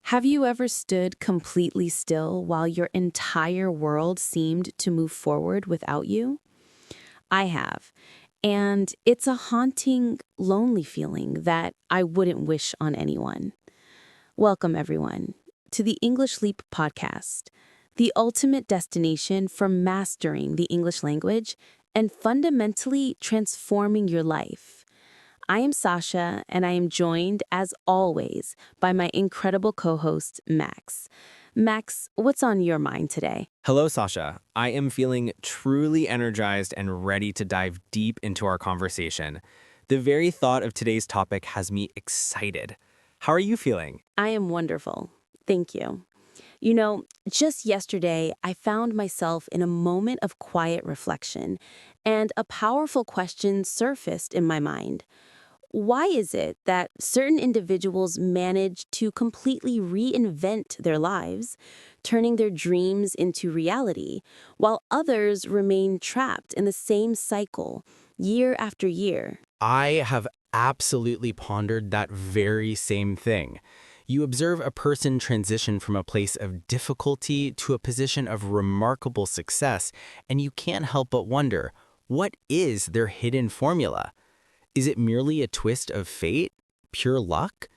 Have you ever stood completely still while your entire world seemed to move forward without you? I have. And it's a haunting, lonely feeling that I wouldn't wish on anyone. Welcome, everyone, to the English Leap podcast, the ultimate destination for mastering the English language and fundamentally transforming your life. I am Sasha, and I am joined, as always, by my incredible co-host, Max. Max, what's on your mind today? Hello, Sasha. I am feeling truly energized and ready to dive deep into our conversation. The very thought of today's topic has me excited. How are you feeling? I am wonderful. Thank you. You know, just yesterday, I found myself in a moment of quiet reflection, and a powerful question surfaced in my mind. Why is it that certain individuals manage to completely reinvent their lives, turning their dreams into reality, while others remain trapped in the same cycle, year after year? I have absolutely pondered that very same thing. You observe a person transition from a place of difficulty to a position of remarkable success, and you can't help but wonder, what is their hidden formula? Is it merely a twist of fate, pure luck?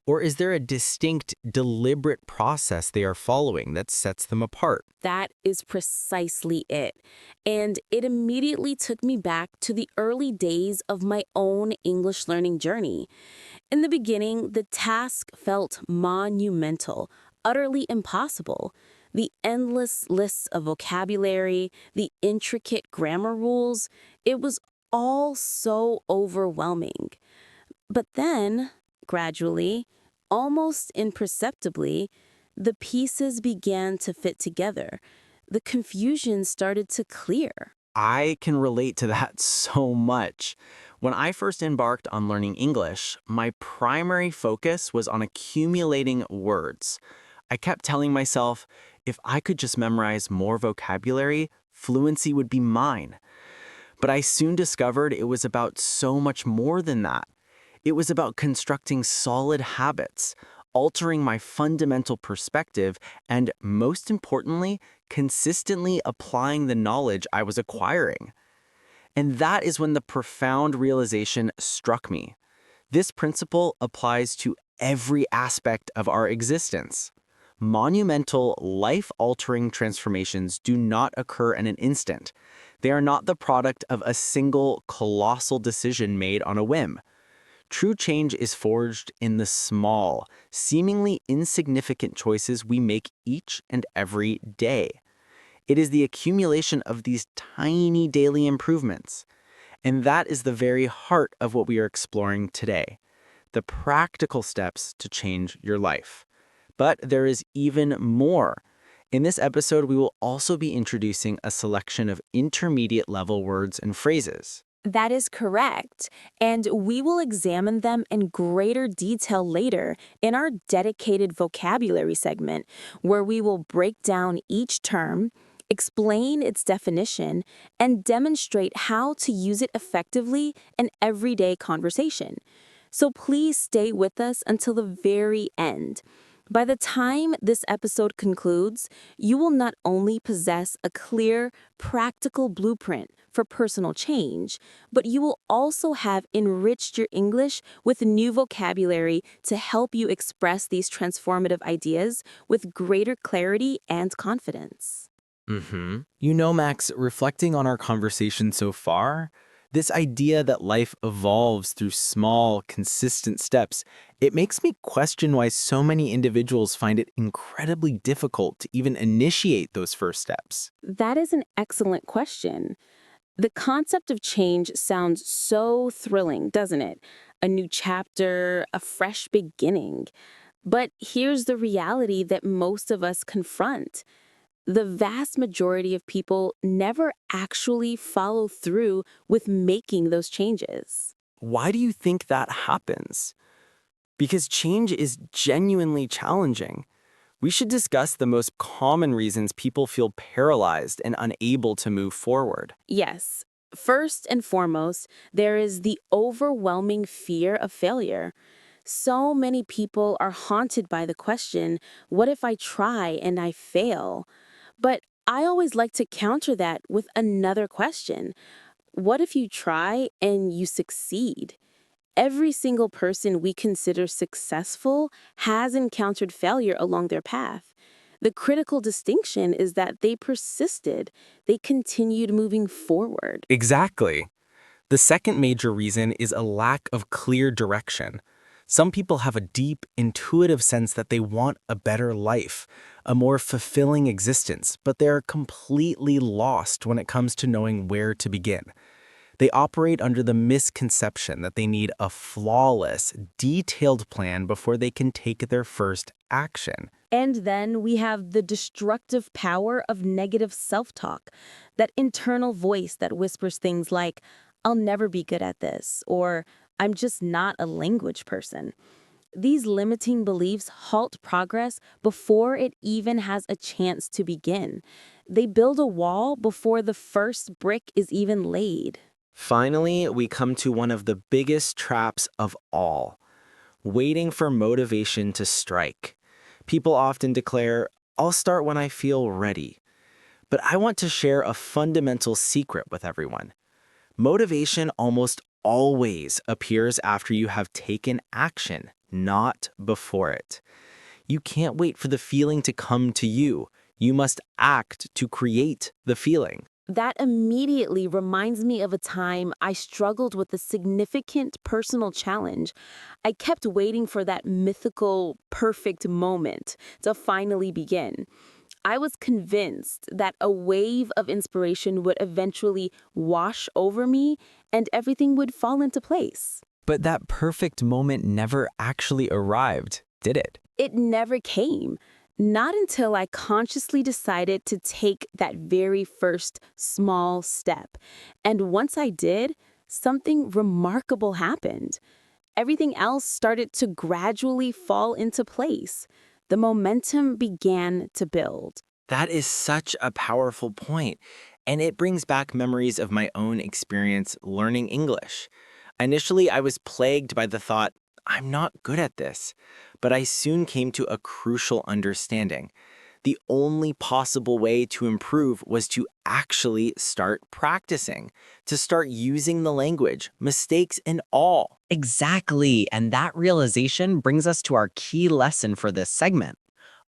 Or is there a distinct, deliberate process they are following that sets them apart? That is precisely it. And it immediately took me back to the early days of my own English learning journey. In the beginning, the task felt monumental, utterly impossible. The endless lists of vocabulary, the intricate grammar rules, it was all so overwhelming. But then, gradually, almost imperceptibly, the pieces began to fit together. The confusion started to clear. I can relate to that so much. When I first embarked on learning English, my primary focus was on accumulating words. I kept telling myself, if I could just memorize more vocabulary, fluency would be mine. But I soon discovered it was about so much more than that. It was about constructing solid habits, altering my fundamental perspective, and most importantly, consistently applying the knowledge I was acquiring. And that is when the profound realization struck me. This principle applies to every aspect of our existence. Monumental, life-altering transformations do not occur in an instant. They are not the product of a single colossal decision made on a whim. True change is forged in the small, seemingly insignificant choices we make each and every day. It is the accumulation of these tiny daily improvements. And that is the very heart of what we are exploring today, the practical steps to change your life. But there is even more. In this episode, we will also be introducing a selection of intermediate level words and phrases. That is correct, and we will examine them in greater detail later in our dedicated vocabulary segment, where we will break down each term, explain its definition, and demonstrate how to use it effectively in everyday conversation. So please stay with us until the very end. By the time this episode concludes, you will not only possess a clear, practical blueprint for personal change, but you will also have enriched your English with new vocabulary to help you express these transformative ideas with greater clarity and confidence. You know, Max, reflecting on our conversation so far, this idea that life evolves through small, consistent steps, it makes me question why so many individuals find it incredibly difficult to even initiate those first steps. That is an excellent question. The concept of change sounds so thrilling, doesn't it? A new chapter, a fresh beginning. But here's the reality that most of us confront. The vast majority of people never actually follow through with making those changes. Why do you think that happens? Because change is genuinely challenging. We should discuss the most common reasons people feel paralyzed and unable to move forward. Yes, first and foremost, there is the overwhelming fear of failure. So many people are haunted by the question, what if I try and I fail? But I always like to counter that with another question. What if you try and you succeed? Every single person we consider successful has encountered failure along their path. The critical distinction is that they persisted, they continued moving forward. Exactly. The second major reason is a lack of clear direction. Some people have a deep, intuitive sense that they want a better life, a more fulfilling existence, but they're completely lost when it comes to knowing where to begin. They operate under the misconception that they need a flawless, detailed plan before they can take their first action. And then we have the destructive power of negative self talk, that internal voice that whispers things like, I'll never be good at this, or I'm just not a language person. These limiting beliefs halt progress before it even has a chance to begin. They build a wall before the first brick is even laid. Finally, we come to one of the biggest traps of all, waiting for motivation to strike. People often declare, I'll start when I feel ready. But I want to share a fundamental secret with everyone. Motivation almost always appears after you have taken action, not before it. You can't wait for the feeling to come to you. You must act to create the feeling. That immediately reminds me of a time I struggled with a significant personal challenge. I kept waiting for that mythical, perfect moment to finally begin. I was convinced that a wave of inspiration would eventually wash over me and everything would fall into place. But that perfect moment never actually arrived, did it? It never came. Not until I consciously decided to take that very first small step. And once I did, something remarkable happened. Everything else started to gradually fall into place. The momentum began to build. That is such a powerful point, and it brings back memories of my own experience learning English. Initially, I was plagued by the thought, I'm not good at this, but I soon came to a crucial understanding. The only possible way to improve was to actually start practicing, to start using the language, mistakes and all. Exactly. And that realization brings us to our key lesson for this segment.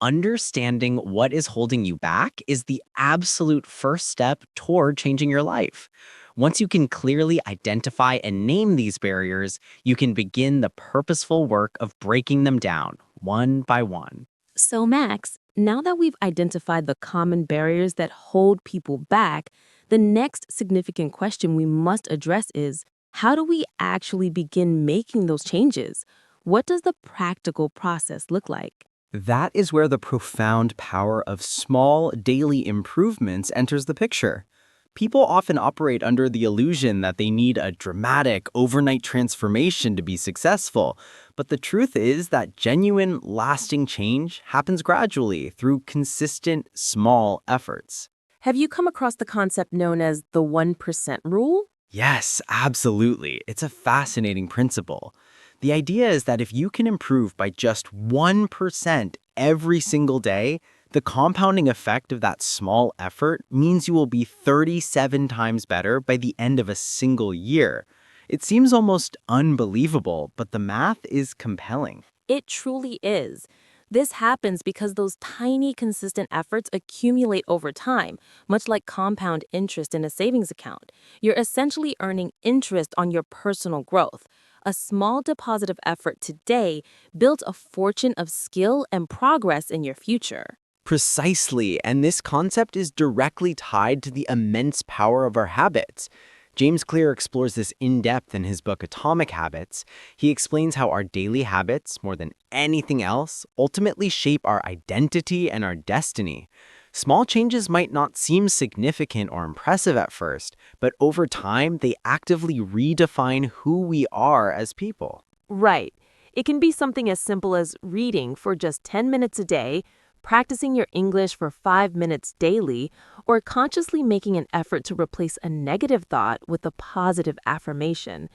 Understanding what is holding you back is the absolute first step toward changing your life. Once you can clearly identify and name these barriers, you can begin the purposeful work of breaking them down one by one. So, Max, now that we've identified the common barriers that hold people back, the next significant question we must address is, how do we actually begin making those changes? What does the practical process look like? That is where the profound power of small, daily improvements enters the picture. People often operate under the illusion that they need a dramatic, overnight transformation to be successful, but the truth is that genuine, lasting change happens gradually through consistent, small efforts. Have you come across the concept known as the 1% rule? Yes, absolutely. It's a fascinating principle. The idea is that if you can improve by just 1% every single day, the compounding effect of that small effort means you will be 37 times better by the end of a single year. It seems almost unbelievable, but the math is compelling. It truly is. This happens because those tiny, consistent efforts accumulate over time, much like compound interest in a savings account. You're essentially earning interest on your personal growth. A small deposit of effort today builds a fortune of skill and progress in your future. Precisely, and this concept is directly tied to the immense power of our habits. James Clear explores this in depth in his book Atomic Habits. He explains how our daily habits, more than anything else, ultimately shape our identity and our destiny. Small changes might not seem significant or impressive at first, but over time, they actively redefine who we are as people. Right. It can be something as simple as reading for just 10 minutes a day, practicing your English for 5 minutes daily, or consciously making an effort to replace a negative thought with a positive affirmation.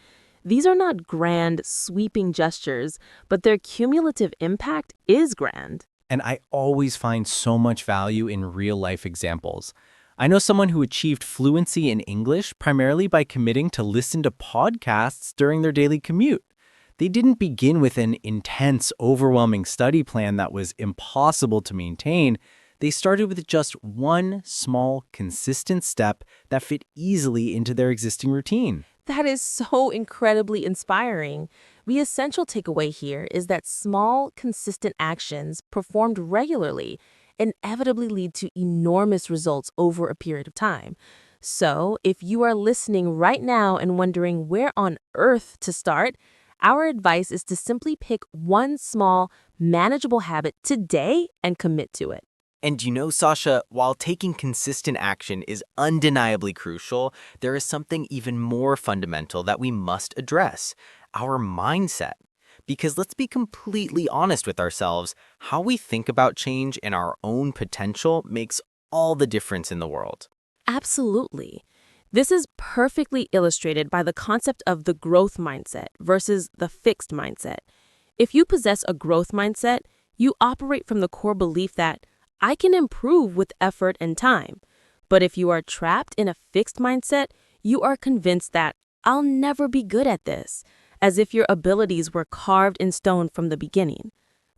These are not grand, sweeping gestures, but their cumulative impact is grand. And I always find so much value in real-life examples. I know someone who achieved fluency in English primarily by committing to listen to podcasts during their daily commute. They didn't begin with an intense, overwhelming study plan that was impossible to maintain. They started with just one small, consistent step that fit easily into their existing routine. That is so incredibly inspiring. The essential takeaway here is that small, consistent actions performed regularly inevitably lead to enormous results over a period of time. So, if you are listening right now and wondering where on earth to start, our advice is to simply pick one small, manageable habit today and commit to it. And you know, Sasha, while taking consistent action is undeniably crucial, there is something even more fundamental that we must address: our mindset. Because let's be completely honest with ourselves, how we think about change and our own potential makes all the difference in the world. Absolutely. This is perfectly illustrated by the concept of the growth mindset versus the fixed mindset. If you possess a growth mindset, you operate from the core belief that I can improve with effort and time. But if you are trapped in a fixed mindset, you are convinced that I'll never be good at this, as if your abilities were carved in stone from the beginning.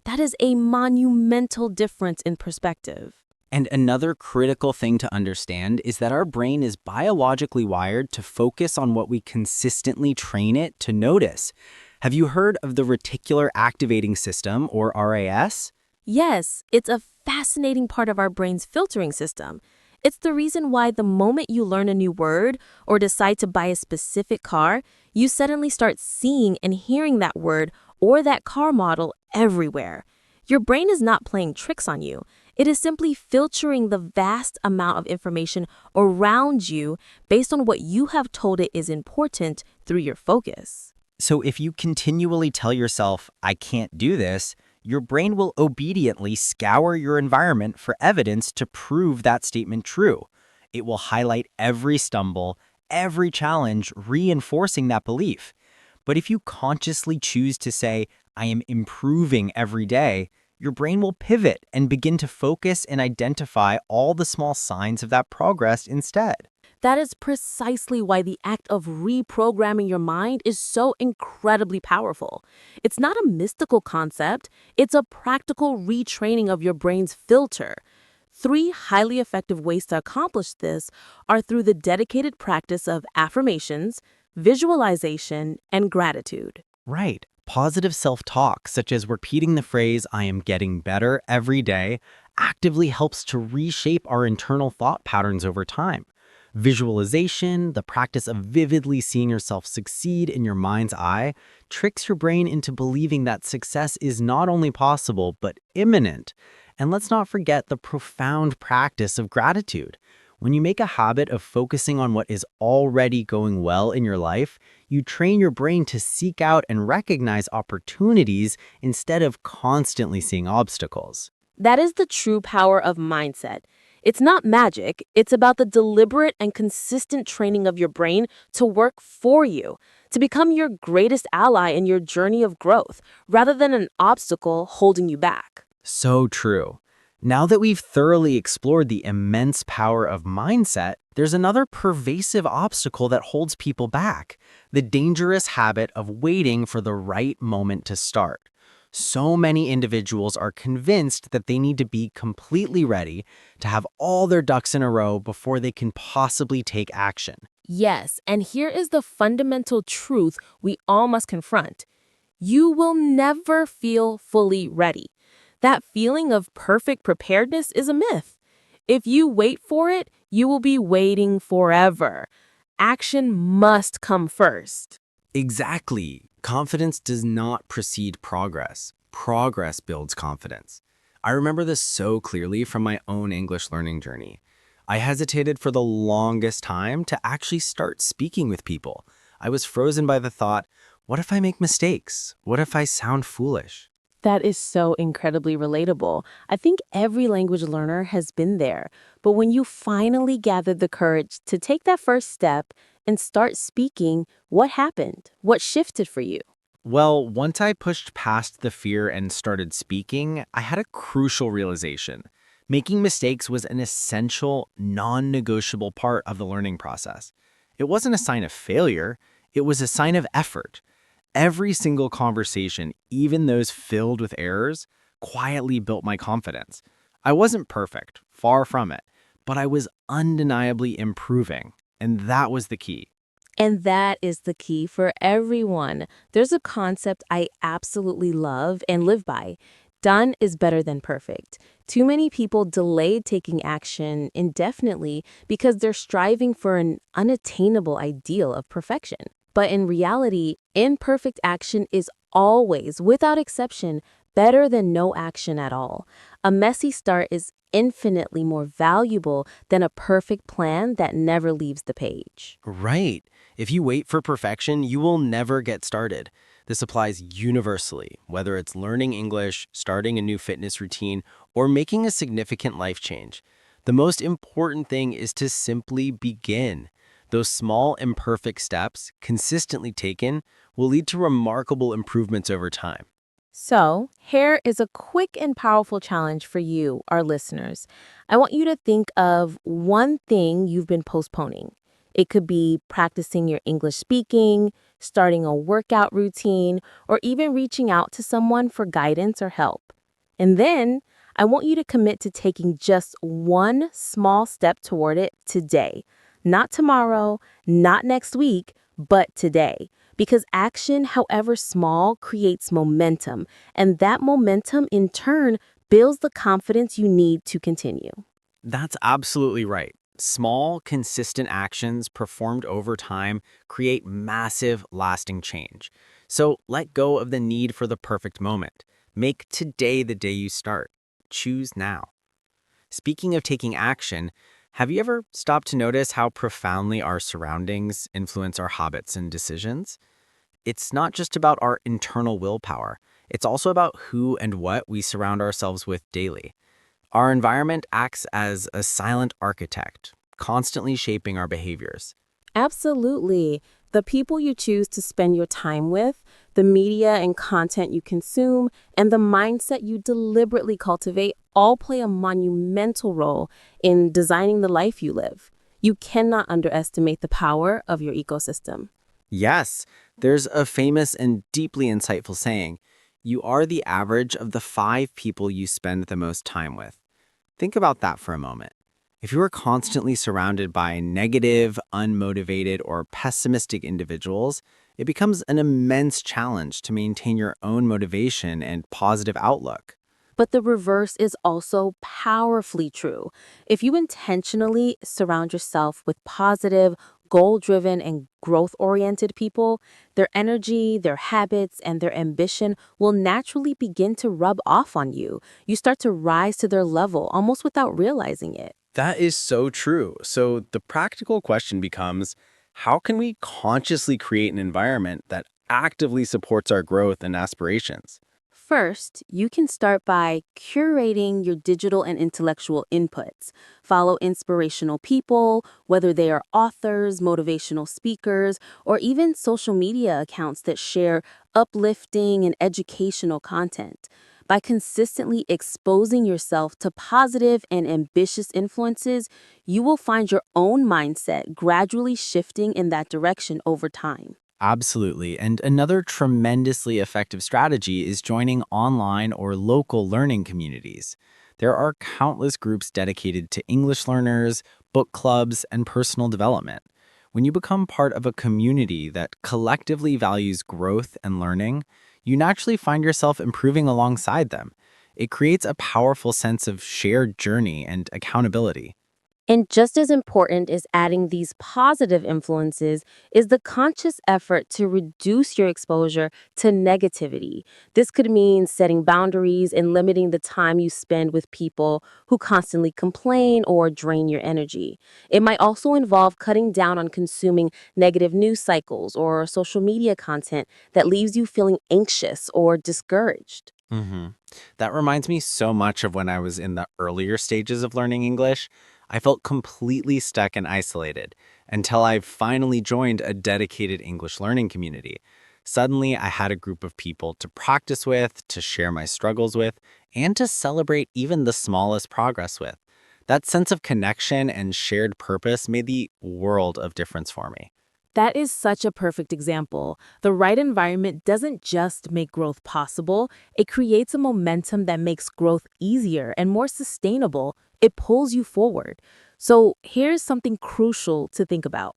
That is a monumental difference in perspective. And another critical thing to understand is that our brain is biologically wired to focus on what we consistently train it to notice. Have you heard of the reticular activating system, or RAS? Yes, it's a fascinating part of our brain's filtering system. It's the reason why the moment you learn a new word or decide to buy a specific car, you suddenly start seeing and hearing that word or that car model everywhere. Your brain is not playing tricks on you. It is simply filtering the vast amount of information around you based on what you have told it is important through your focus. So if you continually tell yourself, I can't do this, your brain will obediently scour your environment for evidence to prove that statement true. It will highlight every stumble, every challenge, reinforcing that belief. But if you consciously choose to say, I am improving every day, your brain will pivot and begin to focus and identify all the small signs of that progress instead. That is precisely why the act of reprogramming your mind is so incredibly powerful. It's not a mystical concept, it's a practical retraining of your brain's filter. 3 highly effective ways to accomplish this are through the dedicated practice of affirmations, visualization, and gratitude. Right. Positive self-talk, such as repeating the phrase, I am getting better every day, actively helps to reshape our internal thought patterns over time. Visualization, the practice of vividly seeing yourself succeed in your mind's eye, tricks your brain into believing that success is not only possible, but imminent. And let's not forget the profound practice of gratitude. When you make a habit of focusing on what is already going well in your life, you train your brain to seek out and recognize opportunities instead of constantly seeing obstacles. That is the true power of mindset. It's not magic, it's about the deliberate and consistent training of your brain to work for you, to become your greatest ally in your journey of growth, rather than an obstacle holding you back. So true. Now that we've thoroughly explored the immense power of mindset, there's another pervasive obstacle that holds people back: the dangerous habit of waiting for the right moment to start. So many individuals are convinced that they need to be completely ready, to have all their ducks in a row before they can possibly take action. Yes, and here is the fundamental truth we all must confront. You will never feel fully ready. That feeling of perfect preparedness is a myth. If you wait for it, you will be waiting forever. Action must come first. Exactly. Confidence does not precede progress. Progress builds confidence. I remember this so clearly from my own English learning journey. I hesitated for the longest time to actually start speaking with people. I was frozen by the thought, what if I make mistakes? What if I sound foolish? That is so incredibly relatable. I think every language learner has been there. But when you finally gathered the courage to take that first step, and start speaking, what happened? What shifted for you? Well, once I pushed past the fear and started speaking, I had a crucial realization. Making mistakes was an essential, non-negotiable part of the learning process. It wasn't a sign of failure, it was a sign of effort. Every single conversation, even those filled with errors, quietly built my confidence. I wasn't perfect, far from it, but I was undeniably improving, and that was the key. And that is the key for everyone. There's a concept I absolutely love and live by. Done is better than perfect. Too many people delay taking action indefinitely because they're striving for an unattainable ideal of perfection. But in reality, imperfect action is always, without exception, better than no action at all. A messy start is infinitely more valuable than a perfect plan that never leaves the page. Right. If you wait for perfection, you will never get started. This applies universally, whether it's learning English, starting a new fitness routine, or making a significant life change. The most important thing is to simply begin. Those small, imperfect steps, consistently taken, will lead to remarkable improvements over time. So, here is a quick and powerful challenge for you, our listeners. I want you to think of one thing you've been postponing. It could be practicing your English speaking, starting a workout routine, or even reaching out to someone for guidance or help. And then I want you to commit to taking just one small step toward it today. Not tomorrow, not next week, but today. Because action, however small, creates momentum, and that momentum in turn builds the confidence you need to continue. That's absolutely right. Small, consistent actions performed over time create massive, lasting change. So let go of the need for the perfect moment. Make today the day you start. Choose now. Speaking of taking action, have you ever stopped to notice how profoundly our surroundings influence our habits and decisions? It's not just about our internal willpower, it's also about who and what we surround ourselves with daily. Our environment acts as a silent architect, constantly shaping our behaviors. Absolutely. The people you choose to spend your time with, the media and content you consume, and the mindset you deliberately cultivate all play a monumental role in designing the life you live. You cannot underestimate the power of your ecosystem. Yes, there's a famous and deeply insightful saying: you are the average of the 5 people you spend the most time with. Think about that for a moment. If you are constantly surrounded by negative, unmotivated, or pessimistic individuals, it becomes an immense challenge to maintain your own motivation and positive outlook. But the reverse is also powerfully true. If you intentionally surround yourself with positive, goal driven, and growth oriented people, their energy, their habits, and their ambition will naturally begin to rub off on you. You start to rise to their level almost without realizing it. That is so true. So the practical question becomes, how can we consciously create an environment that actively supports our growth and aspirations? First, you can start by curating your digital and intellectual inputs. Follow inspirational people, whether they are authors, motivational speakers, or even social media accounts that share uplifting and educational content. By consistently exposing yourself to positive and ambitious influences, you will find your own mindset gradually shifting in that direction over time. Absolutely. And another tremendously effective strategy is joining online or local learning communities. There are countless groups dedicated to English learners, book clubs, and personal development. When you become part of a community that collectively values growth and learning, you naturally find yourself improving alongside them. It creates a powerful sense of shared journey and accountability. And just as important as adding these positive influences is the conscious effort to reduce your exposure to negativity. This could mean setting boundaries and limiting the time you spend with people who constantly complain or drain your energy. It might also involve cutting down on consuming negative news cycles or social media content that leaves you feeling anxious or discouraged. hmm That reminds me so much of when I was in the earlier stages of learning English. I felt completely stuck and isolated until I finally joined a dedicated English learning community. Suddenly, I had a group of people to practice with, to share my struggles with, and to celebrate even the smallest progress with. That sense of connection and shared purpose made the world of difference for me. That is such a perfect example. The right environment doesn't just make growth possible, it creates a momentum that makes growth easier and more sustainable. It pulls you forward. So here's something crucial to think about.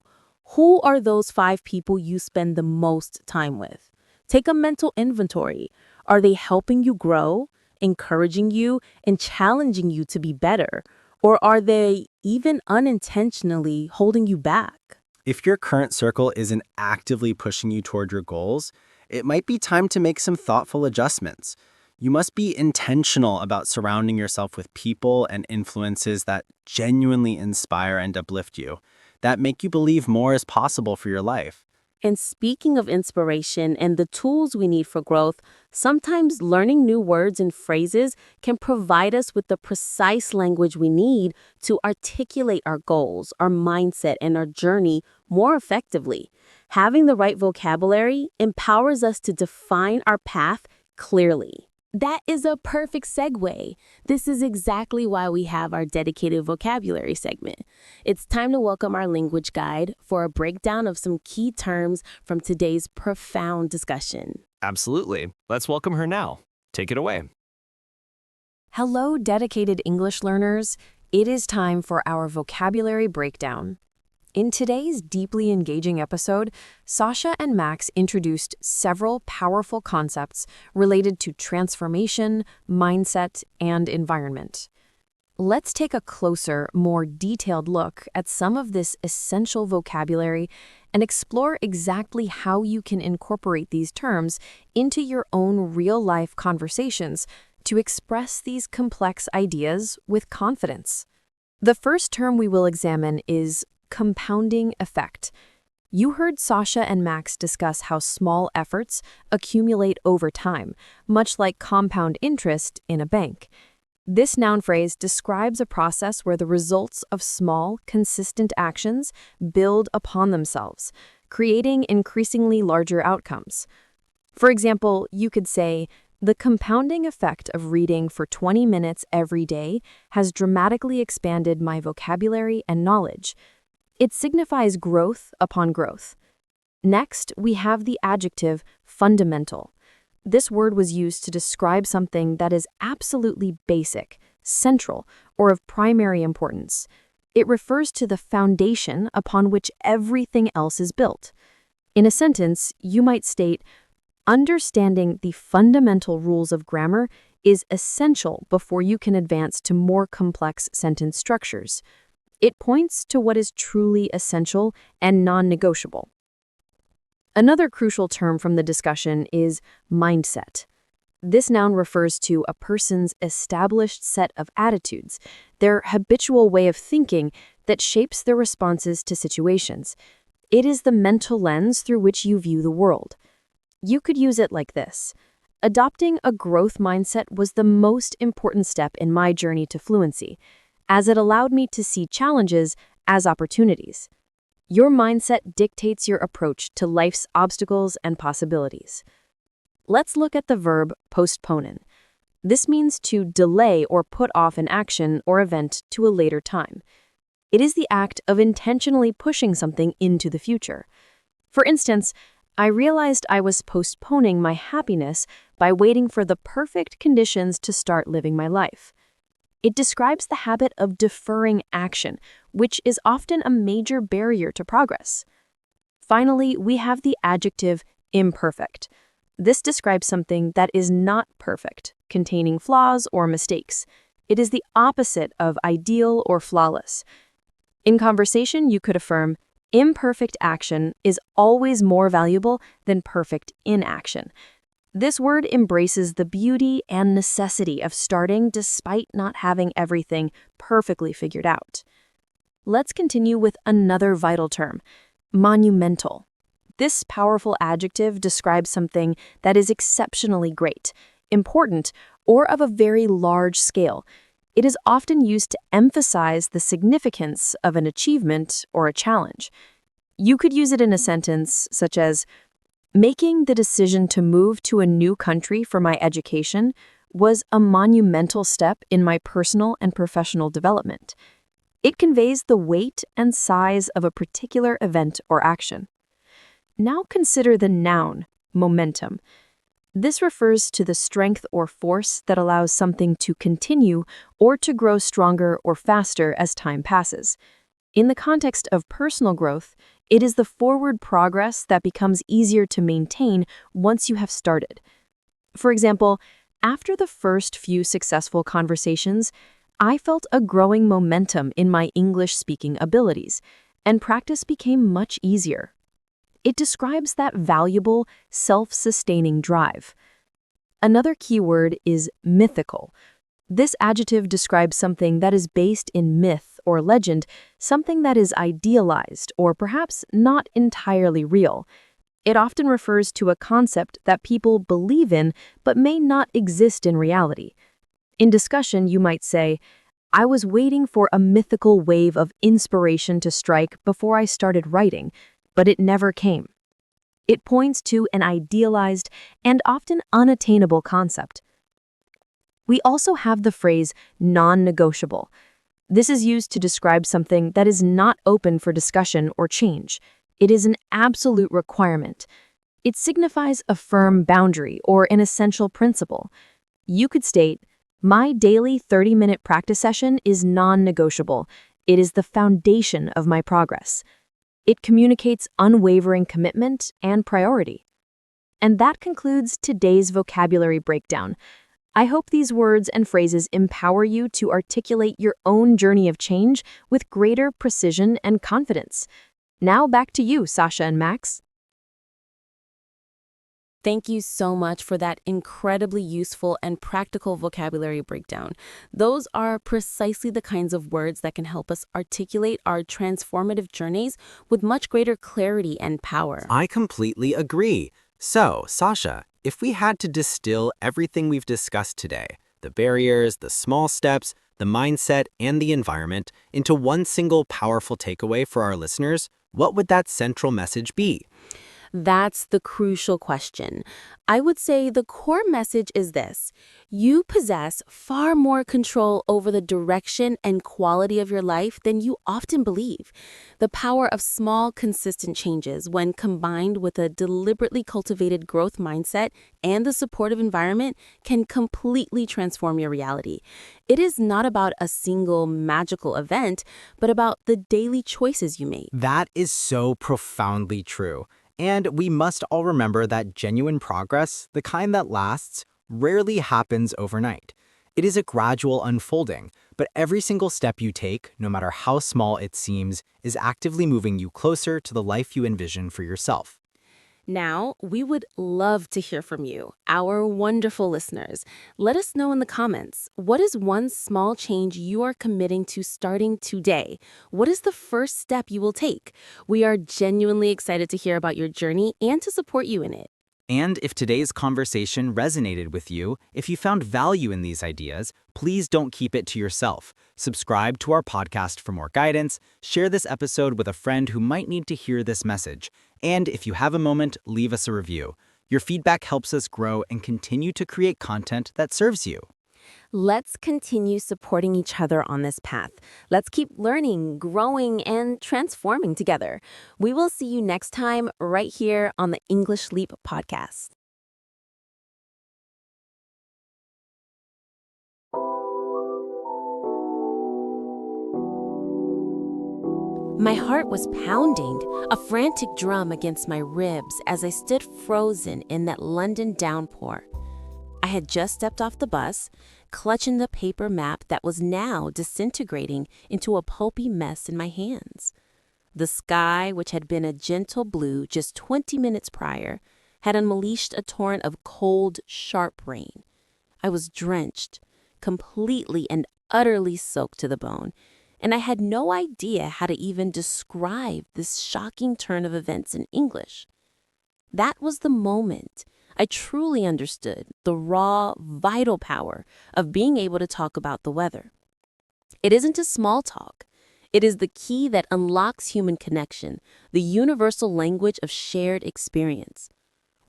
Who are those 5 people you spend the most time with? Take a mental inventory. Are they helping you grow, encouraging you, and challenging you to be better? Or are they even unintentionally holding you back? If your current circle isn't actively pushing you toward your goals, it might be time to make some thoughtful adjustments. You must be intentional about surrounding yourself with people and influences that genuinely inspire and uplift you, that make you believe more is possible for your life. And speaking of inspiration and the tools we need for growth, sometimes learning new words and phrases can provide us with the precise language we need to articulate our goals, our mindset, and our journey more effectively. Having the right vocabulary empowers us to define our path clearly. That is a perfect segue. This is exactly why we have our dedicated vocabulary segment. It's time to welcome our language guide for a breakdown of some key terms from today's profound discussion. Absolutely. Let's welcome her now. Take it away. Hello, dedicated English learners. It is time for our vocabulary breakdown. In today's deeply engaging episode, Sasha and Max introduced several powerful concepts related to transformation, mindset, and environment. Let's take a closer, more detailed look at some of this essential vocabulary and explore exactly how you can incorporate these terms into your own real-life conversations to express these complex ideas with confidence. The first term we will examine is compounding effect. You heard Sasha and Max discuss how small efforts accumulate over time, much like compound interest in a bank. This noun phrase describes a process where the results of small, consistent actions build upon themselves, creating increasingly larger outcomes. For example, you could say, the compounding effect of reading for 20 minutes every day has dramatically expanded my vocabulary and knowledge. It signifies growth upon growth. Next, we have the adjective fundamental. This word was used to describe something that is absolutely basic, central, or of primary importance. It refers to the foundation upon which everything else is built. In a sentence, you might state, understanding the fundamental rules of grammar is essential before you can advance to more complex sentence structures. It points to what is truly essential and non-negotiable. Another crucial term from the discussion is mindset. This noun refers to a person's established set of attitudes, their habitual way of thinking that shapes their responses to situations. It is the mental lens through which you view the world. You could use it like this. Adopting a growth mindset was the most important step in my journey to fluency, as it allowed me to see challenges as opportunities. Your mindset dictates your approach to life's obstacles and possibilities. Let's look at the verb postponen. This means to delay or put off an action or event to a later time. It is the act of intentionally pushing something into the future. For instance, I realized I was postponing my happiness by waiting for the perfect conditions to start living my life. It describes the habit of deferring action, which is often a major barrier to progress. Finally, we have the adjective imperfect. This describes something that is not perfect, containing flaws or mistakes. It is the opposite of ideal or flawless. In conversation, you could affirm, imperfect action is always more valuable than perfect inaction. This word embraces the beauty and necessity of starting despite not having everything perfectly figured out. Let's continue with another vital term, monumental. This powerful adjective describes something that is exceptionally great, important, or of a very large scale. It is often used to emphasize the significance of an achievement or a challenge. You could use it in a sentence such as, making the decision to move to a new country for my education was a monumental step in my personal and professional development. It conveys the weight and size of a particular event or action. Now consider the noun, momentum. This refers to the strength or force that allows something to continue or to grow stronger or faster as time passes. In the context of personal growth, it is the forward progress that becomes easier to maintain once you have started. For example, after the first few successful conversations, I felt a growing momentum in my English speaking abilities, and practice became much easier. It describes that valuable, self-sustaining drive. Another key word is mythical. This adjective describes something that is based in myth or legend, something that is idealized or perhaps not entirely real. It often refers to a concept that people believe in but may not exist in reality. In discussion, you might say, I was waiting for a mythical wave of inspiration to strike before I started writing, but it never came. It points to an idealized and often unattainable concept. We also have the phrase non-negotiable. This is used to describe something that is not open for discussion or change. It is an absolute requirement. It signifies a firm boundary or an essential principle. You could state, my daily 30-minute practice session is non-negotiable. It is the foundation of my progress. It communicates unwavering commitment and priority. And that concludes today's vocabulary breakdown. I hope these words and phrases empower you to articulate your own journey of change with greater precision and confidence. Now back to you, Sasha and Max. Thank you so much for that incredibly useful and practical vocabulary breakdown. Those are precisely the kinds of words that can help us articulate our transformative journeys with much greater clarity and power. I completely agree. So, Sasha, if we had to distill everything we've discussed today, the barriers, the small steps, the mindset, and the environment, into one single powerful takeaway for our listeners, what would that central message be? That's the crucial question. I would say the core message is this: you possess far more control over the direction and quality of your life than you often believe. The power of small, consistent changes, when combined with a deliberately cultivated growth mindset and the supportive environment, can completely transform your reality. It is not about a single magical event, but about the daily choices you make. That is so profoundly true. And we must all remember that genuine progress, the kind that lasts, rarely happens overnight. It is a gradual unfolding, but every single step you take, no matter how small it seems, is actively moving you closer to the life you envision for yourself. Now, we would love to hear from you, our wonderful listeners. Let us know in the comments, what is one small change you are committing to starting today? What is the first step you will take? We are genuinely excited to hear about your journey and to support you in it. And if today's conversation resonated with you, if you found value in these ideas, please don't keep it to yourself. Subscribe to our podcast for more guidance, share this episode with a friend who might need to hear this message, and if you have a moment, leave us a review. Your feedback helps us grow and continue to create content that serves you. Let's continue supporting each other on this path. Let's keep learning, growing, and transforming together. We will see you next time right here on the English Leap podcast. My heart was pounding, a frantic drum against my ribs as I stood frozen in that London downpour. I had just stepped off the bus, clutching the paper map that was now disintegrating into a pulpy mess in my hands. The sky, which had been a gentle blue just 20 minutes prior, had unleashed a torrent of cold, sharp rain. I was drenched, completely and utterly soaked to the bone, and I had no idea how to even describe this shocking turn of events in English. That was the moment I truly understood the raw, vital power of being able to talk about the weather. It isn't just small talk. It is the key that unlocks human connection, the universal language of shared experience.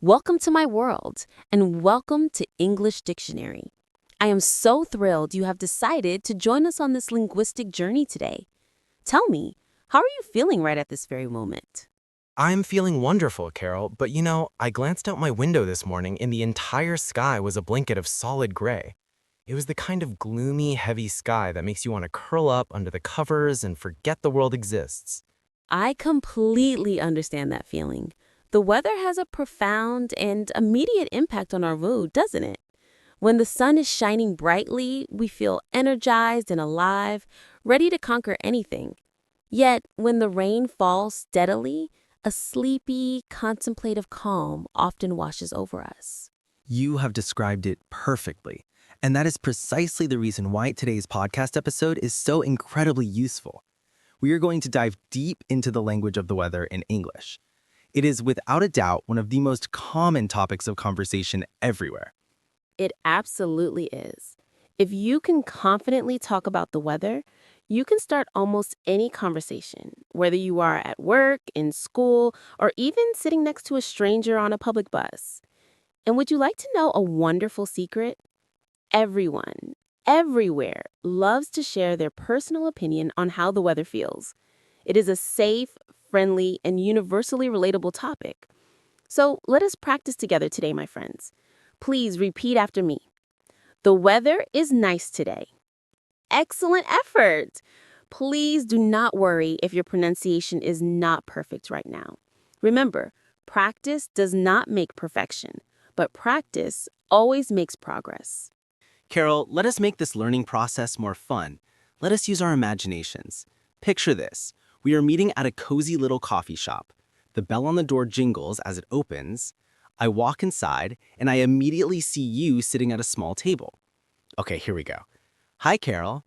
Welcome to my world, and welcome to English Dictionary. I am so thrilled you have decided to join us on this linguistic journey today. Tell me, how are you feeling right at this very moment? I'm feeling wonderful, Carol, but I glanced out my window this morning and the entire sky was a blanket of solid gray. It was the kind of gloomy, heavy sky that makes you want to curl up under the covers and forget the world exists. I completely understand that feeling. The weather has a profound and immediate impact on our mood, doesn't it? When the sun is shining brightly, we feel energized and alive, ready to conquer anything. Yet, when the rain falls steadily, a sleepy, contemplative calm often washes over us. You have described it perfectly. And that is precisely the reason why today's podcast episode is so incredibly useful. We are going to dive deep into the language of the weather in English. It is without a doubt one of the most common topics of conversation everywhere. It absolutely is. If you can confidently talk about the weather, you can start almost any conversation, whether you are at work, in school, or even sitting next to a stranger on a public bus. And would you like to know a wonderful secret? Everyone, everywhere, loves to share their personal opinion on how the weather feels. It is a safe, friendly, and universally relatable topic. So let us practice together today, my friends. Please repeat after me. The weather is nice today. Excellent effort! Please do not worry if your pronunciation is not perfect right now. Remember, practice does not make perfection, but practice always makes progress. Carol, let us make this learning process more fun. Let us use our imaginations. Picture this. We are meeting at a cozy little coffee shop. The bell on the door jingles as it opens. I walk inside, and I immediately see you sitting at a small table. Okay, here we go. Hi, Carol.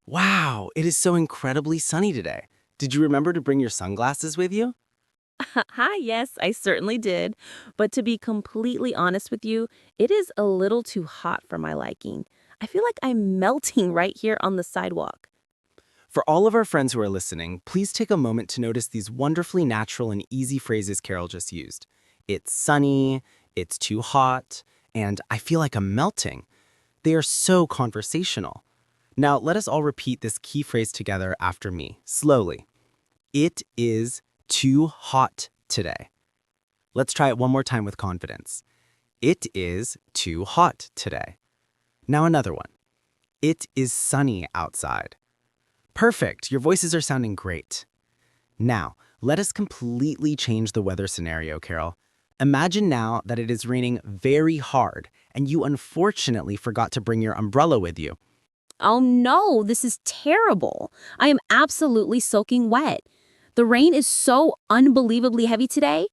Wow, it is so incredibly sunny today. Did you remember to bring your sunglasses with you? Hi, yes, I certainly did. But to be completely honest with you, it is a little too hot for my liking. I feel like I'm melting right here on the sidewalk. For all of our friends who are listening, please take a moment to notice these wonderfully natural and easy phrases Carol just used. It's sunny, it's too hot, and I feel like I'm melting. They are so conversational. Now, let us all repeat this key phrase together after me, slowly. It is too hot today. Let's try it one more time with confidence. It is too hot today. Now another one. It is sunny outside. Perfect, your voices are sounding great. Now, let us completely change the weather scenario, Carol. Imagine now that it is raining very hard and you unfortunately forgot to bring your umbrella with you. Oh no, this is terrible. I am absolutely soaking wet. The rain is so unbelievably heavy today.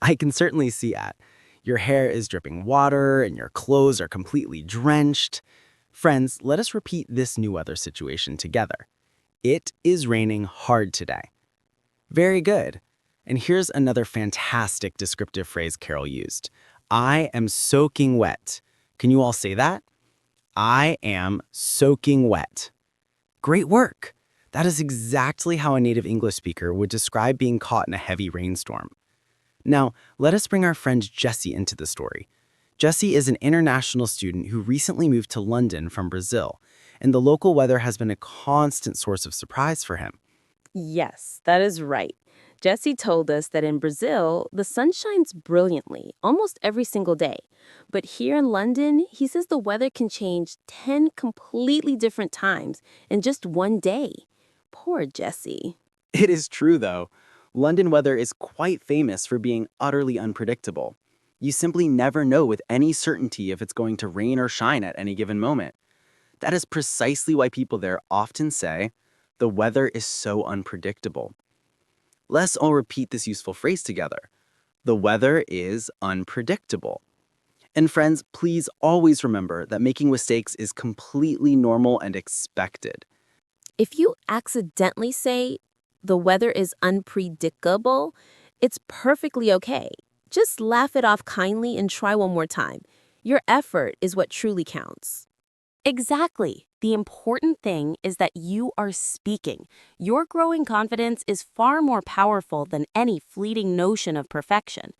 I can certainly see that. Your hair is dripping water and your clothes are completely drenched. Friends, let us repeat this new weather situation together. It is raining hard today. Very good. And here's another fantastic descriptive phrase Carol used. I am soaking wet. Can you all say that? I am soaking wet. Great work. That is exactly how a native English speaker would describe being caught in a heavy rainstorm. Now, let us bring our friend Jesse into the story. Jesse is an international student who recently moved to London from Brazil, and the local weather has been a constant source of surprise for him. Yes, that is right. Jesse told us that in Brazil, the sun shines brilliantly almost every single day. But here in London, he says the weather can change 10 completely different times in just one day. Poor Jesse. It is true, though. London weather is quite famous for being utterly unpredictable. You simply never know with any certainty if it's going to rain or shine at any given moment. That is precisely why people there often say, the weather is so unpredictable. Let's all repeat this useful phrase together. The weather is unpredictable. And friends, please always remember that making mistakes is completely normal and expected. If you accidentally say the weather is unpredictable, it's perfectly okay. Just laugh it off kindly and try one more time. Your effort is what truly counts. Exactly. The important thing is that you are speaking. Your growing confidence is far more powerful than any fleeting notion of perfection.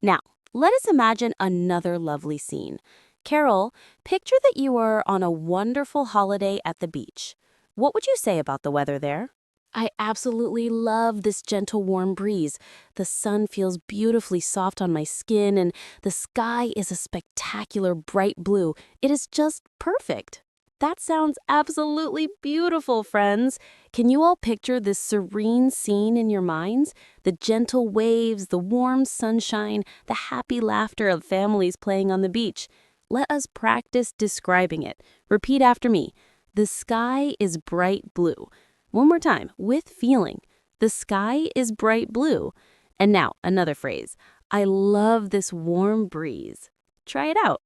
Now, let us imagine another lovely scene. Carol, picture that you are on a wonderful holiday at the beach. What would you say about the weather there? I absolutely love this gentle warm breeze. The sun feels beautifully soft on my skin, and the sky is a spectacular bright blue. It is just perfect. That sounds absolutely beautiful, friends. Can you all picture this serene scene in your minds? The gentle waves, the warm sunshine, the happy laughter of families playing on the beach. Let us practice describing it. Repeat after me. The sky is bright blue. One more time, with feeling. The sky is bright blue. And now, another phrase. I love this warm breeze. Try it out.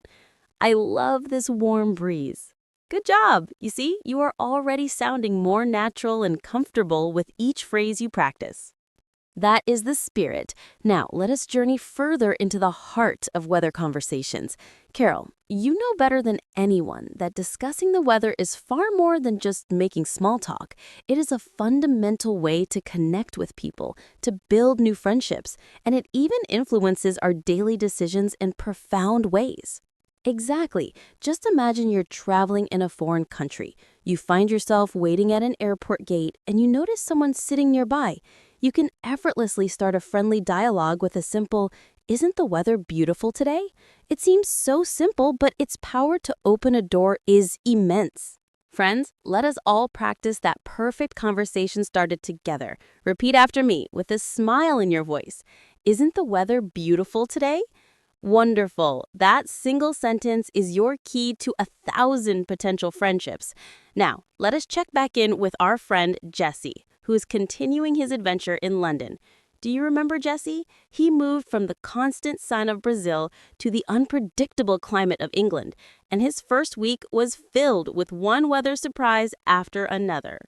I love this warm breeze. Good job! You see, you are already sounding more natural and comfortable with each phrase you practice. That is the spirit. Now, let us journey further into the heart of weather conversations. Carol, you know better than anyone that discussing the weather is far more than just making small talk. It is a fundamental way to connect with people, to build new friendships, and it even influences our daily decisions in profound ways. Exactly. Just imagine you're traveling in a foreign country. You find yourself waiting at an airport gate and you notice someone sitting nearby. You can effortlessly start a friendly dialogue with a simple, "Isn't the weather beautiful today?" It seems so simple, but its power to open a door is immense. Friends, let us all practice that perfect conversation started together. Repeat after me with a smile in your voice. Isn't the weather beautiful today? Wonderful. That single sentence is your key to 1,000 potential friendships. Now, let us check back in with our friend Jesse, who is continuing his adventure in London. Do you remember Jesse? He moved from the constant sun of Brazil to the unpredictable climate of England, and his first week was filled with one weather surprise after another.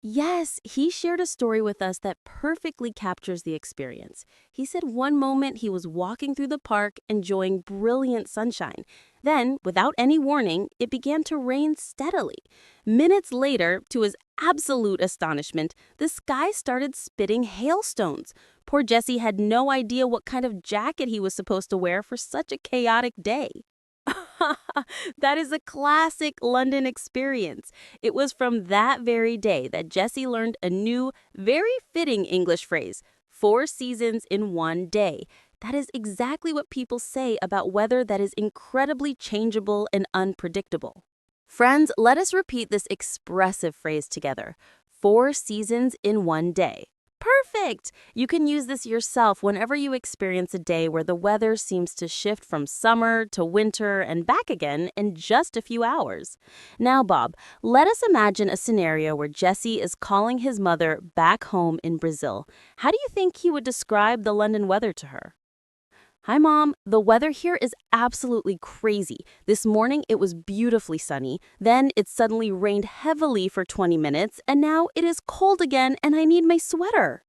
Yes, he shared a story with us that perfectly captures the experience. He said one moment he was walking through the park enjoying brilliant sunshine. Then, without any warning, it began to rain steadily. Minutes later, to his absolute astonishment, the sky started spitting hailstones. Poor Jesse had no idea what kind of jacket he was supposed to wear for such a chaotic day. That is a classic London experience. It was from that very day that Jesse learned a new, very fitting English phrase, 4 seasons in one day. That is exactly what people say about weather that is incredibly changeable and unpredictable. Friends, let us repeat this expressive phrase together. 4 seasons in one day. Perfect! You can use this yourself whenever you experience a day where the weather seems to shift from summer to winter and back again in just a few hours. Now, Bob, let us imagine a scenario where Jesse is calling his mother back home in Brazil. How do you think he would describe the London weather to her? Hi, Mom. The weather here is absolutely crazy. This morning it was beautifully sunny. Then it suddenly rained heavily for 20 minutes, and now it is cold again and I need my sweater.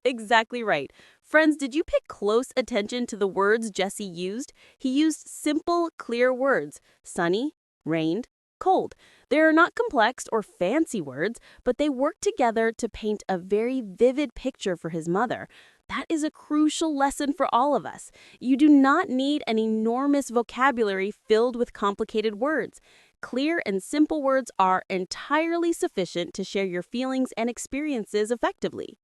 Exactly right. Friends, did you pay close attention to the words Jesse used? He used simple, clear words. Sunny, rained, cold. They are not complex or fancy words, but they work together to paint a very vivid picture for his mother. That is a crucial lesson for all of us. You do not need an enormous vocabulary filled with complicated words. Clear and simple words are entirely sufficient to share your feelings and experiences effectively.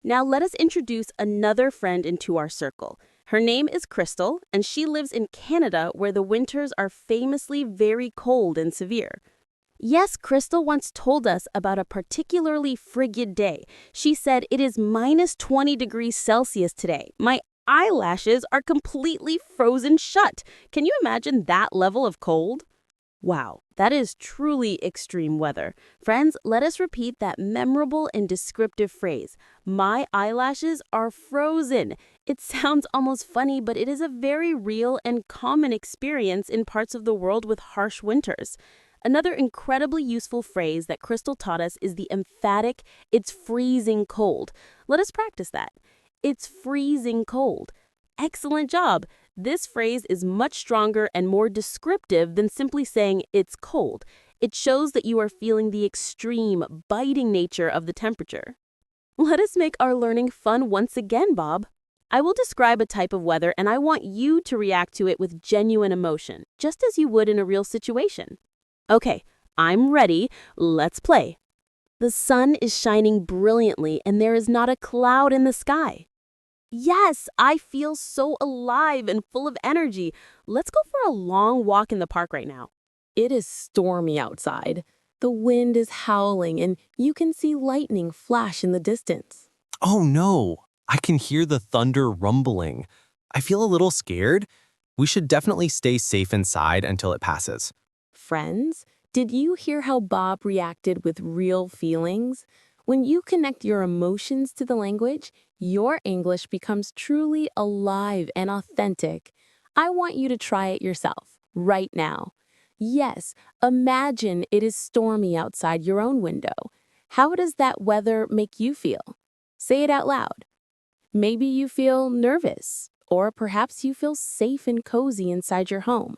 Now let us introduce another friend into our circle. Her name is Crystal, and she lives in Canada where the winters are famously very cold and severe. Yes, Crystal once told us about a particularly frigid day. She said it is minus 20 degrees Celsius today. My eyelashes are completely frozen shut. Can you imagine that level of cold? Wow, that is truly extreme weather. Friends, let us repeat that memorable and descriptive phrase. My eyelashes are frozen. It sounds almost funny, but it is a very real and common experience in parts of the world with harsh winters. Another incredibly useful phrase that Crystal taught us is the emphatic, "It's freezing cold." Let us practice that. It's freezing cold. Excellent job. This phrase is much stronger and more descriptive than simply saying it's cold. It shows that you are feeling the extreme, biting nature of the temperature. Let us make our learning fun once again, Bob. I will describe a type of weather and I want you to react to it with genuine emotion, just as you would in a real situation. Okay, I'm ready. Let's play. The sun is shining brilliantly and there is not a cloud in the sky. Yes, I feel so alive and full of energy. Let's go for a long walk in the park right now. It is stormy outside. The wind is howling and you can see lightning flash in the distance. Oh no, I can hear the thunder rumbling. I feel a little scared. We should definitely stay safe inside until it passes. Friends, did you hear how Bob reacted with real feelings? When you connect your emotions to the language, your English becomes truly alive and authentic. I want you to try it yourself, right now. Yes, imagine it is stormy outside your own window. How does that weather make you feel? Say it out loud. Maybe you feel nervous, or perhaps you feel safe and cozy inside your home.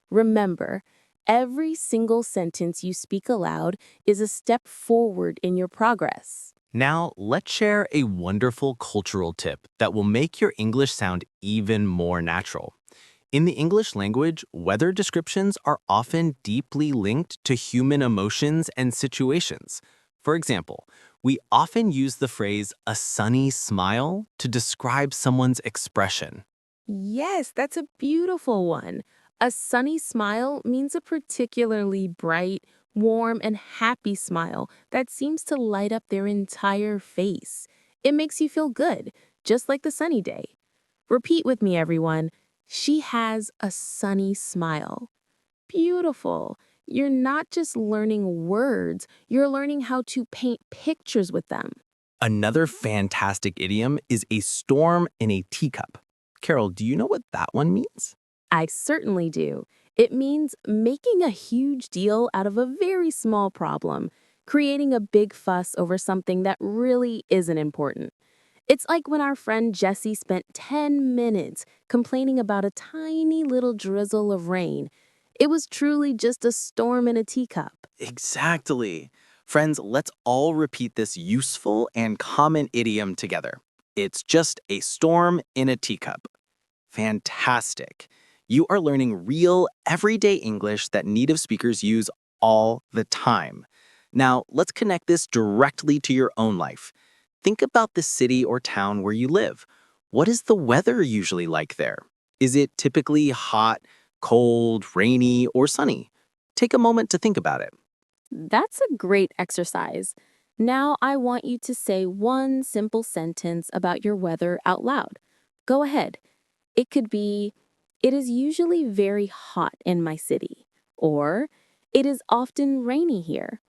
Remember, every single sentence you speak aloud is a step forward in your progress. Now, let's share a wonderful cultural tip that will make your English sound even more natural. In the English language, weather descriptions are often deeply linked to human emotions and situations. For example, we often use the phrase a sunny smile to describe someone's expression. Yes, that's a beautiful one. A sunny smile means a particularly bright, warm, and happy smile that seems to light up their entire face. It makes you feel good, just like the sunny day. Repeat with me, everyone. She has a sunny smile. Beautiful. You're not just learning words, you're learning how to paint pictures with them. Another fantastic idiom is a storm in a teacup. Carol, do you know what that one means? I certainly do. It means making a huge deal out of a very small problem, creating a big fuss over something that really isn't important. It's like when our friend Jessie spent 10 minutes complaining about a tiny little drizzle of rain. It was truly just a storm in a teacup. Exactly. Friends, let's all repeat this useful and common idiom together. It's just a storm in a teacup. Fantastic. You are learning real, everyday English that native speakers use all the time. Now, let's connect this directly to your own life. Think about the city or town where you live. What is the weather usually like there? Is it typically hot, cold, rainy, or sunny? Take a moment to think about it. That's a great exercise. Now I want you to say one simple sentence about your weather out loud. Go ahead. It could be, it is usually very hot in my city, or it is often rainy here.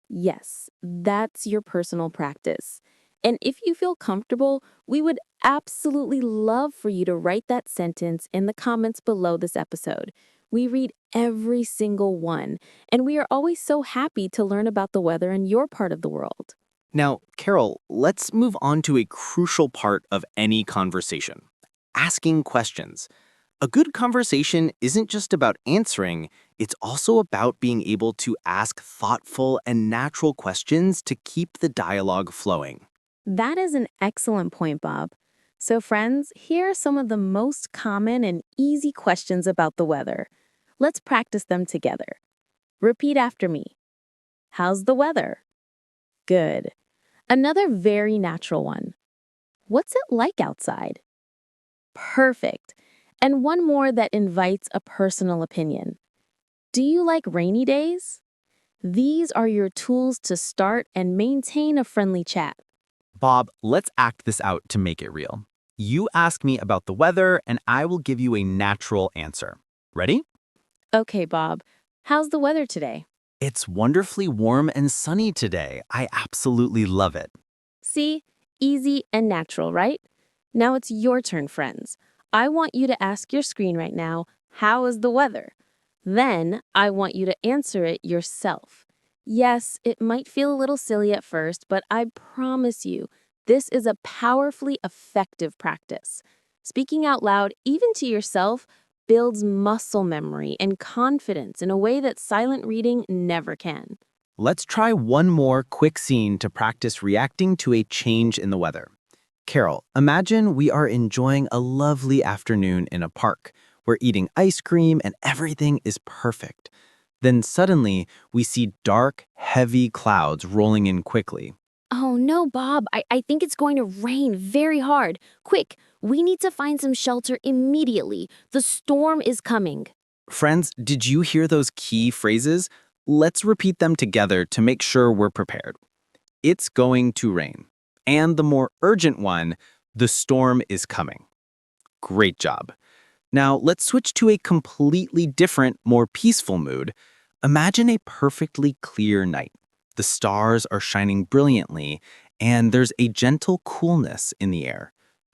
Yes, that's your personal practice. And if you feel comfortable, we would absolutely love for you to write that sentence in the comments below this episode. We read every single one, and we are always so happy to learn about the weather in your part of the world. Now, Carol, let's move on to a crucial part of any conversation, asking questions. A good conversation isn't just about answering, it's also about being able to ask thoughtful and natural questions to keep the dialogue flowing. That is an excellent point, Bob. So, friends, here are some of the most common and easy questions about the weather. Let's practice them together. Repeat after me. How's the weather? Good. Another very natural one. What's it like outside? Perfect. And one more that invites a personal opinion. Do you like rainy days? These are your tools to start and maintain a friendly chat. Bob, let's act this out to make it real. You ask me about the weather, and I will give you a natural answer. Ready? Okay, Bob. How's the weather today? It's wonderfully warm and sunny today. I absolutely love it. See? Easy and natural, right? Now it's your turn, friends. I want you to ask your screen right now, how is the weather? Then I want you to answer it yourself. Yes, it might feel a little silly at first, but I promise you, this is a powerfully effective practice. Speaking out loud, even to yourself, builds muscle memory and confidence in a way that silent reading never can. Let's try one more quick scene to practice reacting to a change in the weather. Carol, imagine we are enjoying a lovely afternoon in a park. We're eating ice cream and everything is perfect. Then suddenly, we see dark, heavy clouds rolling in quickly. Oh no, Bob. I think it's going to rain very hard. Quick, we need to find some shelter immediately. The storm is coming. Friends, did you hear those key phrases? Let's repeat them together to make sure we're prepared. It's going to rain. And the more urgent one, the storm is coming. Great job. Now let's switch to a completely different, more peaceful mood. Imagine a perfectly clear night. The stars are shining brilliantly, and there's a gentle coolness in the air.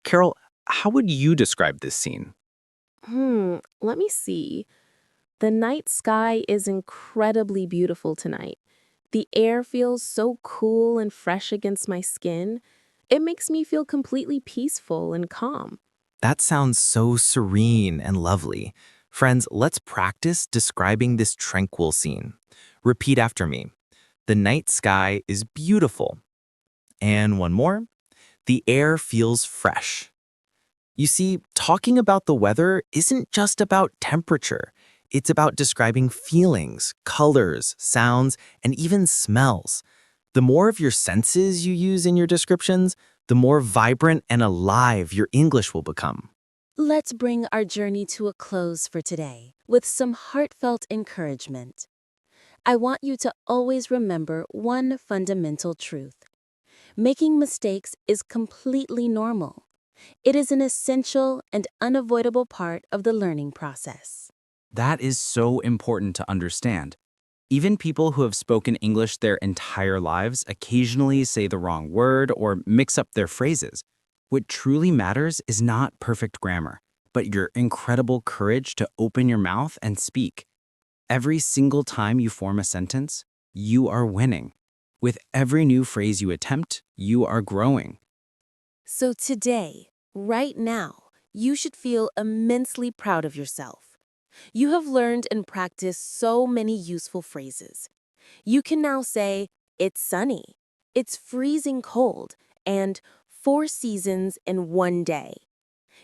Carol, how would you describe this scene? Let me see. The night sky is incredibly beautiful tonight. The air feels so cool and fresh against my skin. It makes me feel completely peaceful and calm. That sounds so serene and lovely. Friends, let's practice describing this tranquil scene. Repeat after me. The night sky is beautiful. And one more. The air feels fresh. You see, talking about the weather isn't just about temperature. It's about describing feelings, colors, sounds, and even smells. The more of your senses you use in your descriptions, the more vibrant and alive your English will become. Let's bring our journey to a close for today with some heartfelt encouragement. I want you to always remember one fundamental truth. Making mistakes is completely normal. It is an essential and unavoidable part of the learning process. That is so important to understand. Even people who have spoken English their entire lives occasionally say the wrong word or mix up their phrases. What truly matters is not perfect grammar, but your incredible courage to open your mouth and speak. Every single time you form a sentence, you are winning. With every new phrase you attempt, you are growing. So today, right now, you should feel immensely proud of yourself. You have learned and practiced so many useful phrases. You can now say, it's sunny, it's freezing cold, and 4 seasons in one day.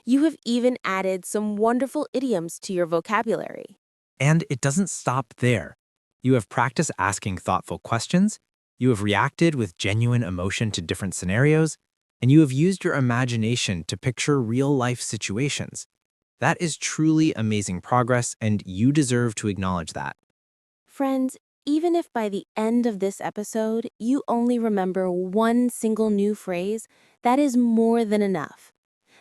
You have even added some wonderful idioms to your vocabulary. And it doesn't stop there. You have practiced asking thoughtful questions, you have reacted with genuine emotion to different scenarios, and you have used your imagination to picture real-life situations. That is truly amazing progress, and you deserve to acknowledge that. Friends, even if by the end of this episode you only remember one single new phrase, that is more than enough.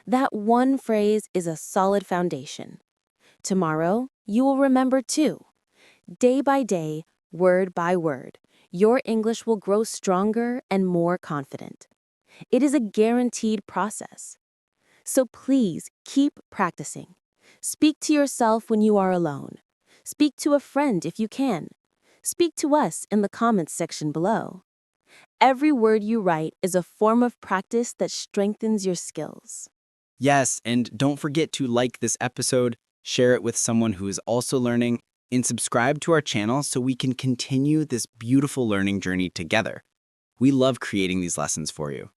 That one phrase is a solid foundation. Tomorrow, you will remember two. Day by day, word by word, your English will grow stronger and more confident. It is a guaranteed process. So please keep practicing. Speak to yourself when you are alone. Speak to a friend if you can. Speak to us in the comments section below. Every word you write is a form of practice that strengthens your skills. Yes, and don't forget to like this episode, share it with someone who is also learning, and subscribe to our channel so we can continue this beautiful learning journey together. We love creating these lessons for you.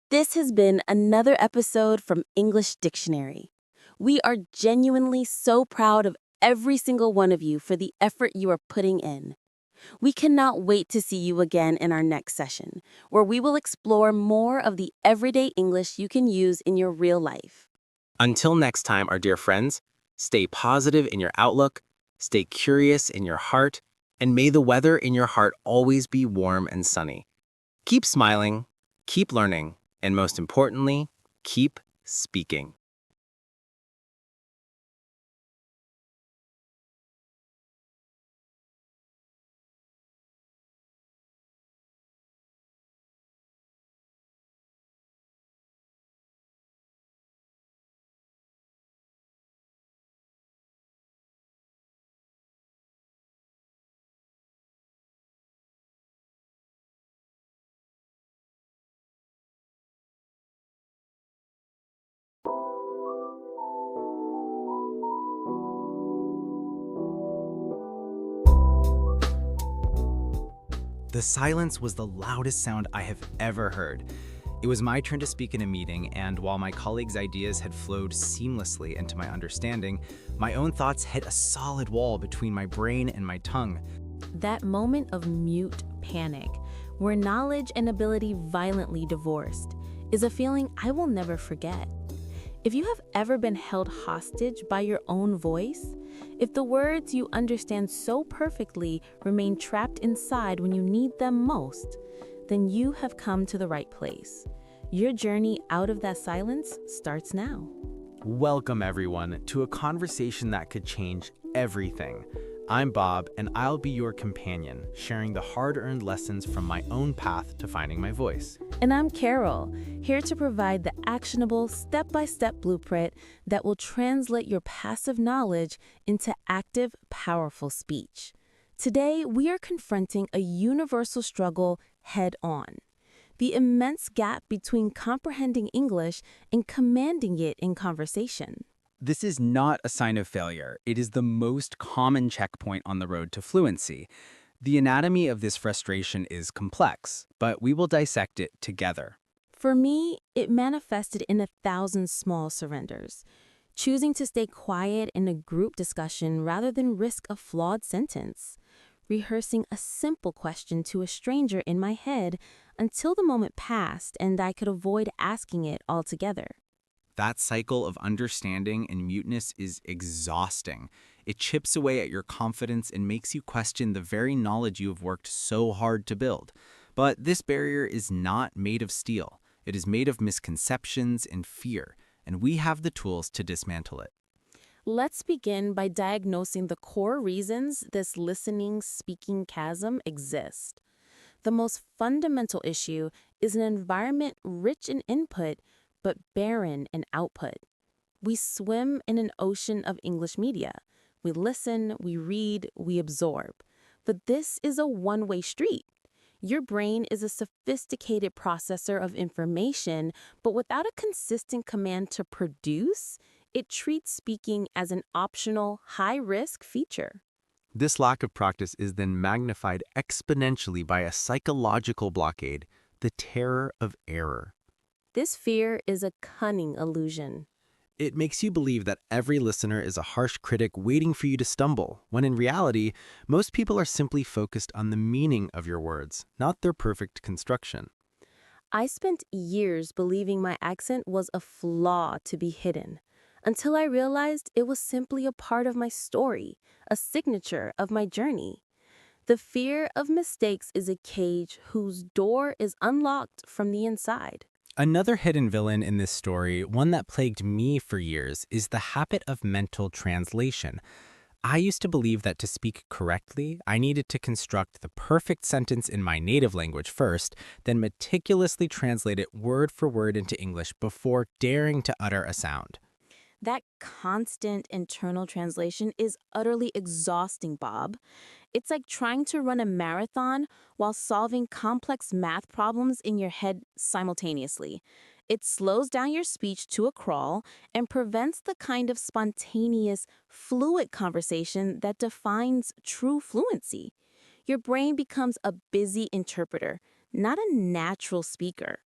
This has been another episode from English Dictionary. We are genuinely so proud of every single one of you for the effort you are putting in. We cannot wait to see you again in our next session, where we will explore more of the everyday English you can use in your real life. Until next time, our dear friends, stay positive in your outlook, stay curious in your heart, and may the weather in your heart always be warm and sunny. Keep smiling, keep learning, and most importantly, keep speaking. The silence was the loudest sound I have ever heard. It was my turn to speak in a meeting, and while my colleagues' ideas had flowed seamlessly into my understanding, my own thoughts hit a solid wall between my brain and my tongue. That moment of mute panic, where knowledge and ability violently divorced, is a feeling I will never forget. If you have ever been held hostage by your own voice, if the words you understand so perfectly remain trapped inside when you need them most, then you have come to the right place. Your journey out of that silence starts now. Welcome, everyone, to a conversation that could change everything. I'm Bob, and I'll be your companion, sharing the hard-earned lessons from my own path to finding my voice. And I'm Carol, here to provide the actionable step-by-step blueprint that will translate your passive knowledge into active, powerful speech. Today, we are confronting a universal struggle head-on: the immense gap between comprehending English and commanding it in conversation. This is not a sign of failure. It is the most common checkpoint on the road to fluency. The anatomy of this frustration is complex, but we will dissect it together. For me, it manifested in 1,000 small surrenders. Choosing to stay quiet in a group discussion rather than risk a flawed sentence. Rehearsing a simple question to a stranger in my head until the moment passed and I could avoid asking it altogether. That cycle of understanding and muteness is exhausting. It chips away at your confidence and makes you question the very knowledge you have worked so hard to build. But this barrier is not made of steel. It is made of misconceptions and fear, and we have the tools to dismantle it. Let's begin by diagnosing the core reasons this listening-speaking chasm exists. The most fundamental issue is an environment rich in input but barren in output. We swim in an ocean of English media. We listen, we read, we absorb. But this is a one-way street. Your brain is a sophisticated processor of information, but without a consistent command to produce, it treats speaking as an optional, high-risk feature. This lack of practice is then magnified exponentially by a psychological blockade, the terror of error. This fear is a cunning illusion. It makes you believe that every listener is a harsh critic waiting for you to stumble, when in reality, most people are simply focused on the meaning of your words, not their perfect construction. I spent years believing my accent was a flaw to be hidden, until I realized it was simply a part of my story, a signature of my journey. The fear of mistakes is a cage whose door is unlocked from the inside. Another hidden villain in this story, one that plagued me for years, is the habit of mental translation. I used to believe that to speak correctly, I needed to construct the perfect sentence in my native language first, then meticulously translate it word for word into English before daring to utter a sound. That constant internal translation is utterly exhausting, Bob. It's like trying to run a marathon while solving complex math problems in your head simultaneously. It slows down your speech to a crawl and prevents the kind of spontaneous, fluid conversation that defines true fluency. Your brain becomes a busy interpreter, not a natural speaker.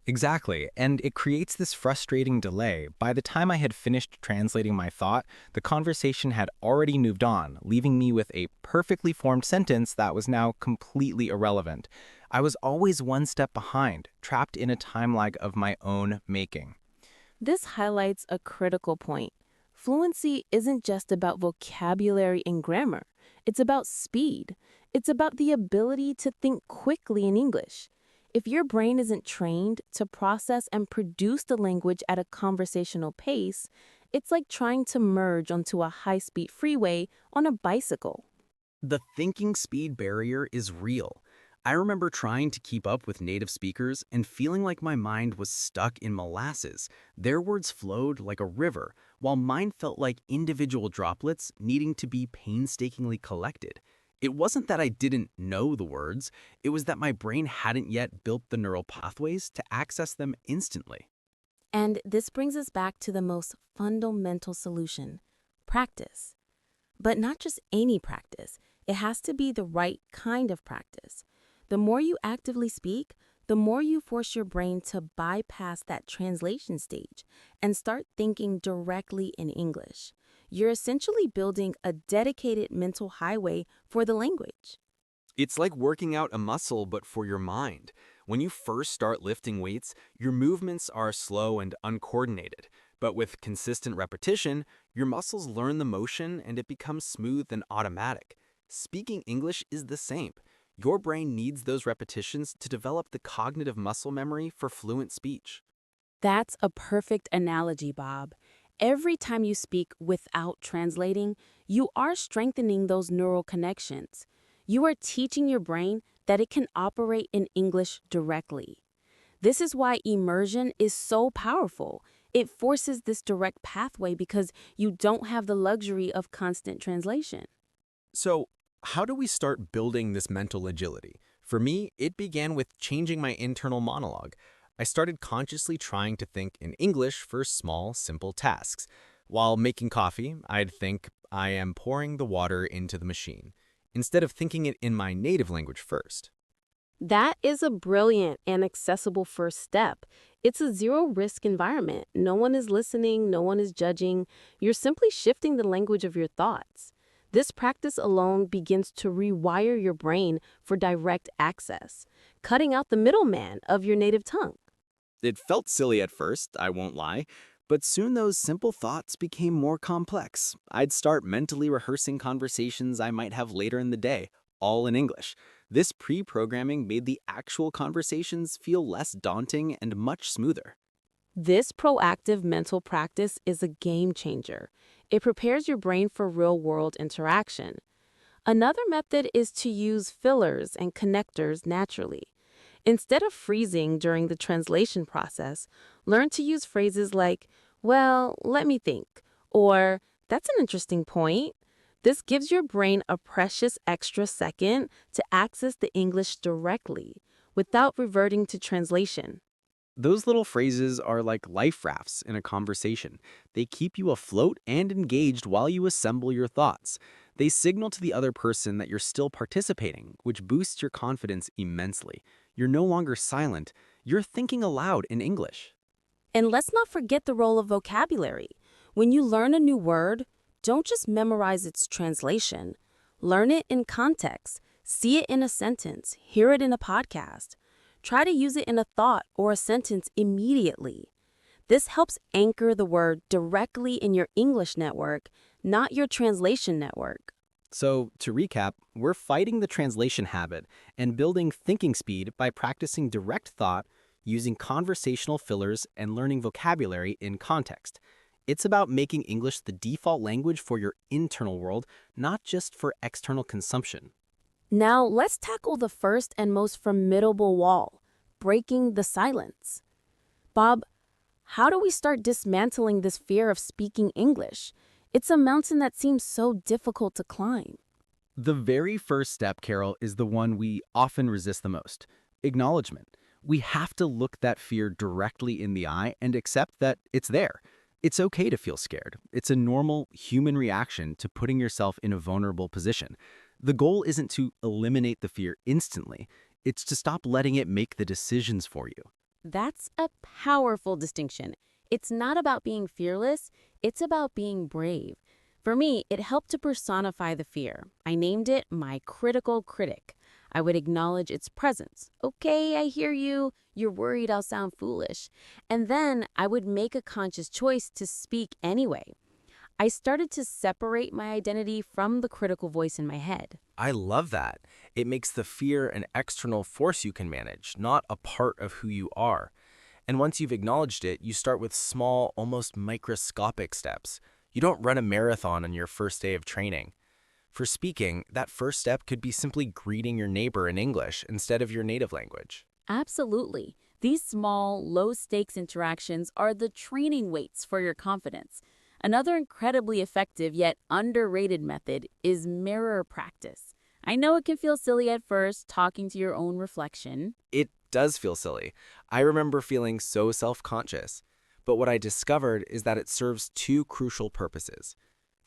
Exactly, and it creates this frustrating delay. By the time I had finished translating my thought, the conversation had already moved on, leaving me with a perfectly formed sentence that was now completely irrelevant. I was always one step behind, trapped in a time lag of my own making. This highlights a critical point. Fluency isn't just about vocabulary and grammar. It's about speed. It's about the ability to think quickly in English. If your brain isn't trained to process and produce the language at a conversational pace, it's like trying to merge onto a high-speed freeway on a bicycle. The thinking speed barrier is real. I remember trying to keep up with native speakers and feeling like my mind was stuck in molasses. Their words flowed like a river, while mine felt like individual droplets needing to be painstakingly collected. It wasn't that I didn't know the words, it was that my brain hadn't yet built the neural pathways to access them instantly. And this brings us back to the most fundamental solution: practice. But not just any practice. It has to be the right kind of practice. The more you actively speak, the more you force your brain to bypass that translation stage and start thinking directly in English. You're essentially building a dedicated mental highway for the language. It's like working out a muscle, but for your mind. When you first start lifting weights, your movements are slow and uncoordinated. But with consistent repetition, your muscles learn the motion and it becomes smooth and automatic. Speaking English is the same. Your brain needs those repetitions to develop the cognitive muscle memory for fluent speech. That's a perfect analogy, Bob. Every time you speak without translating, you are strengthening those neural connections. You are teaching your brain that it can operate in English directly. This is why immersion is so powerful. It forces this direct pathway because you don't have the luxury of constant translation. So, how do we start building this mental agility? For me, it began with changing my internal monologue. I started consciously trying to think in English for small, simple tasks. While making coffee, I'd think, I am pouring the water into the machine, instead of thinking it in my native language first. That is a brilliant and accessible first step. It's a zero-risk environment. No one is listening, no one is judging. You're simply shifting the language of your thoughts. This practice alone begins to rewire your brain for direct access, cutting out the middleman of your native tongue. It felt silly at first, I won't lie, but soon those simple thoughts became more complex. I'd start mentally rehearsing conversations I might have later in the day, all in English. This pre-programming made the actual conversations feel less daunting and much smoother. This proactive mental practice is a game changer. It prepares your brain for real-world interaction. Another method is to use fillers and connectors naturally. Instead of freezing during the translation process, learn to use phrases like, well, let me think, or that's an interesting point. This gives your brain a precious extra second to access the English directly without reverting to translation. Those little phrases are like life rafts in a conversation. They keep you afloat and engaged while you assemble your thoughts. They signal to the other person that you're still participating, which boosts your confidence immensely. You're no longer silent, you're thinking aloud in English. And let's not forget the role of vocabulary. When you learn a new word, don't just memorize its translation. Learn it in context. See it in a sentence. Hear it in a podcast. Try to use it in a thought or a sentence immediately. This helps anchor the word directly in your English network, not your translation network. So, to recap, we're fighting the translation habit and building thinking speed by practicing direct thought, using conversational fillers, and learning vocabulary in context. It's about making English the default language for your internal world, not just for external consumption. Now, let's tackle the first and most formidable wall, breaking the silence. Bob, how do we start dismantling this fear of speaking English? It's a mountain that seems so difficult to climb. The very first step, Carol, is the one we often resist the most: acknowledgement. We have to look that fear directly in the eye and accept that it's there. It's okay to feel scared. It's a normal human reaction to putting yourself in a vulnerable position. The goal isn't to eliminate the fear instantly. It's to stop letting it make the decisions for you. That's a powerful distinction. It's not about being fearless, it's about being brave. For me, it helped to personify the fear. I named it my critical critic. I would acknowledge its presence. Okay, I hear you. You're worried I'll sound foolish. And then I would make a conscious choice to speak anyway. I started to separate my identity from the critical voice in my head. I love that. It makes the fear an external force you can manage, not a part of who you are. And once you've acknowledged it, you start with small, almost microscopic steps. You don't run a marathon on your first day of training. For speaking, that first step could be simply greeting your neighbor in English instead of your native language. Absolutely. These small, low-stakes interactions are the training weights for your confidence. Another incredibly effective yet underrated method is mirror practice. I know it can feel silly at first, talking to your own reflection. It does feel silly. I remember feeling so self-conscious. But what I discovered is that it serves two crucial purposes.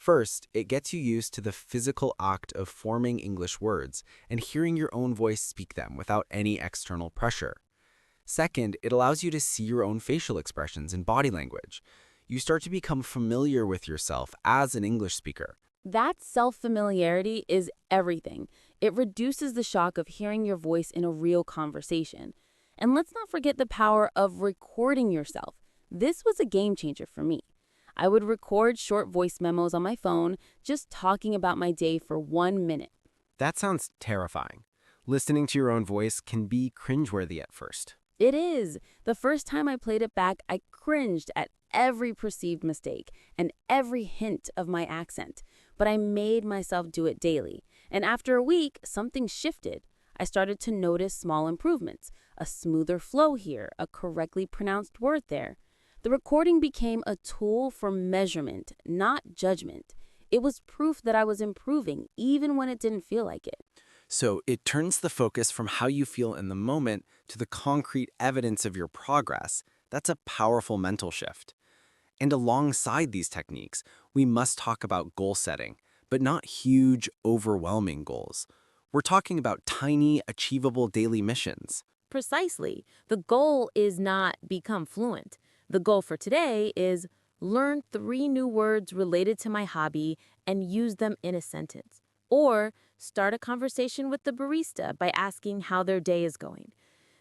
First, it gets you used to the physical act of forming English words and hearing your own voice speak them without any external pressure. Second, it allows you to see your own facial expressions and body language. You start to become familiar with yourself as an English speaker. That self-familiarity is everything. It reduces the shock of hearing your voice in a real conversation. And let's not forget the power of recording yourself. This was a game changer for me. I would record short voice memos on my phone, just talking about my day for 1 minute. That sounds terrifying. Listening to your own voice can be cringeworthy at first. It is. The first time I played it back, I cringed at every perceived mistake and every hint of my accent. But I made myself do it daily. And after a week, something shifted. I started to notice small improvements, a smoother flow here, a correctly pronounced word there. The recording became a tool for measurement, not judgment. It was proof that I was improving, even when it didn't feel like it. So it turns the focus from how you feel in the moment to the concrete evidence of your progress. That's a powerful mental shift. And alongside these techniques, we must talk about goal setting, but not huge, overwhelming goals. We're talking about tiny, achievable daily missions. Precisely. The goal is not become fluent. The goal for today is learn 3 new words related to my hobby and use them in a sentence. Or start a conversation with the barista by asking how their day is going.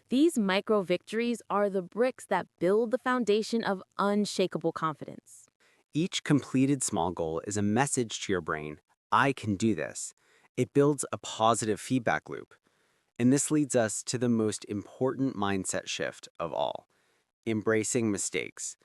These micro victories are the bricks that build the foundation of unshakable confidence. Each completed small goal is a message to your brain, I can do this. It builds a positive feedback loop. And this leads us to the most important mindset shift of all, embracing mistakes.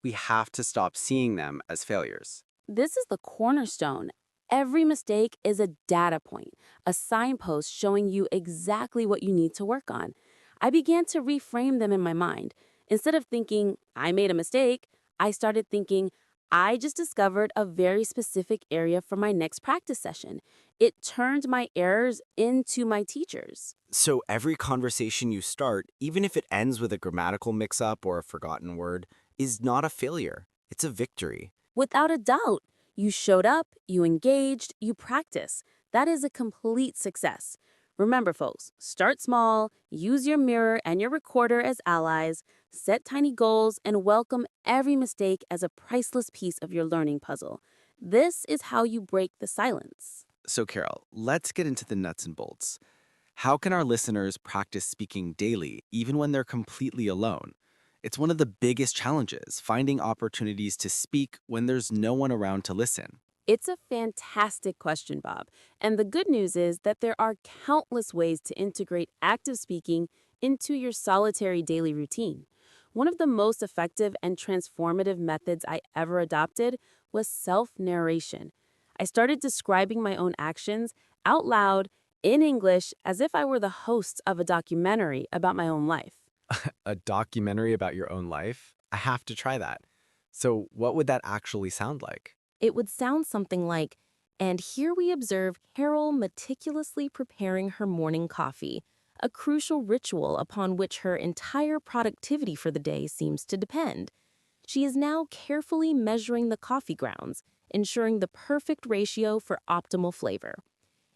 We have to stop seeing them as failures. This is the cornerstone. Every mistake is a data point, a signpost showing you exactly what you need to work on. I began to reframe them in my mind. Instead of thinking, I made a mistake, I started thinking, I just discovered a very specific area for my next practice session. It turned my errors into my teachers. So every conversation you start, even if it ends with a grammatical mix-up or a forgotten word, is not a failure. It's a victory. Without a doubt, you showed up, you engaged, you practice. That is a complete success. Remember, folks, start small, use your mirror and your recorder as allies, set tiny goals, and welcome every mistake as a priceless piece of your learning puzzle. This is how you break the silence. So Carol, let's get into the nuts and bolts. How can our listeners practice speaking daily, even when they're completely alone? It's one of the biggest challenges, finding opportunities to speak when there's no one around to listen. It's a fantastic question, Bob. And the good news is that there are countless ways to integrate active speaking into your solitary daily routine. One of the most effective and transformative methods I ever adopted was self-narration. I started describing my own actions out loud in English as if I were the host of a documentary about my own life. A documentary about your own life? I have to try that. So what would that actually sound like? It would sound something like, and here we observe Carol meticulously preparing her morning coffee, a crucial ritual upon which her entire productivity for the day seems to depend. She is now carefully measuring the coffee grounds, ensuring the perfect ratio for optimal flavor.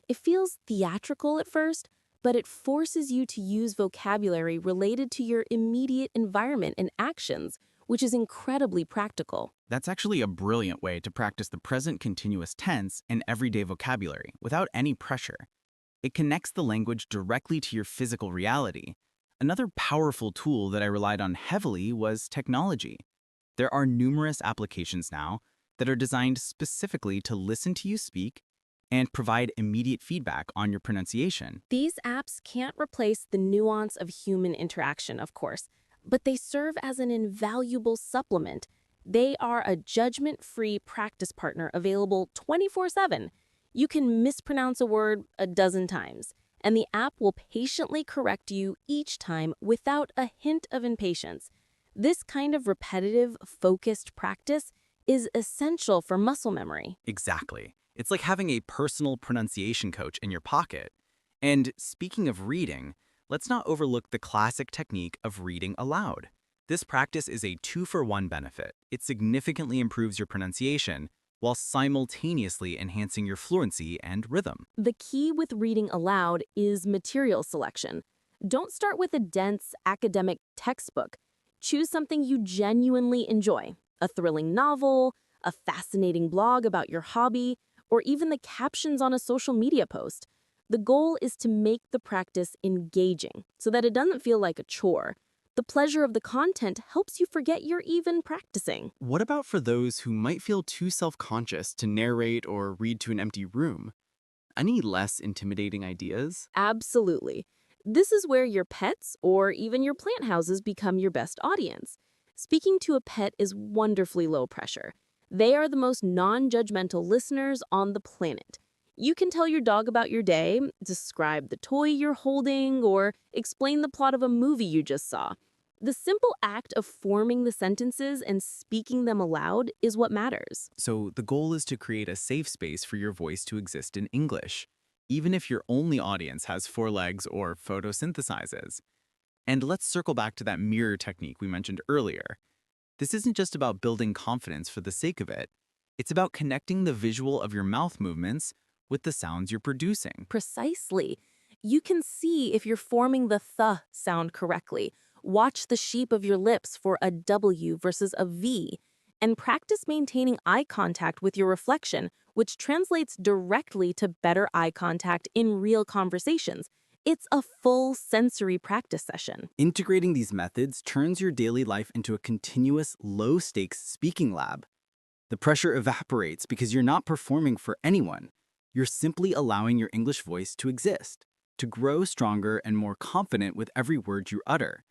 It feels theatrical at first, but it forces you to use vocabulary related to your immediate environment and actions, which is incredibly practical. That's actually a brilliant way to practice the present continuous tense and everyday vocabulary without any pressure. It connects the language directly to your physical reality. Another powerful tool that I relied on heavily was technology. There are numerous applications now that are designed specifically to listen to you speak and provide immediate feedback on your pronunciation. These apps can't replace the nuance of human interaction, of course, but they serve as an invaluable supplement. They are a judgment-free practice partner available 24/7. You can mispronounce a word a dozen times, and the app will patiently correct you each time without a hint of impatience. This kind of repetitive, focused practice is essential for muscle memory. Exactly. It's like having a personal pronunciation coach in your pocket. And speaking of reading, let's not overlook the classic technique of reading aloud. This practice is a 2-for-1 benefit. It significantly improves your pronunciation, while simultaneously enhancing your fluency and rhythm. The key with reading aloud is material selection. Don't start with a dense academic textbook. Choose something you genuinely enjoy, a thrilling novel, a fascinating blog about your hobby, or even the captions on a social media post. The goal is to make the practice engaging so that it doesn't feel like a chore. The pleasure of the content helps you forget you're even practicing. What about for those who might feel too self-conscious to narrate or read to an empty room? Any less intimidating ideas? Absolutely. This is where your pets or even your plant houses become your best audience. Speaking to a pet is wonderfully low pressure. They are the most non-judgmental listeners on the planet. You can tell your dog about your day, describe the toy you're holding, or explain the plot of a movie you just saw. The simple act of forming the sentences and speaking them aloud is what matters. So the goal is to create a safe space for your voice to exist in English, even if your only audience has four legs or photosynthesizes. And let's circle back to that mirror technique we mentioned earlier. This isn't just about building confidence for the sake of it. It's about connecting the visual of your mouth movements with the sounds you're producing. Precisely. You can see if you're forming the th sound correctly. Watch the shape of your lips for a W versus a V, and practice maintaining eye contact with your reflection, which translates directly to better eye contact in real conversations. It's a full sensory practice session. Integrating these methods turns your daily life into a continuous, low-stakes speaking lab. The pressure evaporates because you're not performing for anyone. You're simply allowing your English voice to exist, to grow stronger and more confident with every word you utter,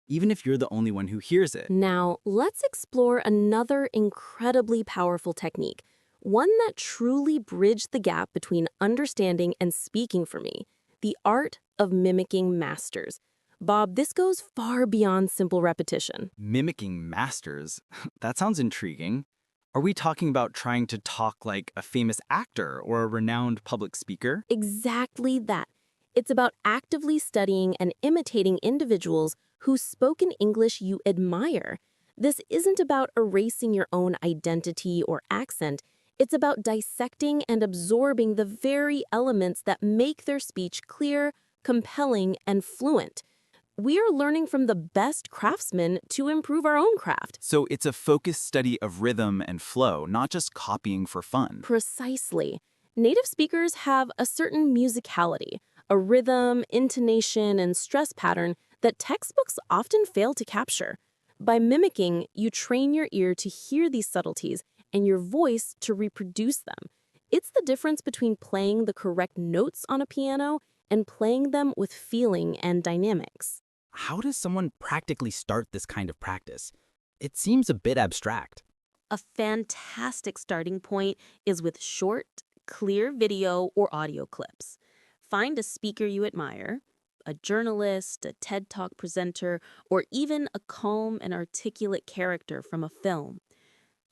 even if you're the only one who hears it. Now, let's explore another incredibly powerful technique, one that truly bridged the gap between understanding and speaking for me, the art of mimicking masters. Bob, this goes far beyond simple repetition. Mimicking masters? That sounds intriguing. Are we talking about trying to talk like a famous actor or a renowned public speaker? Exactly that. It's about actively studying and imitating individuals whose spoken English you admire. This isn't about erasing your own identity or accent. It's about dissecting and absorbing the very elements that make their speech clear, compelling, and fluent. We are learning from the best craftsmen to improve our own craft. So it's a focused study of rhythm and flow, not just copying for fun. Precisely. Native speakers have a certain musicality, a rhythm, intonation, and stress pattern that textbooks often fail to capture. By mimicking, you train your ear to hear these subtleties and your voice to reproduce them. It's the difference between playing the correct notes on a piano and playing them with feeling and dynamics. How does someone practically start this kind of practice? It seems a bit abstract. A fantastic starting point is with short, clear video or audio clips. Find a speaker you admire, a journalist, a TED Talk presenter, or even a calm and articulate character from a film.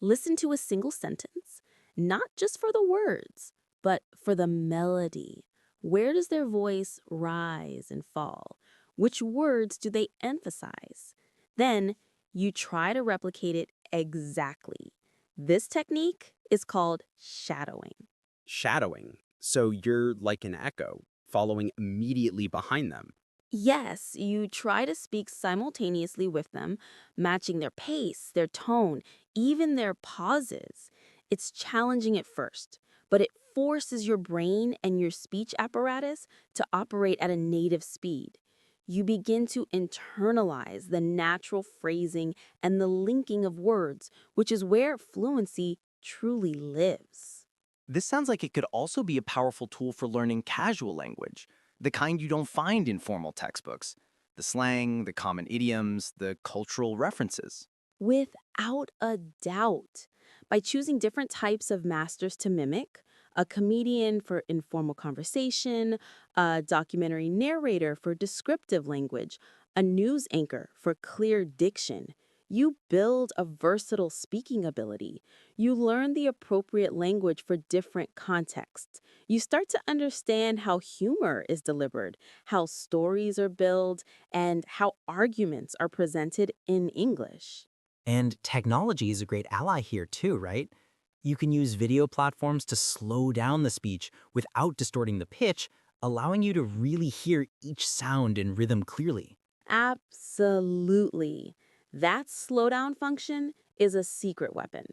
Listen to a single sentence, not just for the words, but for the melody. Where does their voice rise and fall? Which words do they emphasize? Then you try to replicate it exactly. This technique is called shadowing. Shadowing. So you're like an echo, following immediately behind them. Yes, you try to speak simultaneously with them, matching their pace, their tone, even their pauses. It's challenging at first, but it forces your brain and your speech apparatus to operate at a native speed. You begin to internalize the natural phrasing and the linking of words, which is where fluency truly lives. This sounds like it could also be a powerful tool for learning casual language, the kind you don't find in formal textbooks. The slang, the common idioms, the cultural references. Without a doubt. By choosing different types of masters to mimic, a comedian for informal conversation, a documentary narrator for descriptive language, a news anchor for clear diction, you build a versatile speaking ability. You learn the appropriate language for different contexts. You start to understand how humor is delivered, how stories are built, and how arguments are presented in English. And technology is a great ally here too, right? You can use video platforms to slow down the speech without distorting the pitch, allowing you to really hear each sound and rhythm clearly. Absolutely. That slowdown function is a secret weapon.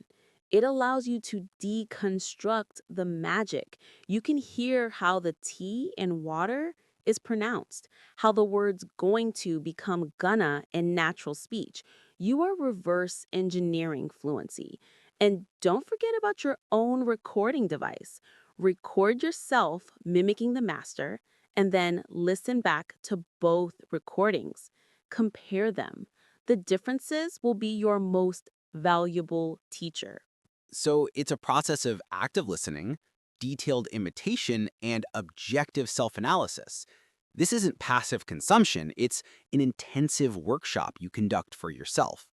It allows you to deconstruct the magic. You can hear how the T in water is pronounced, how the words going to become gonna in natural speech. You are reverse engineering fluency. And don't forget about your own recording device. Record yourself mimicking the master and then listen back to both recordings. Compare them. The differences will be your most valuable teacher. So it's a process of active listening, detailed imitation, and objective self analysis. This isn't passive consumption, it's an intensive workshop you conduct for yourself.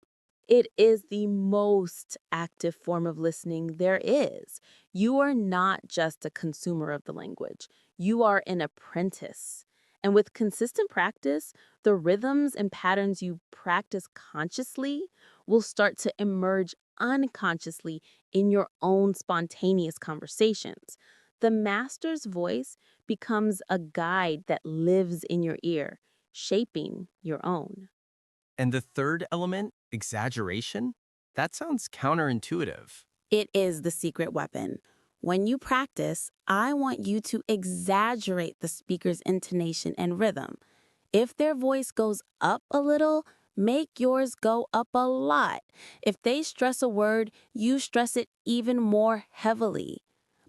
It is the most active form of listening there is. You are not just a consumer of the language, you are an apprentice. And with consistent practice, the rhythms and patterns you practice consciously will start to emerge unconsciously in your own spontaneous conversations. The master's voice becomes a guide that lives in your ear, shaping your own. And the third element, exaggeration, that sounds counterintuitive. It is the secret weapon. When you practice, I want you to exaggerate the speaker's intonation and rhythm. If their voice goes up a little, make yours go up a lot. If they stress a word, you stress it even more heavily.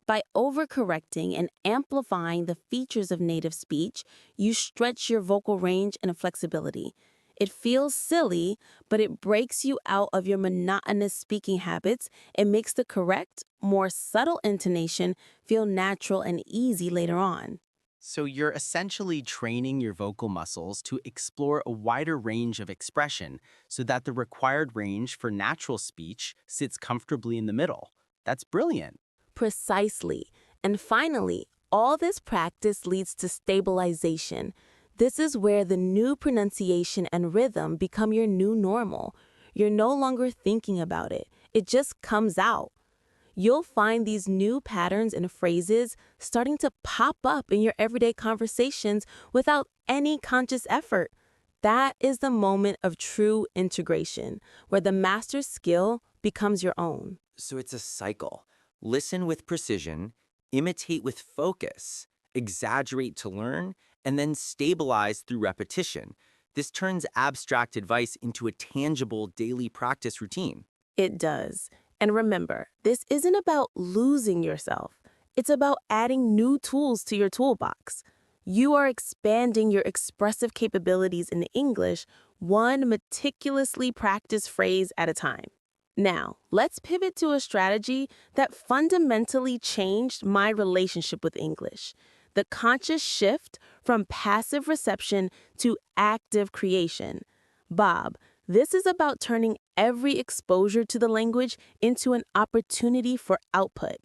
By overcorrecting and amplifying the features of native speech, you stretch your vocal range and flexibility. It feels silly, but it breaks you out of your monotonous speaking habits and makes the correct, more subtle intonation feel natural and easy later on. So you're essentially training your vocal muscles to explore a wider range of expression so that the required range for natural speech sits comfortably in the middle. That's brilliant. Precisely. And finally, all this practice leads to stabilization. This is where the new pronunciation and rhythm become your new normal. You're no longer thinking about it. It just comes out. You'll find these new patterns and phrases starting to pop up in your everyday conversations without any conscious effort. That is the moment of true integration, where the master's skill becomes your own. So it's a cycle. Listen with precision, imitate with focus, exaggerate to learn, and then stabilize through repetition. This turns abstract advice into a tangible daily practice routine. It does. And remember, this isn't about losing yourself. It's about adding new tools to your toolbox. You are expanding your expressive capabilities in English, one meticulously practiced phrase at a time. Now, let's pivot to a strategy that fundamentally changed my relationship with English. The conscious shift from passive reception to active creation. Bob, this is about turning every exposure to the language into an opportunity for output.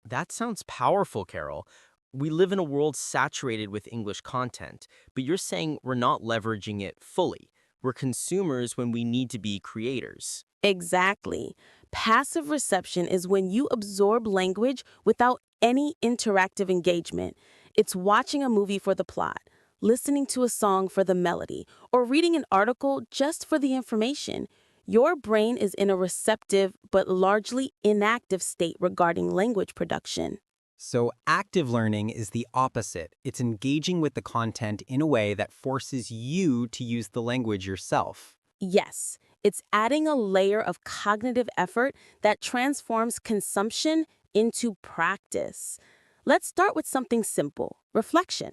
That sounds powerful, Carol. We live in a world saturated with English content, but you're saying we're not leveraging it fully. We're consumers when we need to be creators. Exactly. Passive reception is when you absorb language without any interactive engagement. It's watching a movie for the plot, listening to a song for the melody, or reading an article just for the information. Your brain is in a receptive but largely inactive state regarding language production. So active learning is the opposite. It's engaging with the content in a way that forces you to use the language yourself. Yes, it's adding a layer of cognitive effort that transforms consumption into practice. Let's start with something simple, reflection.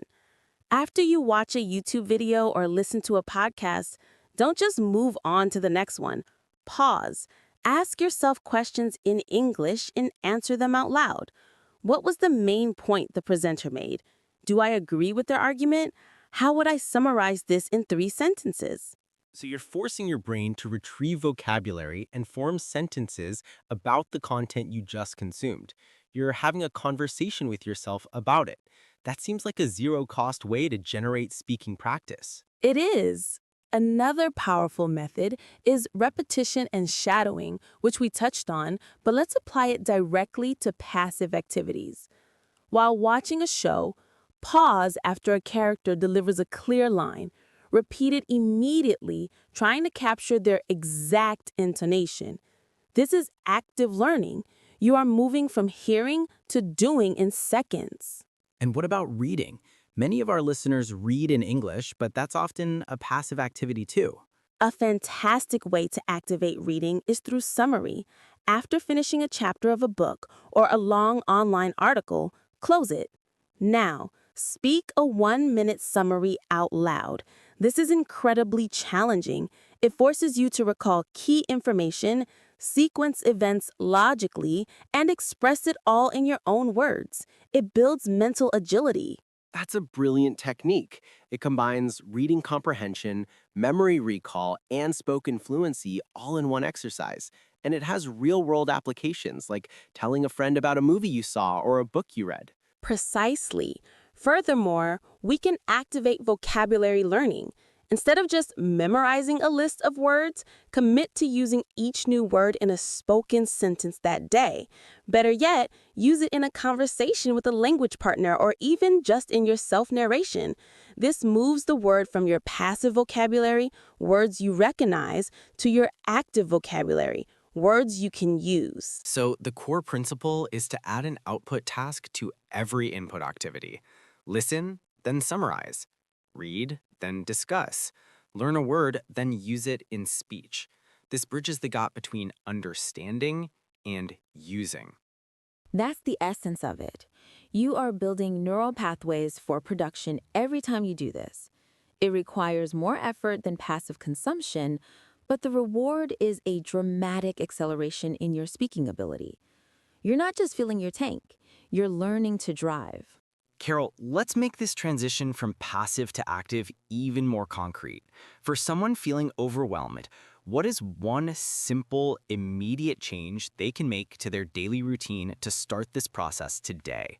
After you watch a YouTube video or listen to a podcast, don't just move on to the next one. Pause. Ask yourself questions in English and answer them out loud. What was the main point the presenter made? Do I agree with their argument? How would I summarize this in 3 sentences? So you're forcing your brain to retrieve vocabulary and form sentences about the content you just consumed. You're having a conversation with yourself about it. That seems like a zero-cost way to generate speaking practice. It is. Another powerful method is repetition and shadowing, which we touched on, but let's apply it directly to passive activities. While watching a show, pause after a character delivers a clear line. Repeat it immediately, trying to capture their exact intonation. This is active learning. You are moving from hearing to doing in seconds. And what about reading? Many of our listeners read in English, but that's often a passive activity too. A fantastic way to activate reading is through summary. After finishing a chapter of a book or a long online article, close it. Now, speak a 1-minute summary out loud. This is incredibly challenging. It forces you to recall key information, sequence events logically, and express it all in your own words. It builds mental agility. That's a brilliant technique. It combines reading comprehension, memory recall, and spoken fluency all in one exercise. And it has real-world applications like telling a friend about a movie you saw or a book you read. Precisely. Furthermore, we can activate vocabulary learning. Instead of just memorizing a list of words, commit to using each new word in a spoken sentence that day. Better yet, use it in a conversation with a language partner or even just in your self-narration. This moves the word from your passive vocabulary, words you recognize, to your active vocabulary, words you can use. So the core principle is to add an output task to every input activity. Listen, then summarize. Read, then discuss. Learn a word, then use it in speech. This bridges the gap between understanding and using. That's the essence of it. You are building neural pathways for production every time you do this. It requires more effort than passive consumption, but the reward is a dramatic acceleration in your speaking ability. You're not just filling your tank, you're learning to drive. Carol, let's make this transition from passive to active even more concrete. For someone feeling overwhelmed, what is one simple, immediate change they can make to their daily routine to start this process today?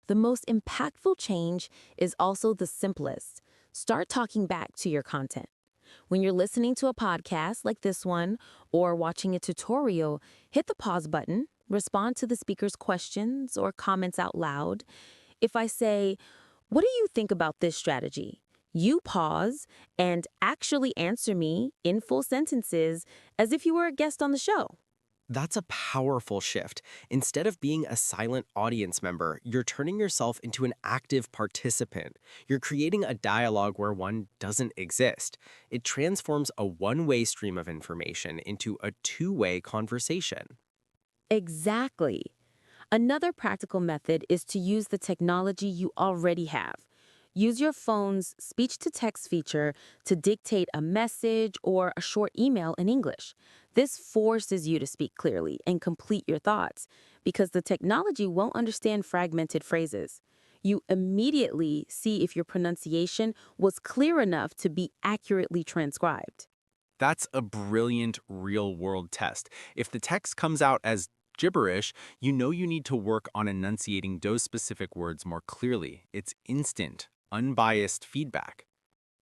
The most impactful change is also the simplest. Start talking back to your content. When you're listening to a podcast like this one or watching a tutorial, hit the pause button, respond to the speaker's questions or comments out loud. If I say, "What do you think about this strategy?" you pause and actually answer me in full sentences as if you were a guest on the show. That's a powerful shift. Instead of being a silent audience member, you're turning yourself into an active participant. You're creating a dialogue where one doesn't exist. It transforms a one-way stream of information into a two-way conversation. Exactly. Another practical method is to use the technology you already have. Use your phone's speech-to-text feature to dictate a message or a short email in English. This forces you to speak clearly and complete your thoughts because the technology won't understand fragmented phrases. You immediately see if your pronunciation was clear enough to be accurately transcribed. That's a brilliant real-world test. If the text comes out as gibberish, you know you need to work on enunciating those specific words more clearly. It's instant, unbiased feedback.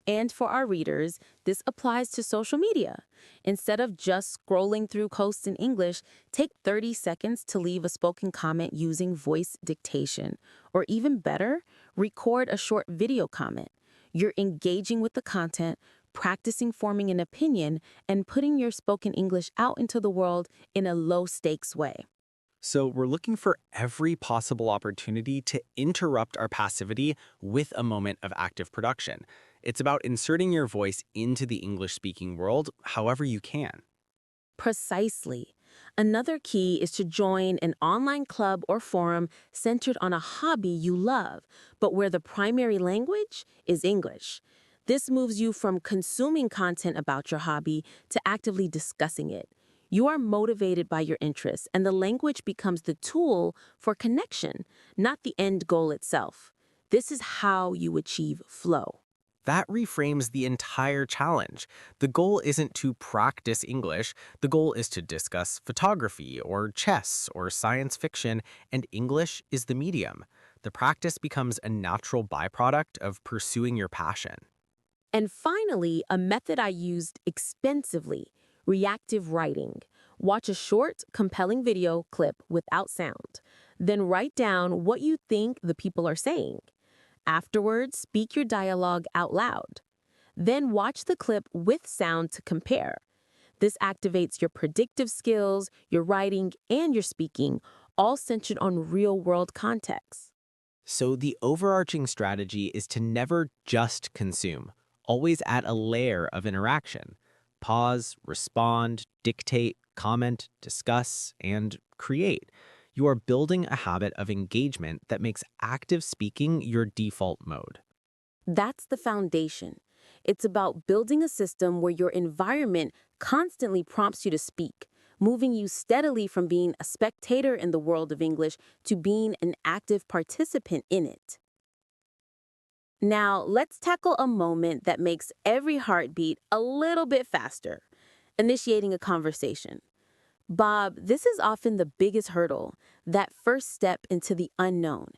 And for our readers, this applies to social media. Instead of just scrolling through posts in English, take 30 seconds to leave a spoken comment using voice dictation. Or even better, record a short video comment. You're engaging with the content, practicing forming an opinion, and putting your spoken English out into the world in a low-stakes way. So we're looking for every possible opportunity to interrupt our passivity with a moment of active production. It's about inserting your voice into the English-speaking world however you can. Precisely. Another key is to join an online club or forum centered on a hobby you love, but where the primary language is English. This moves you from consuming content about your hobby to actively discussing it. You are motivated by your interests, and the language becomes the tool for connection, not the end goal itself. This is how you achieve flow. That reframes the entire challenge. The goal isn't to practice English. The goal is to discuss photography or chess or science fiction, and English is the medium. The practice becomes a natural byproduct of pursuing your passion. And finally, a method I used expensively, reactive writing. Watch a short, compelling video clip without sound. Then write down what you think the people are saying. Afterwards, speak your dialogue out loud. Then watch the clip with sound to compare. This activates your predictive skills, your writing, and your speaking, all centered on real-world context. So the overarching strategy is to never just consume. Always add a layer of interaction. Pause, respond, dictate, comment, discuss, and create. You are building a habit of engagement that makes active speaking your default mode. That's the foundation. It's about building a system where your environment constantly prompts you to speak, moving you steadily from being a spectator in the world of English to being an active participant in it. Now, let's tackle a moment that makes every heartbeat a little bit faster, initiating a conversation. Bob, this is often the biggest hurdle, that first step into the unknown.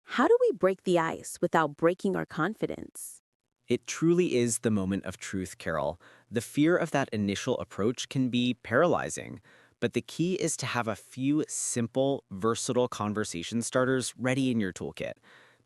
How do we break the ice without breaking our confidence? It truly is the moment of truth, Carol. The fear of that initial approach can be paralyzing, but the key is to have a few simple, versatile conversation starters ready in your toolkit.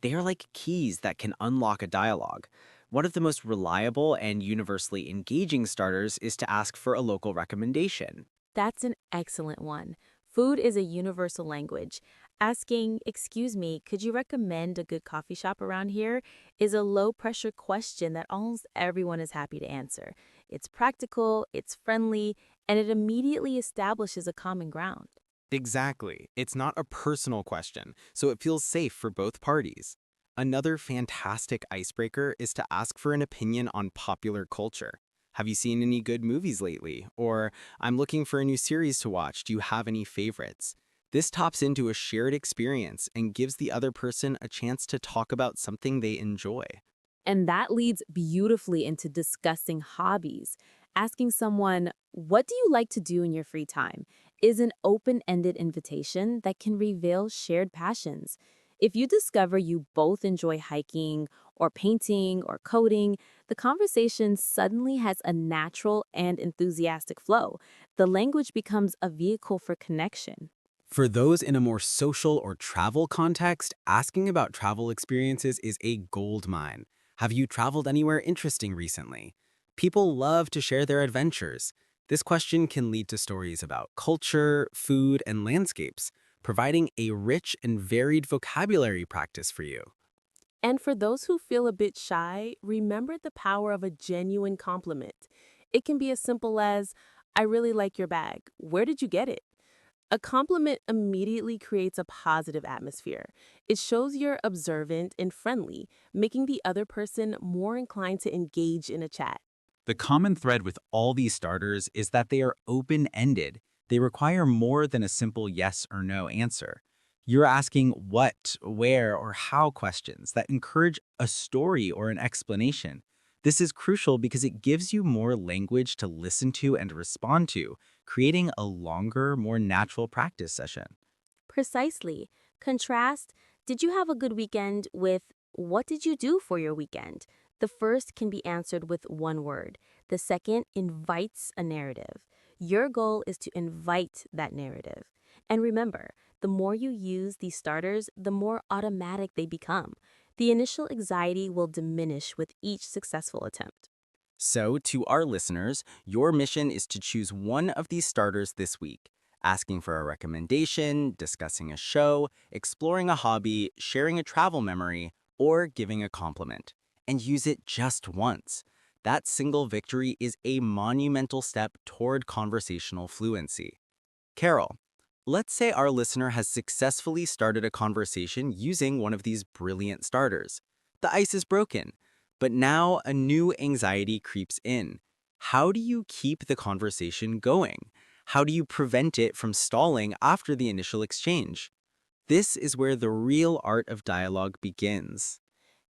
They are like keys that can unlock a dialogue. One of the most reliable and universally engaging starters is to ask for a local recommendation. That's an excellent one. Food is a universal language. Asking, "Excuse me, could you recommend a good coffee shop around here?" is a low-pressure question that almost everyone is happy to answer. It's practical, it's friendly, and it immediately establishes a common ground. Exactly. It's not a personal question, so it feels safe for both parties. Another fantastic icebreaker is to ask for an opinion on popular culture. Have you seen any good movies lately? Or, I'm looking for a new series to watch. Do you have any favorites? This taps into a shared experience and gives the other person a chance to talk about something they enjoy. And that leads beautifully into discussing hobbies. Asking someone, "What do you like to do in your free time?" is an open-ended invitation that can reveal shared passions. If you discover you both enjoy hiking or painting or coding, the conversation suddenly has a natural and enthusiastic flow. The language becomes a vehicle for connection. For those in a more social or travel context, asking about travel experiences is a gold mine. Have you traveled anywhere interesting recently? People love to share their adventures. This question can lead to stories about culture, food, and landscapes, providing a rich and varied vocabulary practice for you. And for those who feel a bit shy, remember the power of a genuine compliment. It can be as simple as, "I really like your bag. Where did you get it?" A compliment immediately creates a positive atmosphere. It shows you're observant and friendly, making the other person more inclined to engage in a chat. The common thread with all these starters is that they are open-ended. They require more than a simple yes or no answer. You're asking what, where, or how questions that encourage a story or an explanation. This is crucial because it gives you more language to listen to and respond to, creating a longer, more natural practice session. Precisely. Contrast, "Did you have a good weekend?" with, "What did you do for your weekend?" The first can be answered with one word. The second invites a narrative. Your goal is to invite that narrative. And remember, the more you use these starters, the more automatic they become. The initial anxiety will diminish with each successful attempt. So, to our listeners, your mission is to choose one of these starters this week. Asking for a recommendation, discussing a show, exploring a hobby, sharing a travel memory, or giving a compliment. And use it just once. That single victory is a monumental step toward conversational fluency. Carol, let's say our listener has successfully started a conversation using one of these brilliant starters. The ice is broken, but now a new anxiety creeps in. How do you keep the conversation going? How do you prevent it from stalling after the initial exchange? This is where the real art of dialogue begins.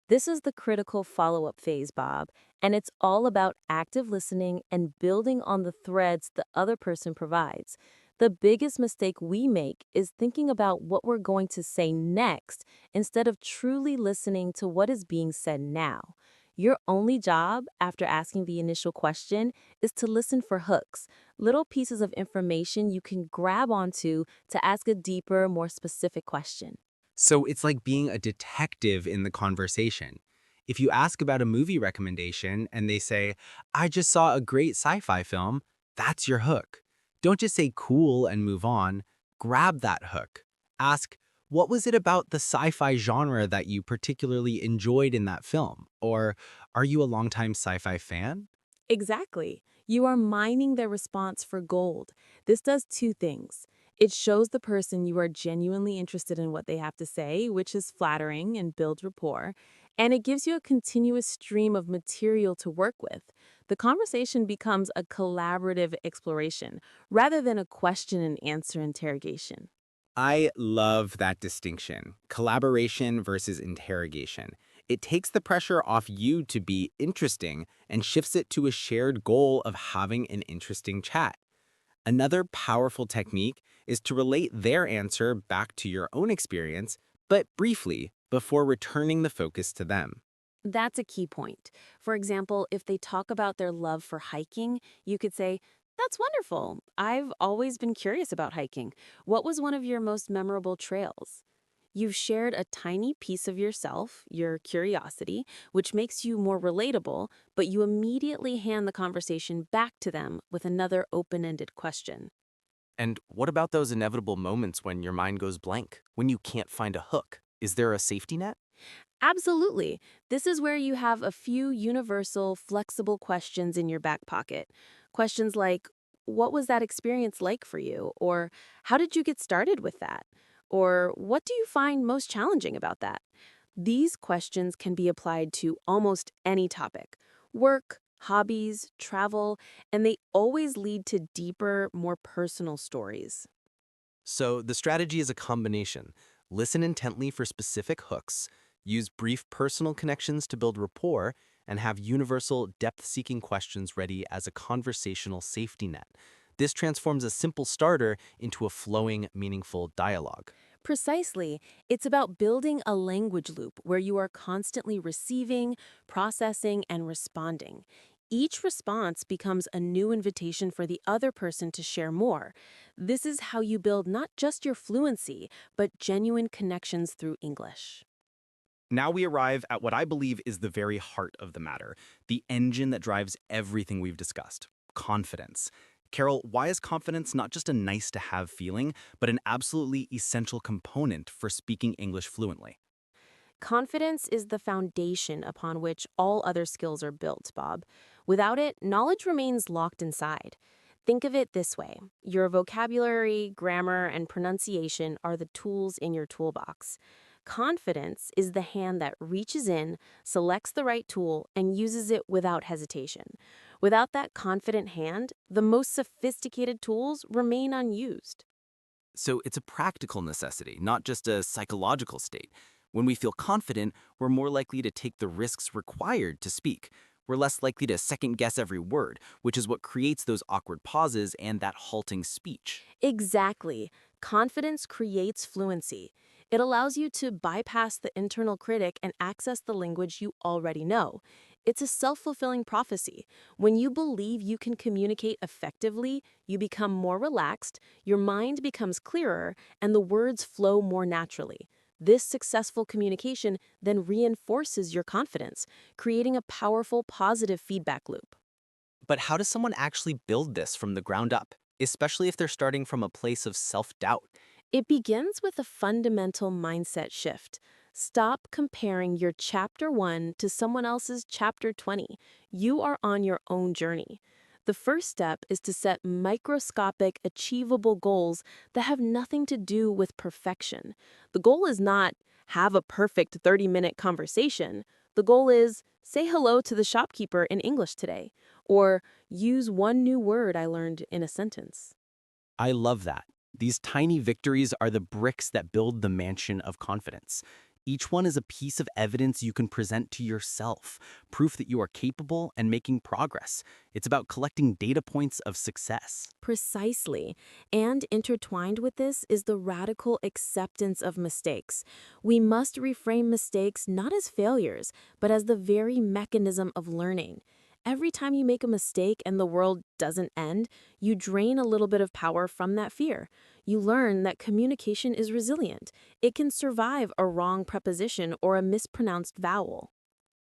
This is the critical follow-up phase, Bob, and it's all about active listening and building on the threads the other person provides. The biggest mistake we make is thinking about what we're going to say next instead of truly listening to what is being said now. Your only job after asking the initial question is to listen for hooks, little pieces of information you can grab onto to ask a deeper, more specific question. So it's like being a detective in the conversation. If you ask about a movie recommendation and they say, I just saw a great sci-fi film, that's your hook. Don't just say cool and move on. Grab that hook. Ask, what was it about the sci-fi genre that you particularly enjoyed in that film? Or are you a longtime sci-fi fan? Exactly. You are mining their response for gold. This does two things. It shows the person you are genuinely interested in what they have to say, which is flattering and builds rapport, and it gives you a continuous stream of material to work with. The conversation becomes a collaborative exploration rather than a question and answer interrogation. I love that distinction, collaboration versus interrogation. It takes the pressure off you to be interesting and shifts it to a shared goal of having an interesting chat. Another powerful technique is to relate their answer back to your own experience, but briefly, before returning the focus to them. That's a key point. For example, if they talk about their love for hiking, you could say, "That's wonderful. I've always been curious about hiking. What was one of your most memorable trails?" You've shared a tiny piece of yourself, your curiosity, which makes you more relatable, but you immediately hand the conversation back to them with another open-ended question. And what about those inevitable moments when your mind goes blank, when you can't find a hook? Is there a safety net? Absolutely. This is where you have a few universal, flexible questions in your back pocket. Questions like, what was that experience like for you? Or how did you get started with that? Or what do you find most challenging about that? These questions can be applied to almost any topic: work, hobbies, travel, and they always lead to deeper, more personal stories. So the strategy is a combination. Listen intently for specific hooks, use brief personal connections to build rapport, and have universal, depth-seeking questions ready as a conversational safety net. This transforms a simple starter into a flowing, meaningful dialogue. Precisely. It's about building a language loop where you are constantly receiving, processing, and responding. Each response becomes a new invitation for the other person to share more. This is how you build not just your fluency, but genuine connections through English. Now we arrive at what I believe is the very heart of the matter, the engine that drives everything we've discussed: confidence. Carol, why is confidence not just a nice to have feeling, but an absolutely essential component for speaking English fluently? Confidence is the foundation upon which all other skills are built, Bob. Without it, knowledge remains locked inside. Think of it this way: your vocabulary, grammar, and pronunciation are the tools in your toolbox. Confidence is the hand that reaches in, selects the right tool, and uses it without hesitation. Without that confident hand, the most sophisticated tools remain unused. So it's a practical necessity, not just a psychological state. When we feel confident, we're more likely to take the risks required to speak. We're less likely to second guess every word, which is what creates those awkward pauses and that halting speech. Exactly. Confidence creates fluency. It allows you to bypass the internal critic and access the language you already know. It's a self-fulfilling prophecy. When you believe you can communicate effectively, you become more relaxed, your mind becomes clearer, and the words flow more naturally. This successful communication then reinforces your confidence, creating a powerful positive feedback loop. But how does someone actually build this from the ground up, especially if they're starting from a place of self-doubt? It begins with a fundamental mindset shift. Stop comparing your chapter 1 to someone else's chapter 20. You are on your own journey. The first step is to set microscopic, achievable goals that have nothing to do with perfection. The goal is not have a perfect 30-minute conversation. The goal is say hello to the shopkeeper in English today, or use one new word I learned in a sentence. I love that. These tiny victories are the bricks that build the mansion of confidence. Each one is a piece of evidence you can present to yourself, proof that you are capable and making progress. It's about collecting data points of success. Precisely. And intertwined with this is the radical acceptance of mistakes. We must reframe mistakes not as failures, but as the very mechanism of learning. Every time you make a mistake and the world doesn't end, you drain a little bit of power from that fear. You learn that communication is resilient. It can survive a wrong preposition or a mispronounced vowel.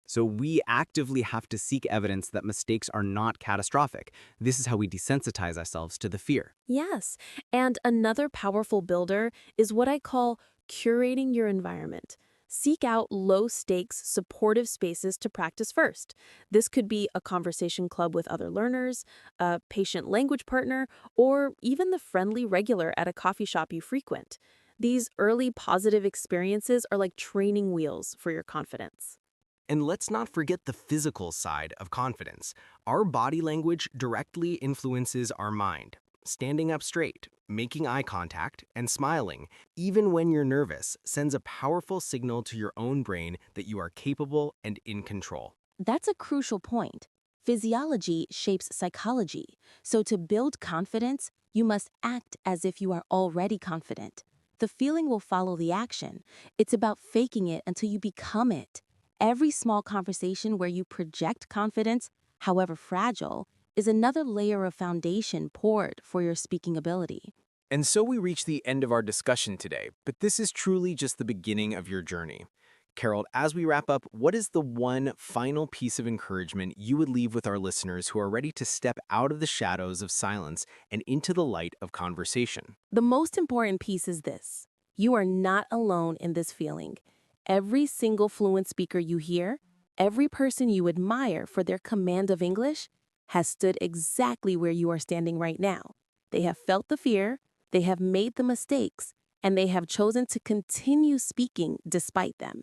So we actively have to seek evidence that mistakes are not catastrophic. This is how we desensitize ourselves to the fear. Yes, and another powerful builder is what I call curating your environment. Seek out low-stakes, supportive spaces to practice first. This could be a conversation club with other learners, a patient language partner, or even the friendly regular at a coffee shop you frequent. These early positive experiences are like training wheels for your confidence. And let's not forget the physical side of confidence. Our body language directly influences our mind. Standing up straight, making eye contact, and smiling, even when you're nervous, sends a powerful signal to your own brain that you are capable and in control. That's a crucial point. Physiology shapes psychology, so to build confidence, you must act as if you are already confident. The feeling will follow the action. It's about faking it until you become it. Every small conversation where you project confidence, however fragile, is another layer of foundation poured for your speaking ability. And so we reach the end of our discussion today, but this is truly just the beginning of your journey. Carol, as we wrap up, what is the one final piece of encouragement you would leave with our listeners who are ready to step out of the shadows of silence and into the light of conversation? The most important piece is this: you are not alone in this feeling. Every single fluent speaker you hear, every person you admire for their command of English, has stood exactly where you are standing right now. They have felt the fear, they have made the mistakes, and they have chosen to continue speaking despite them.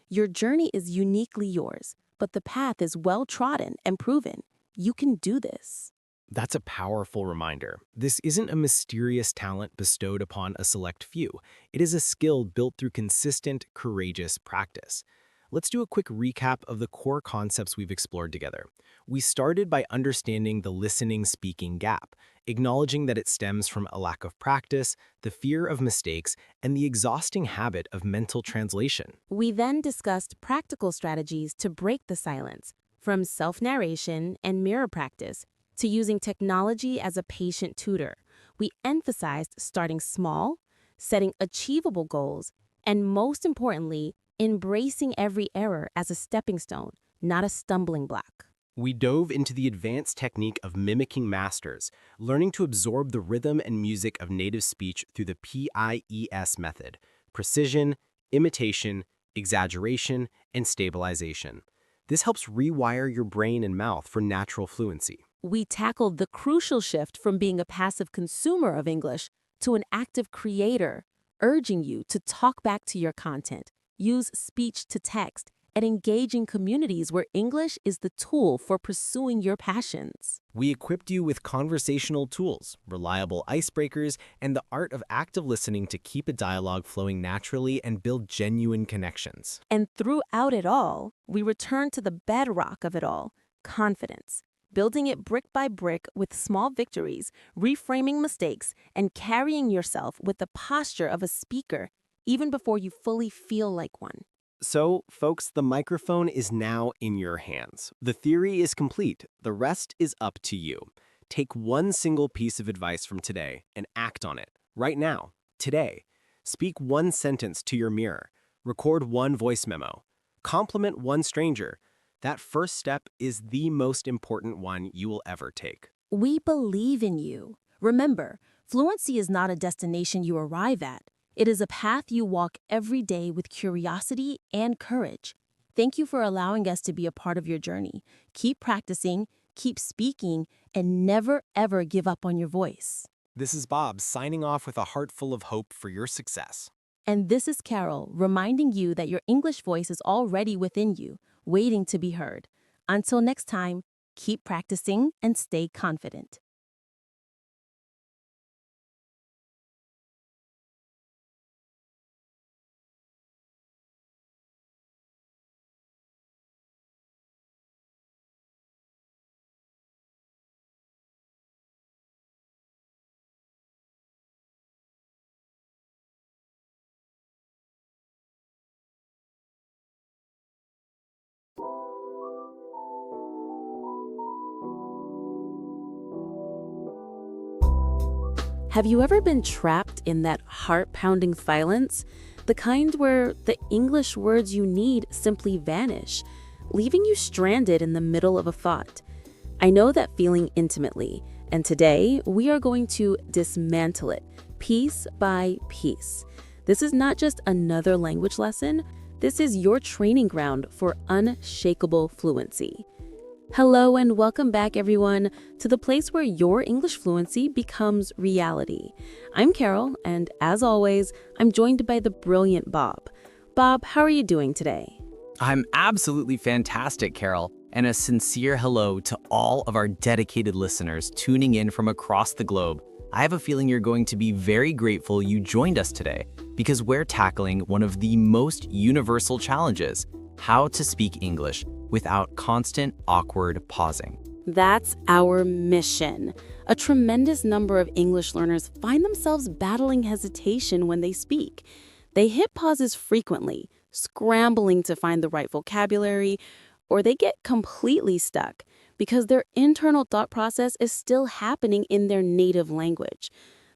Your journey is uniquely yours, but the path is well trodden and proven. You can do this. That's a powerful reminder. This isn't a mysterious talent bestowed upon a select few. It is a skill built through consistent, courageous practice. Let's do a quick recap of the core concepts we've explored together. We started by understanding the listening-speaking gap, acknowledging that it stems from a lack of practice, the fear of mistakes, and the exhausting habit of mental translation. We then discussed practical strategies to break the silence, from self-narration and mirror practice to using technology as a patient tutor. We emphasized starting small, setting achievable goals, and most importantly, embracing every error as a stepping stone, not a stumbling block. We dove into the advanced technique of mimicking masters, learning to absorb the rhythm and music of native speech through the PIES method: precision, imitation, exaggeration, and stabilization. This helps rewire your brain and mouth for natural fluency. We tackled the crucial shift from being a passive consumer of English to an active creator, urging you to talk back to your content, use speech to text, and engage in communities where English is the tool for pursuing your passions. We equipped you with conversational tools, reliable icebreakers, and the art of active listening to keep a dialogue flowing naturally and build genuine connections. And throughout it all, we return to the bedrock of it all: confidence. Building it brick by brick with small victories, reframing mistakes, and carrying yourself with the posture of a speaker, even before you fully feel like one. So, folks, the microphone is now in your hands. The theory is complete. The rest is up to you. Take one single piece of advice from today and act on it. Right now, today. Speak one sentence to your mirror. Record one voice memo. Compliment one stranger. That first step is the most important one you will ever take. We believe in you. Remember, fluency is not a destination you arrive at. It is a path you walk every day with curiosity and courage. Thank you for allowing us to be a part of your journey. Keep practicing, keep speaking, and never, ever give up on your voice. This is Bob signing off with a heart full of hope for your success. And this is Carol, reminding you that your English voice is already within you, waiting to be heard. Until next time, keep practicing and stay confident. Have you ever been trapped in that heart-pounding silence? The kind where the English words you need simply vanish, leaving you stranded in the middle of a thought. I know that feeling intimately, and today we are going to dismantle it, piece by piece. This is not just another language lesson, this is your training ground for unshakable fluency. Hello and welcome back everyone to the place where your English fluency becomes reality. I'm Carol, and as always, I'm joined by the brilliant Bob. Bob, how are you doing today? I'm absolutely fantastic, Carol, and a sincere hello to all of our dedicated listeners tuning in from across the globe. I have a feeling you're going to be very grateful you joined us today because we're tackling one of the most universal challenges, how to speak English without constant, awkward pausing. That's our mission. A tremendous number of English learners find themselves battling hesitation when they speak. They hit pauses frequently, scrambling to find the right vocabulary, or they get completely stuck because their internal thought process is still happening in their native language.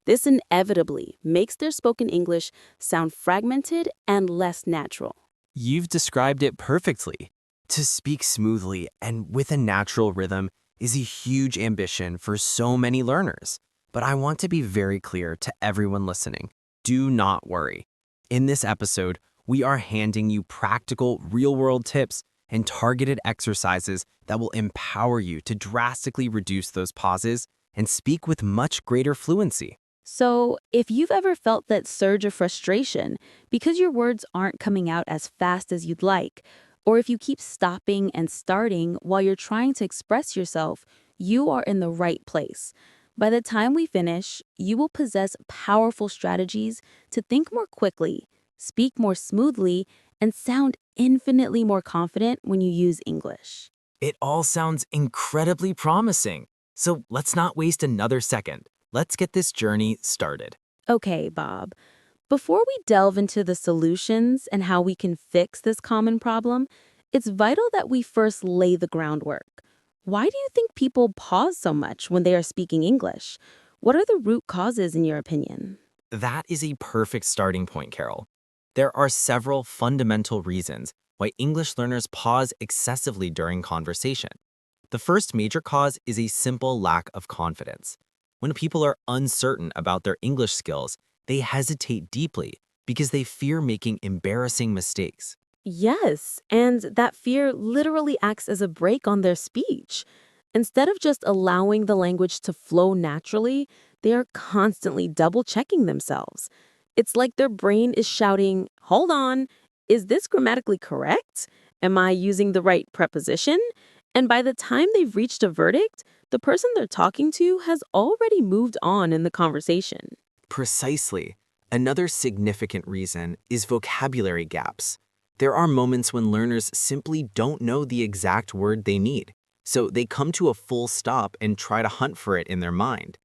This inevitably makes their spoken English sound fragmented and less natural. You've described it perfectly. To speak smoothly and with a natural rhythm is a huge ambition for so many learners. But I want to be very clear to everyone listening. Do not worry. In this episode, we are handing you practical, real-world tips and targeted exercises that will empower you to drastically reduce those pauses and speak with much greater fluency. So, if you've ever felt that surge of frustration because your words aren't coming out as fast as you'd like, or if you keep stopping and starting while you're trying to express yourself, you are in the right place. By the time we finish, you will possess powerful strategies to think more quickly, speak more smoothly, and sound infinitely more confident when you use English. It all sounds incredibly promising. So let's not waste another second. Let's get this journey started. Okay, Bob. Before we delve into the solutions and how we can fix this common problem, it's vital that we first lay the groundwork. Why do you think people pause so much when they are speaking English? What are the root causes in your opinion? That is a perfect starting point, Carol. There are several fundamental reasons why English learners pause excessively during conversation. The first major cause is a simple lack of confidence. When people are uncertain about their English skills, they hesitate deeply because they fear making embarrassing mistakes. Yes, and that fear literally acts as a brake on their speech. Instead of just allowing the language to flow naturally, they are constantly double-checking themselves. It's like their brain is shouting, "Hold on, is this grammatically correct? Am I using the right preposition?" And by the time they've reached a verdict, the person they're talking to has already moved on in the conversation. Precisely. Another significant reason is vocabulary gaps. There are moments when learners simply don't know the exact word they need, so they come to a full stop and try to hunt for it in their mind.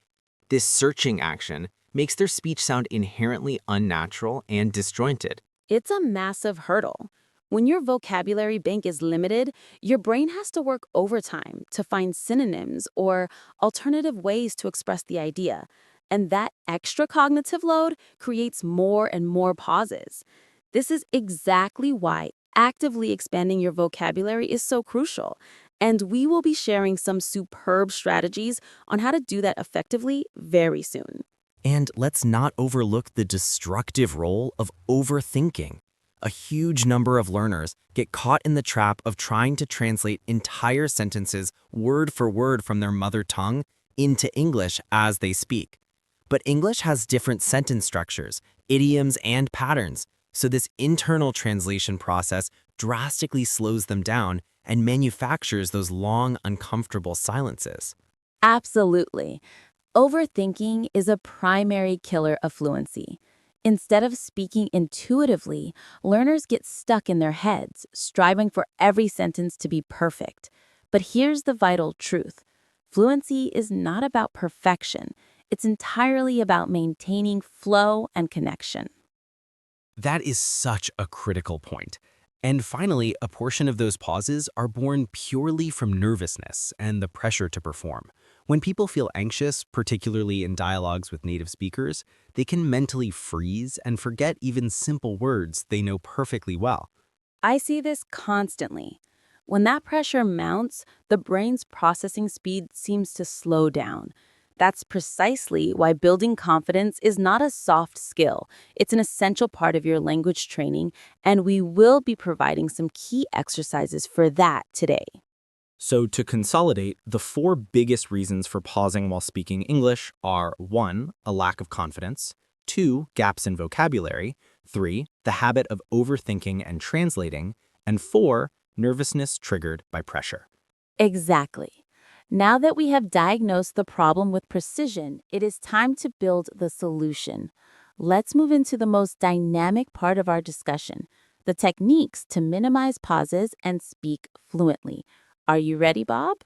This searching action makes their speech sound inherently unnatural and disjointed. It's a massive hurdle. When your vocabulary bank is limited, your brain has to work overtime to find synonyms or alternative ways to express the idea. And that extra cognitive load creates more and more pauses. This is exactly why actively expanding your vocabulary is so crucial. And we will be sharing some superb strategies on how to do that effectively very soon. And let's not overlook the destructive role of overthinking. A huge number of learners get caught in the trap of trying to translate entire sentences word for word from their mother tongue into English as they speak. But English has different sentence structures, idioms, and patterns, so this internal translation process drastically slows them down and manufactures those long, uncomfortable silences. Absolutely. Overthinking is a primary killer of fluency. Instead of speaking intuitively, learners get stuck in their heads, striving for every sentence to be perfect. But here's the vital truth. Fluency is not about perfection. It's entirely about maintaining flow and connection. That is such a critical point. And finally, a portion of those pauses are born purely from nervousness and the pressure to perform, When people feel anxious, particularly in dialogues with native speakers, they can mentally freeze and forget even simple words they know perfectly well. I see this constantly. When that pressure mounts, the brain's processing speed seems to slow down. That's precisely why building confidence is not a soft skill. It's an essential part of your language training, and we will be providing some key exercises for that today. So, to consolidate, the four biggest reasons for pausing while speaking English are 1. A lack of confidence, 2. Gaps in vocabulary, 3. The habit of overthinking and translating, and 4. Nervousness triggered by pressure. Exactly. Now that we have diagnosed the problem with precision, it is time to build the solution. Let's move into the most dynamic part of our discussion, the techniques to minimize pauses and speak fluently. Are you ready, Bob?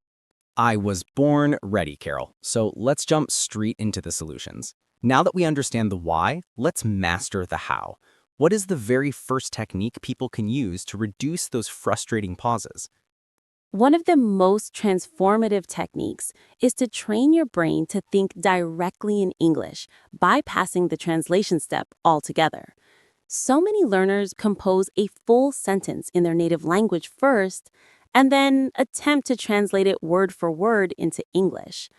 I was born ready, Carol. So let's jump straight into the solutions. Now that we understand the why, let's master the how. What is the very first technique people can use to reduce those frustrating pauses? One of the most transformative techniques is to train your brain to think directly in English, bypassing the translation step altogether. So many learners compose a full sentence in their native language first, and then attempt to translate it word for word into English.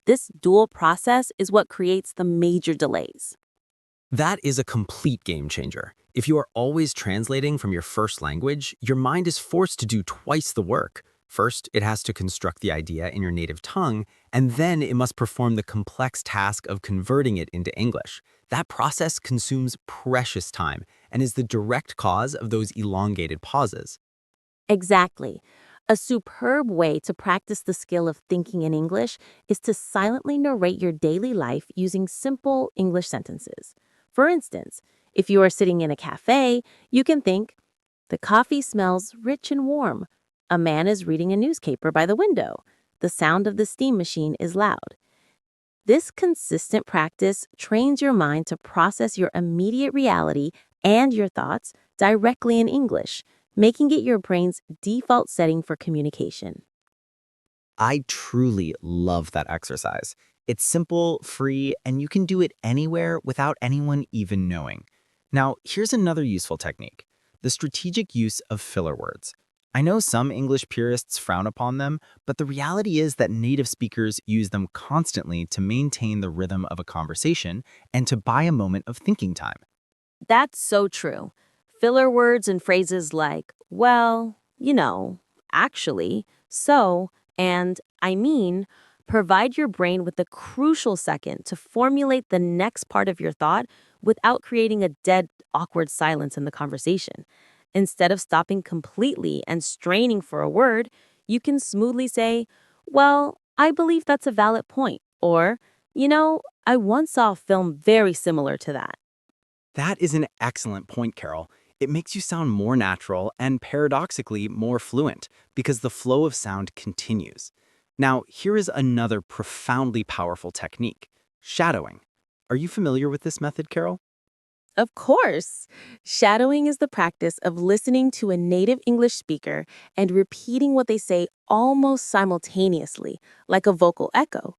This dual process is what creates the major delays. That is a complete game changer. If you are always translating from your first language, your mind is forced to do twice the work. First, it has to construct the idea in your native tongue, and then it must perform the complex task of converting it into English. That process consumes precious time and is the direct cause of those elongated pauses. Exactly. A superb way to practice the skill of thinking in English is to silently narrate your daily life using simple English sentences. For instance, if you are sitting in a cafe, you can think, "The coffee smells rich and warm. A man is reading a newspaper by the window. The sound of the steam machine is loud." This consistent practice trains your mind to process your immediate reality and your thoughts directly in English, making it your brain's default setting for communication. I truly love that exercise. It's simple, free, and you can do it anywhere without anyone even knowing. Now, here's another useful technique: the strategic use of filler words. I know some English purists frown upon them, but the reality is that native speakers use them constantly to maintain the rhythm of a conversation and to buy a moment of thinking time. That's so true. Filler words and phrases like, well, actually, so, and I mean, provide your brain with the crucial second to formulate the next part of your thought without creating a dead, awkward silence in the conversation. Instead of stopping completely and straining for a word, you can smoothly say, well, I believe that's a valid point, or, I once saw a film very similar to that. That is an excellent point, Carol. It makes you sound more natural and paradoxically more fluent because the flow of sound continues. Now, here is another profoundly powerful technique: shadowing. Are you familiar with this method, Carol? Of course. Shadowing is the practice of listening to a native English speaker and repeating what they say almost simultaneously, like a vocal echo.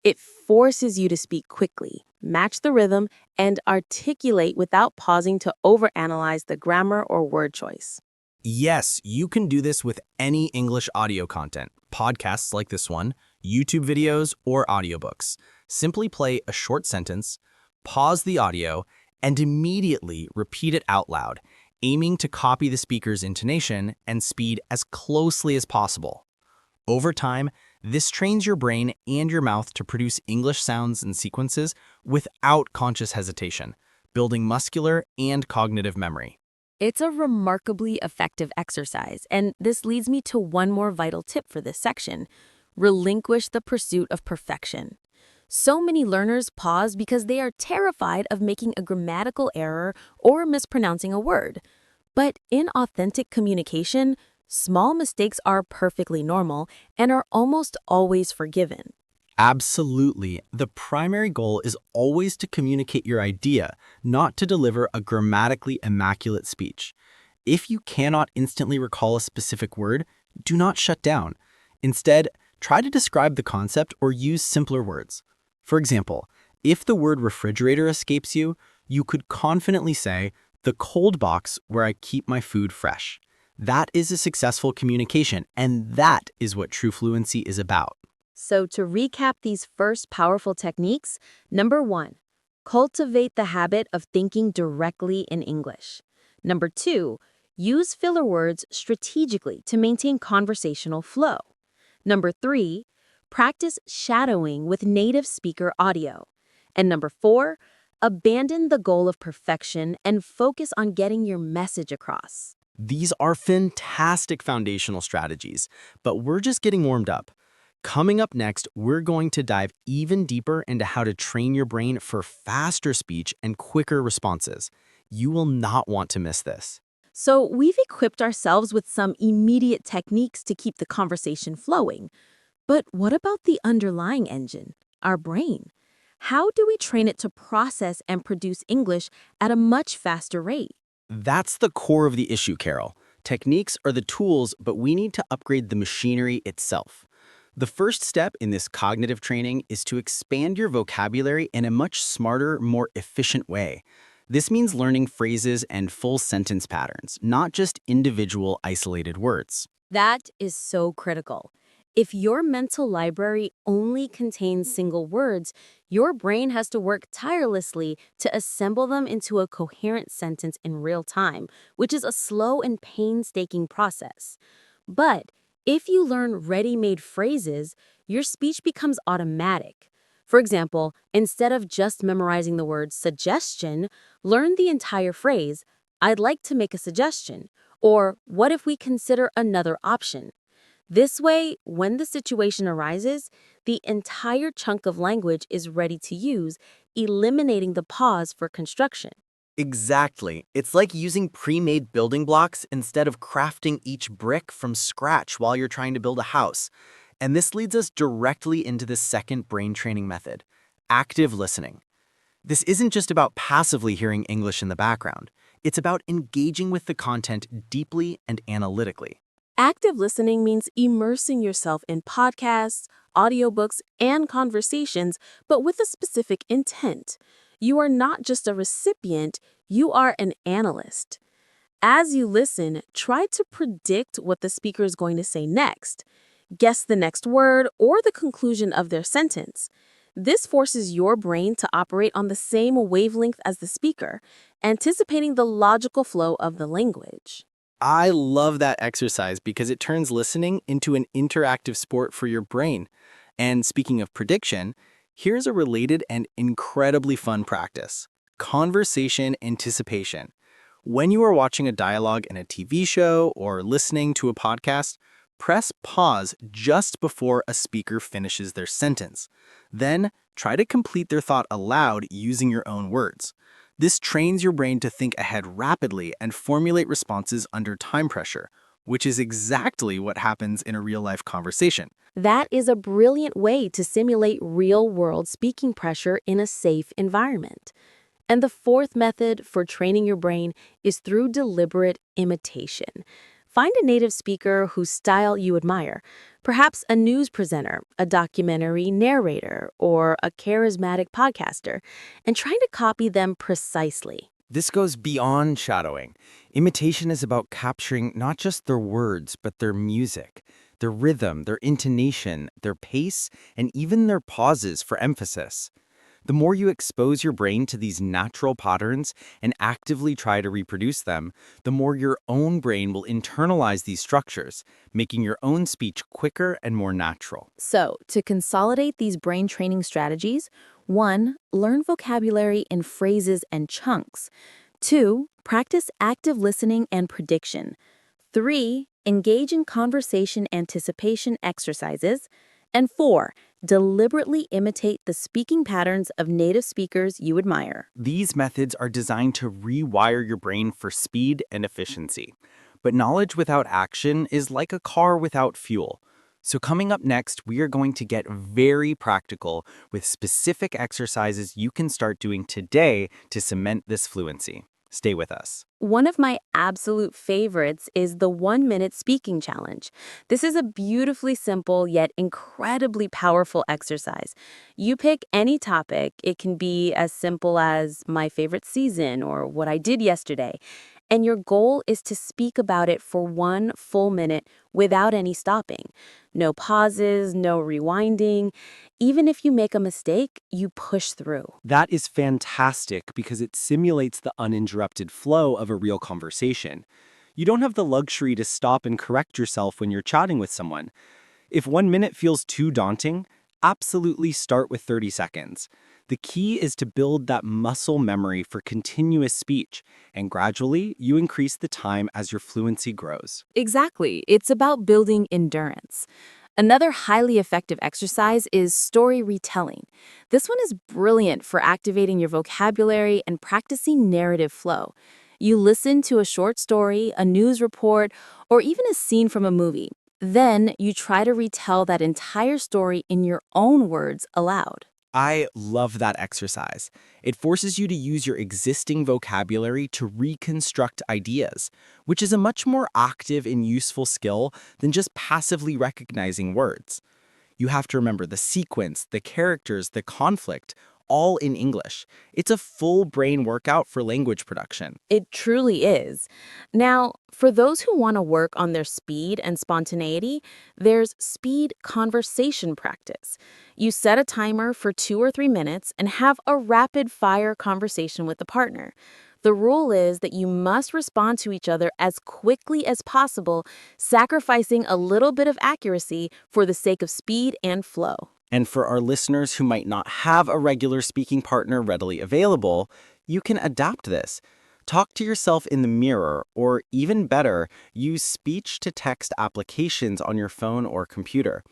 It forces you to speak quickly, match the rhythm, and articulate without pausing to overanalyze the grammar or word choice. Yes, you can do this with any English audio content, podcasts like this one, YouTube videos, or audiobooks. Simply play a short sentence, pause the audio, and immediately repeat it out loud, aiming to copy the speaker's intonation and speed as closely as possible. Over time, this trains your brain and your mouth to produce English sounds and sequences without conscious hesitation, building muscular and cognitive memory. It's a remarkably effective exercise, and this leads me to one more vital tip for this section: relinquish the pursuit of perfection. So many learners pause because they are terrified of making a grammatical error or mispronouncing a word. But in authentic communication, small mistakes are perfectly normal and are almost always forgiven. Absolutely. The primary goal is always to communicate your idea, not to deliver a grammatically immaculate speech. If you cannot instantly recall a specific word, do not shut down. Instead, Try to describe the concept or use simpler words. For example, if the word refrigerator escapes you, you could confidently say, the cold box where I keep my food fresh. That is a successful communication, and that is what true fluency is about. So to recap these first powerful techniques, number 1, cultivate the habit of thinking directly in English. Number 2, use filler words strategically to maintain conversational flow. Number 3, practice shadowing with native speaker audio. And number 4, abandon the goal of perfection and focus on getting your message across. These are fantastic foundational strategies, but we're just getting warmed up. Coming up next, we're going to dive even deeper into how to train your brain for faster speech and quicker responses. You will not want to miss this. So we've equipped ourselves with some immediate techniques to keep the conversation flowing. But what about the underlying engine, our brain? How do we train it to process and produce English at a much faster rate? That's the core of the issue, Carol. Techniques are the tools, but we need to upgrade the machinery itself. The first step in this cognitive training is to expand your vocabulary in a much smarter, more efficient way. This means learning phrases and full sentence patterns, not just individual isolated words. That is so critical. If your mental library only contains single words, your brain has to work tirelessly to assemble them into a coherent sentence in real time, which is a slow and painstaking process. But if you learn ready-made phrases, your speech becomes automatic. For example, instead of just memorizing the word suggestion, learn the entire phrase, I'd like to make a suggestion, or what if we consider another option? This way, when the situation arises, the entire chunk of language is ready to use, eliminating the pause for construction. Exactly. It's like using pre-made building blocks instead of crafting each brick from scratch while you're trying to build a house. And this leads us directly into the second brain training method, active listening. This isn't just about passively hearing English in the background. It's about engaging with the content deeply and analytically. Active listening means immersing yourself in podcasts, audiobooks, and conversations, but with a specific intent. You are not just a recipient, you are an analyst. As you listen, try to predict what the speaker is going to say next. Guess the next word or the conclusion of their sentence. This forces your brain to operate on the same wavelength as the speaker, anticipating the logical flow of the language. I love that exercise because it turns listening into an interactive sport for your brain. And speaking of prediction, here's a related and incredibly fun practice: conversation anticipation. When you are watching a dialogue in a TV show or listening to a podcast, press pause just before a speaker finishes their sentence. Then try to complete their thought aloud using your own words. This trains your brain to think ahead rapidly and formulate responses under time pressure, which is exactly what happens in a real-life conversation. That is a brilliant way to simulate real-world speaking pressure in a safe environment. And the fourth method for training your brain is through deliberate imitation. Find a native speaker whose style you admire, perhaps a news presenter, a documentary narrator, or a charismatic podcaster, and try to copy them precisely. This goes beyond shadowing. Imitation is about capturing not just their words, but their music, their rhythm, their intonation, their pace, and even their pauses for emphasis. The more you expose your brain to these natural patterns and actively try to reproduce them, the more your own brain will internalize these structures, making your own speech quicker and more natural. So, to consolidate these brain training strategies, 1. Learn vocabulary in phrases and chunks. 2. Practice active listening and prediction. 3. Engage in conversation anticipation exercises. And 4. Deliberately imitate the speaking patterns of native speakers you admire. These methods are designed to rewire your brain for speed and efficiency. But knowledge without action is like a car without fuel. So coming up next, we are going to get very practical with specific exercises you can start doing today to cement this fluency. Stay with us. One of my absolute favorites is the 1-minute speaking challenge. This is a beautifully simple yet incredibly powerful exercise. You pick any topic. It can be as simple as my favorite season or what I did yesterday. And your goal is to speak about it for 1 full minute without any stopping. No pauses, no rewinding. Even if you make a mistake, you push through. That is fantastic because it simulates the uninterrupted flow of a real conversation. You don't have the luxury to stop and correct yourself when you're chatting with someone. If 1 minute feels too daunting, absolutely start with 30 seconds. The key is to build that muscle memory for continuous speech, and gradually you increase the time as your fluency grows. Exactly. It's about building endurance. Another highly effective exercise is story retelling. This one is brilliant for activating your vocabulary and practicing narrative flow. You listen to a short story, a news report, or even a scene from a movie. Then you try to retell that entire story in your own words aloud. I love that exercise. It forces you to use your existing vocabulary to reconstruct ideas, which is a much more active and useful skill than just passively recognizing words. You have to remember the sequence, the characters, the conflict, all in English. It's a full brain workout for language production. It truly is. Now, for those who want to work on their speed and spontaneity, there's speed conversation practice. You set a timer for 2 or 3 minutes and have a rapid fire conversation with the partner. The rule is that you must respond to each other as quickly as possible, sacrificing a little bit of accuracy for the sake of speed and flow. And for our listeners who might not have a regular speaking partner readily available, you can adapt this. Talk to yourself in the mirror, or even better, use speech-to-text applications on your phone or computer.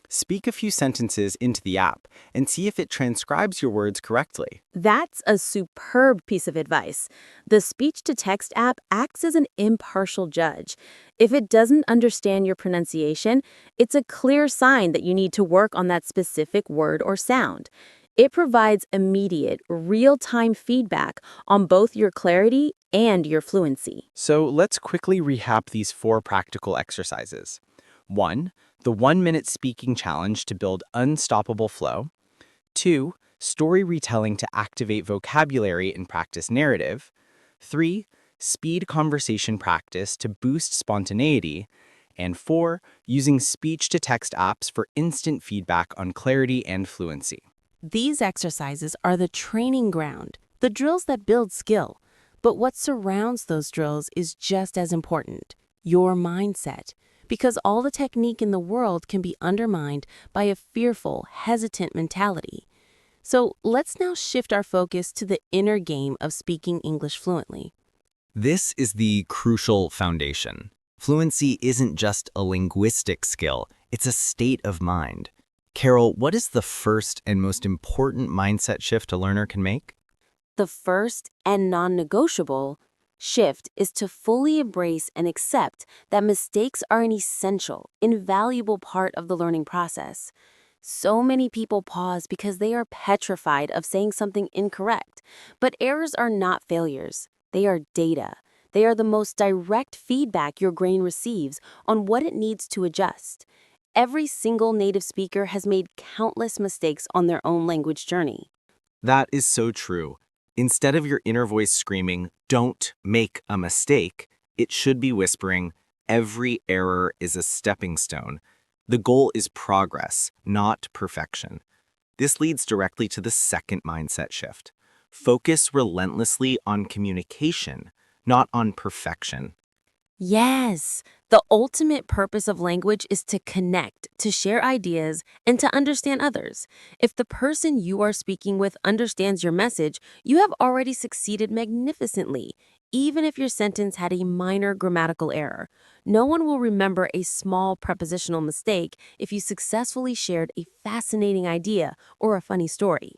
Speak a few sentences into the app and see if it transcribes your words correctly. That's a superb piece of advice. The speech-to-text app acts as an impartial judge. If it doesn't understand your pronunciation, it's a clear sign that you need to work on that specific word or sound. It provides immediate, real-time feedback on both your clarity and your fluency. So let's quickly recap these 4 practical exercises. 1. The 1-minute speaking challenge to build unstoppable flow. 2. Story retelling to activate vocabulary and practice narrative. 3. Speed conversation practice to boost spontaneity. And 4. Using speech-to-text apps for instant feedback on clarity and fluency. These exercises are the training ground, the drills that build skill. But what surrounds those drills is just as important, your mindset. Because all the technique in the world can be undermined by a fearful, hesitant mentality. So let's now shift our focus to the inner game of speaking English fluently. This is the crucial foundation. Fluency isn't just a linguistic skill, it's a state of mind. Carol, what is the first and most important mindset shift a learner can make? The first and non-negotiable shift is to fully embrace and accept that mistakes are an essential, invaluable part of the learning process. So many people pause because they are petrified of saying something incorrect. But errors are not failures. They are data. They are the most direct feedback your brain receives on what it needs to adjust. Every single native speaker has made countless mistakes on their own language journey. That is so true. Instead of your inner voice screaming, "Don't make a mistake," it should be whispering, "Every error is a stepping stone." The goal is progress, not perfection. This leads directly to the second mindset shift. Focus relentlessly on communication, not on perfection. Yes, the ultimate purpose of language is to connect, to share ideas, and to understand others. If the person you are speaking with understands your message, you have already succeeded magnificently, even if your sentence had a minor grammatical error. No one will remember a small prepositional mistake if you successfully shared a fascinating idea or a funny story.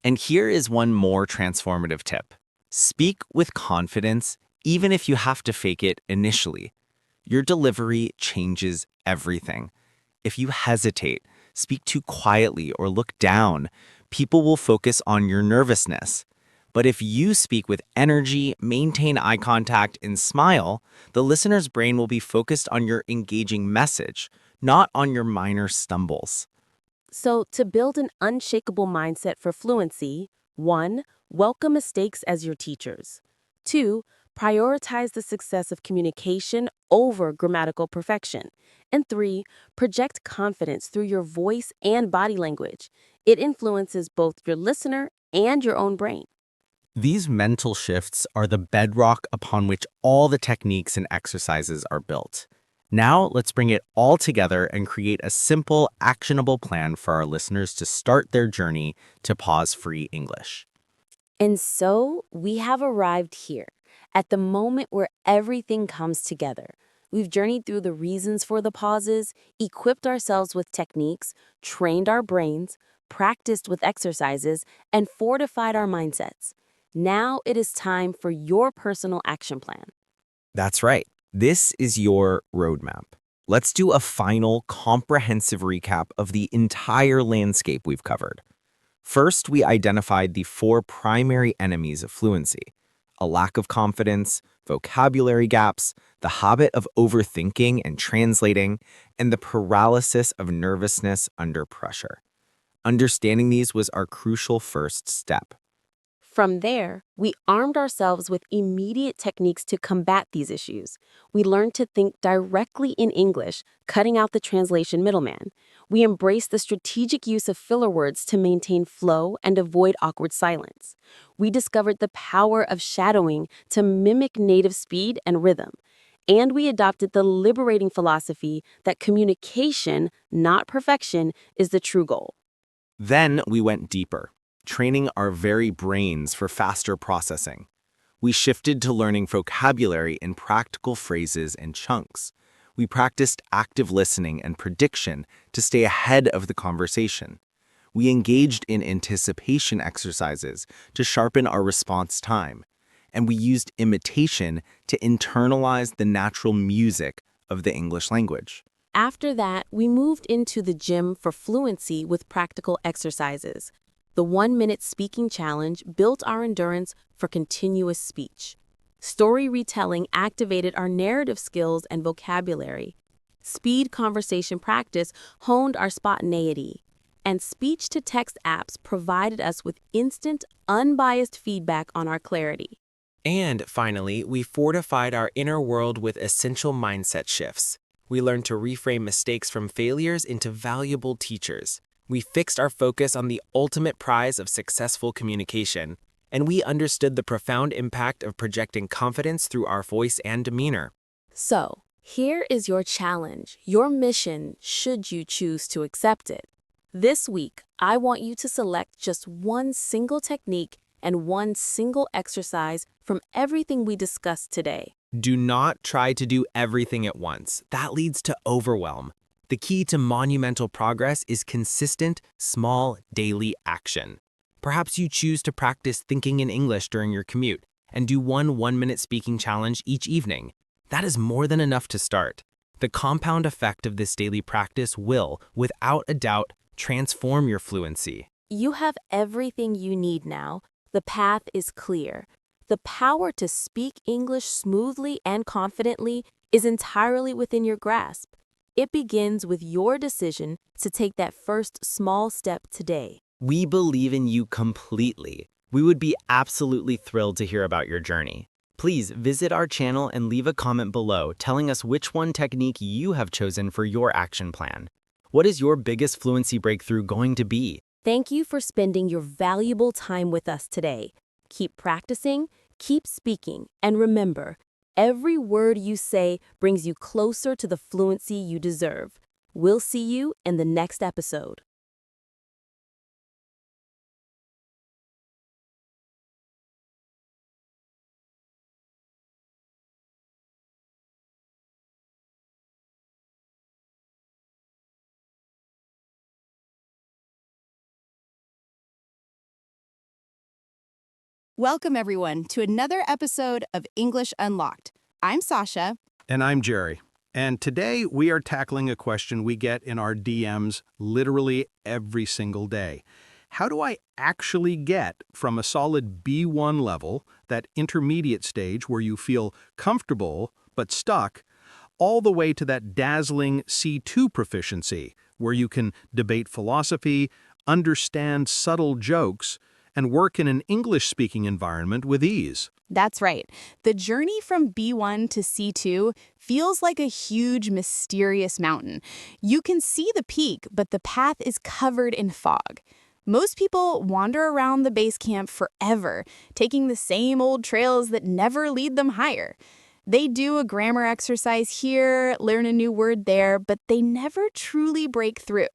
And here is one more transformative tip. Speak with confidence, even if you have to fake it initially. Your delivery changes everything. If you hesitate, speak too quietly, or look down, people will focus on your nervousness. But if you speak with energy, maintain eye contact, and smile, the listener's brain will be focused on your engaging message, not on your minor stumbles. So, to build an unshakable mindset for fluency, 1. Welcome mistakes as your teachers. 2. Prioritize the success of communication over grammatical perfection. And 3. Project confidence through your voice and body language. It influences both your listener and your own brain. These mental shifts are the bedrock upon which all the techniques and exercises are built. Now, let's bring it all together and create a simple, actionable plan for our listeners to start their journey to pause-free English. And so we have arrived here, at the moment where everything comes together. We've journeyed through the reasons for the pauses, equipped ourselves with techniques, trained our brains, practiced with exercises, and fortified our mindsets. Now it is time for your personal action plan. That's right. This is your roadmap. Let's do a final, comprehensive recap of the entire landscape we've covered. First, we identified the 4 primary enemies of fluency: a lack of confidence, vocabulary gaps, the habit of overthinking and translating, and the paralysis of nervousness under pressure. Understanding these was our crucial first step. From there, we armed ourselves with immediate techniques to combat these issues. We learned to think directly in English, cutting out the translation middleman. We embraced the strategic use of filler words to maintain flow and avoid awkward silence. We discovered the power of shadowing to mimic native speed and rhythm. And we adopted the liberating philosophy that communication, not perfection, is the true goal. Then we went deeper, training our very brains for faster processing. We shifted to learning vocabulary in practical phrases and chunks. We practiced active listening and prediction to stay ahead of the conversation. We engaged in anticipation exercises to sharpen our response time. And we used imitation to internalize the natural music of the English language. After that, we moved into the gym for fluency with practical exercises. The 1-minute speaking challenge built our endurance for continuous speech. Story retelling activated our narrative skills and vocabulary. Speed conversation practice honed our spontaneity. And speech-to-text apps provided us with instant, unbiased feedback on our clarity. And finally, we fortified our inner world with essential mindset shifts. We learned to reframe mistakes from failures into valuable teachers. We fixed our focus on the ultimate prize of successful communication, and we understood the profound impact of projecting confidence through our voice and demeanor. So, here is your challenge, your mission, should you choose to accept it. This week, I want you to select just one single technique and one single exercise from everything we discussed today. Do not try to do everything at once. That leads to overwhelm. The key to monumental progress is consistent, small, daily action. Perhaps you choose to practice thinking in English during your commute and do one 1-minute speaking challenge each evening. That is more than enough to start. The compound effect of this daily practice will, without a doubt, transform your fluency. You have everything you need now. The path is clear. The power to speak English smoothly and confidently is entirely within your grasp. It begins with your decision to take that first small step today. We believe in you completely. We would be absolutely thrilled to hear about your journey. Please visit our channel and leave a comment below telling us which one technique you have chosen for your action plan. What is your biggest fluency breakthrough going to be? Thank you for spending your valuable time with us today. Keep practicing, keep speaking, and remember, every word you say brings you closer to the fluency you deserve. We'll see you in the next episode. Welcome, everyone, to another episode of English Unlocked. I'm Sasha. And I'm Jerry. And today we are tackling a question we get in our DMs literally every single day. how do I actually get from a solid B1 level, that intermediate stage where you feel comfortable but stuck, all the way to that dazzling C2 proficiency, where you can debate philosophy, understand subtle jokes, and work in an English-speaking environment with ease? That's right. The journey from B1 to C2 feels like a huge, mysterious mountain. You can see the peak, but the path is covered in fog. Most people wander around the base camp forever, taking the same old trails that never lead them higher. They do a grammar exercise here, learn a new word there, but they never truly break through.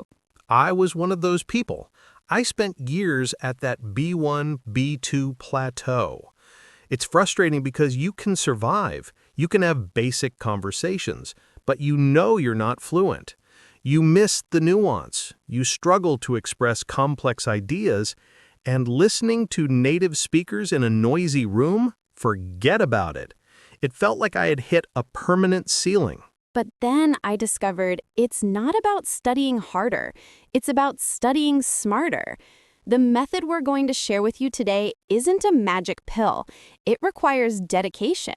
I was one of those people. I spent years at that B1, B2 plateau. It's frustrating because you can survive, you can have basic conversations, but you know you're not fluent. You miss the nuance, you struggle to express complex ideas, and listening to native speakers in a noisy room, forget about it. It felt like I had hit a permanent ceiling. But then I discovered it's not about studying harder, it's about studying smarter. The method we're going to share with you today isn't a magic pill. It requires dedication,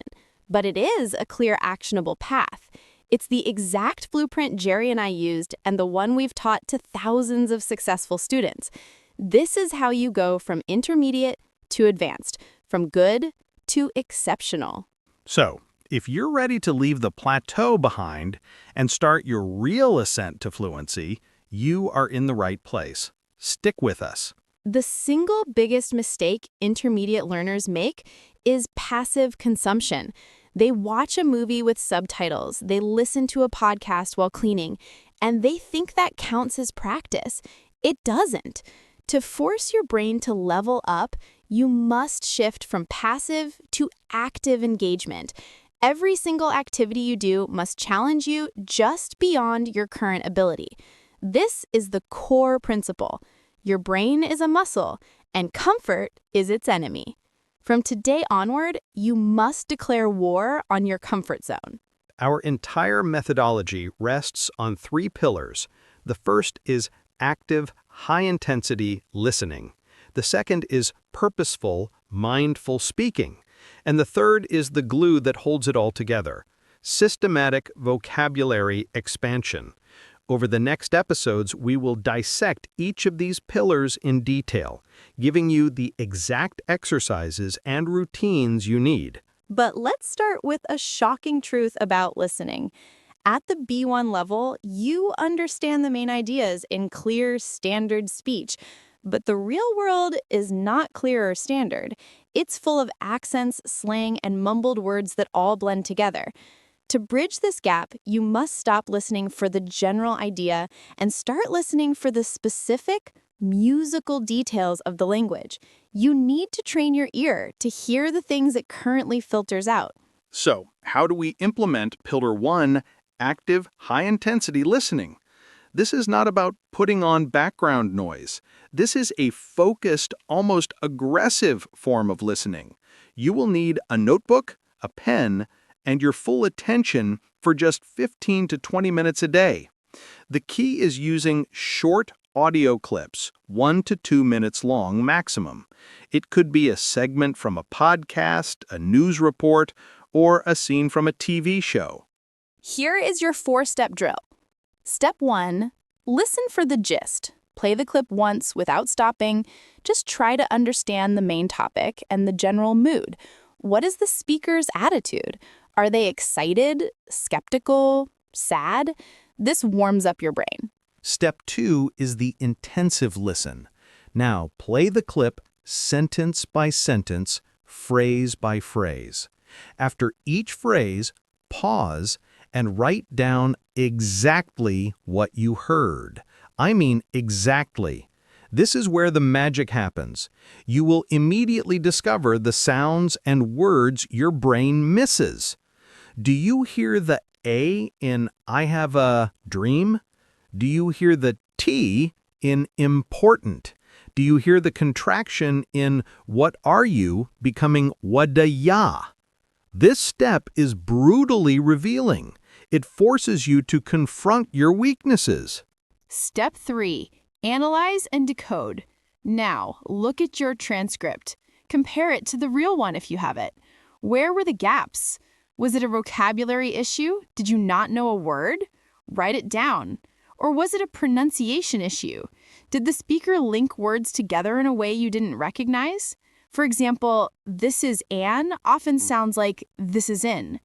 but it is a clear, actionable path. It's the exact blueprint Jerry and I used and the one we've taught to thousands of successful students. This is how you go from intermediate to advanced, from good to exceptional. So, if you're ready to leave the plateau behind and start your real ascent to fluency, you are in the right place. Stick with us. The single biggest mistake intermediate learners make is passive consumption. They watch a movie with subtitles, they listen to a podcast while cleaning, and they think that counts as practice. It doesn't. To force your brain to level up, you must shift from passive to active engagement. Every single activity you do must challenge you just beyond your current ability. This is the core principle. Your brain is a muscle, and comfort is its enemy. From today onward, you must declare war on your comfort zone. Our entire methodology rests on 3 pillars. The first is active, high-intensity listening. The second is purposeful, mindful speaking. And the third is the glue that holds it all together: systematic vocabulary expansion. Over the next episodes, we will dissect each of these pillars in detail, giving you the exact exercises and routines you need. But let's start with a shocking truth about listening. At the B1 level, you understand the main ideas in clear, standard speech. But the real world is not clear or standard. It's full of accents, slang, and mumbled words that all blend together. To bridge this gap, you must stop listening for the general idea and start listening for the specific, musical details of the language. You need to train your ear to hear the things it currently filters out. So, how do we implement Pillar 1, active, high-intensity listening? This is not about putting on background noise. This is a focused, almost aggressive form of listening. You will need a notebook, a pen, and your full attention for just 15 to 20 minutes a day. The key is using short audio clips, 1 to 2 minutes long maximum. It could be a segment from a podcast, a news report, or a scene from a TV show. Here is your 4-step drill. Step 1, listen for the gist. Play the clip once without stopping. Just try to understand the main topic and the general mood. What is the speaker's attitude? Are they excited, skeptical, sad? This warms up your brain. Step 2 is the intensive listen. Now, play the clip sentence by sentence, phrase by phrase. After each phrase, pause and write down exactly what you heard. I mean exactly. This is where the magic happens. You will immediately discover the sounds and words your brain misses. Do you hear the A in I have a dream? Do you hear the T in important? Do you hear the contraction in what are you becoming wadaya? This step is brutally revealing. It forces you to confront your weaknesses. Step 3, analyze and decode. Now, look at your transcript. Compare it to the real one if you have it. Where were the gaps? Was it a vocabulary issue? Did you not know a word? Write it down. Or was it a pronunciation issue? Did the speaker link words together in a way you didn't recognize? For example, this is an often sounds like this is in.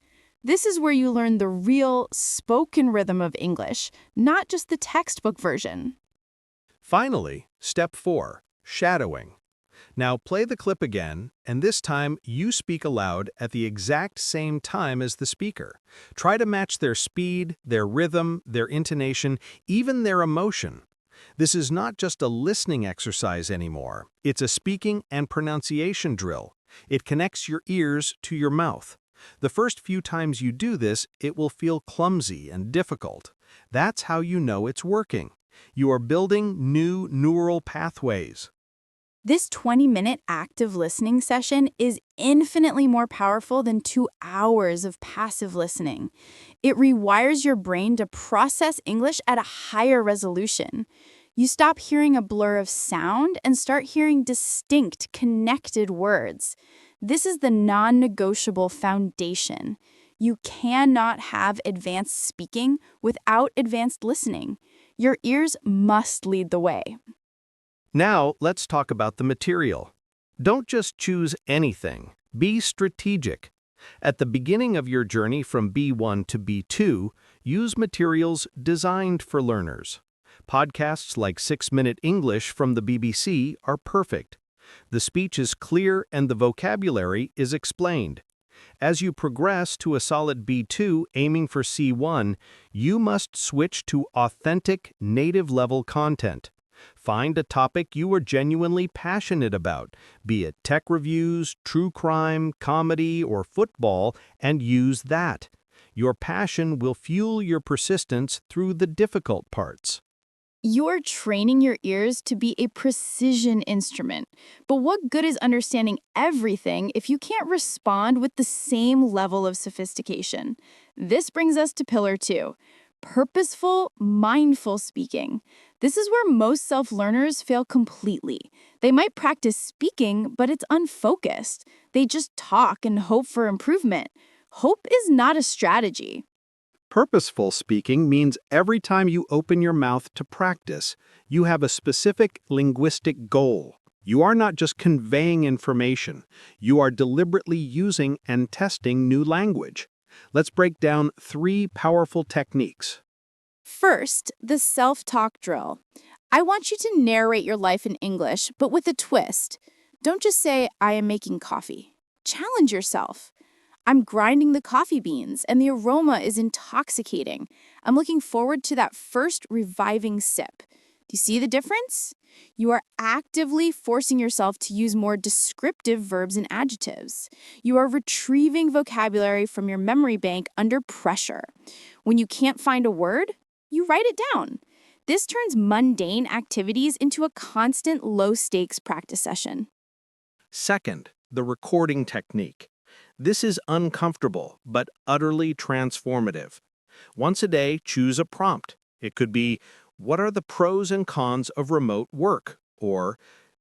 This is where you learn the real spoken rhythm of English, not just the textbook version. Finally, step 4, shadowing. Now play the clip again, and this time you speak aloud at the exact same time as the speaker. Try to match their speed, their rhythm, their intonation, even their emotion. This is not just a listening exercise anymore. It's a speaking and pronunciation drill. It connects your ears to your mouth. The first few times you do this, it will feel clumsy and difficult. That's how you know it's working. You are building new neural pathways. This 20-minute active listening session is infinitely more powerful than 2 hours of passive listening. It rewires your brain to process English at a higher resolution. You stop hearing a blur of sound and start hearing distinct, connected words. This is the non-negotiable foundation. You cannot have advanced speaking without advanced listening. Your ears must lead the way. Now, let's talk about the material. Don't just choose anything. Be strategic. At the beginning of your journey from B1 to B2, use materials designed for learners. Podcasts like 6-Minute English from the BBC are perfect. The speech is clear and the vocabulary is explained. As you progress to a solid B2 aiming for C1, you must switch to authentic, native-level content. Find a topic you are genuinely passionate about, be it tech reviews, true crime, comedy, or football, and use that. Your passion will fuel your persistence through the difficult parts. You're training your ears to be a precision instrument. But what good is understanding everything if you can't respond with the same level of sophistication? This brings us to pillar 2, purposeful, mindful speaking. This is where most self-learners fail completely. They might practice speaking, but it's unfocused. They just talk and hope for improvement. Hope is not a strategy. Purposeful speaking means every time you open your mouth to practice, you have a specific linguistic goal. You are not just conveying information. You are deliberately using and testing new language. Let's break down 3 powerful techniques. First, the self-talk drill. I want you to narrate your life in English, but with a twist. Don't just say, I am making coffee. Challenge yourself. I'm grinding the coffee beans, and the aroma is intoxicating. I'm looking forward to that first reviving sip. Do you see the difference? You are actively forcing yourself to use more descriptive verbs and adjectives. You are retrieving vocabulary from your memory bank under pressure. When you can't find a word, you write it down. This turns mundane activities into a constant low-stakes practice session. Second, the recording technique. This is uncomfortable, but utterly transformative. Once a day, choose a prompt. It could be, what are the pros and cons of remote work? Or,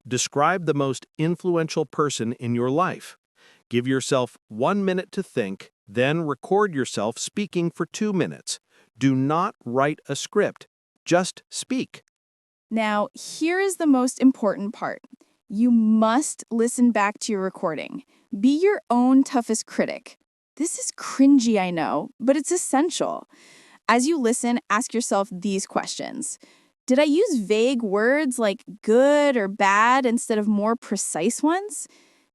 describe the most influential person in your life. Give yourself 1 minute to think, then record yourself speaking for 2 minutes. Do not write a script. Just speak. Now, here is the most important part. You must listen back to your recording. Be your own toughest critic. This is cringy, I know, but it's essential. As you listen, ask yourself these questions. Did I use vague words like good or bad instead of more precise ones?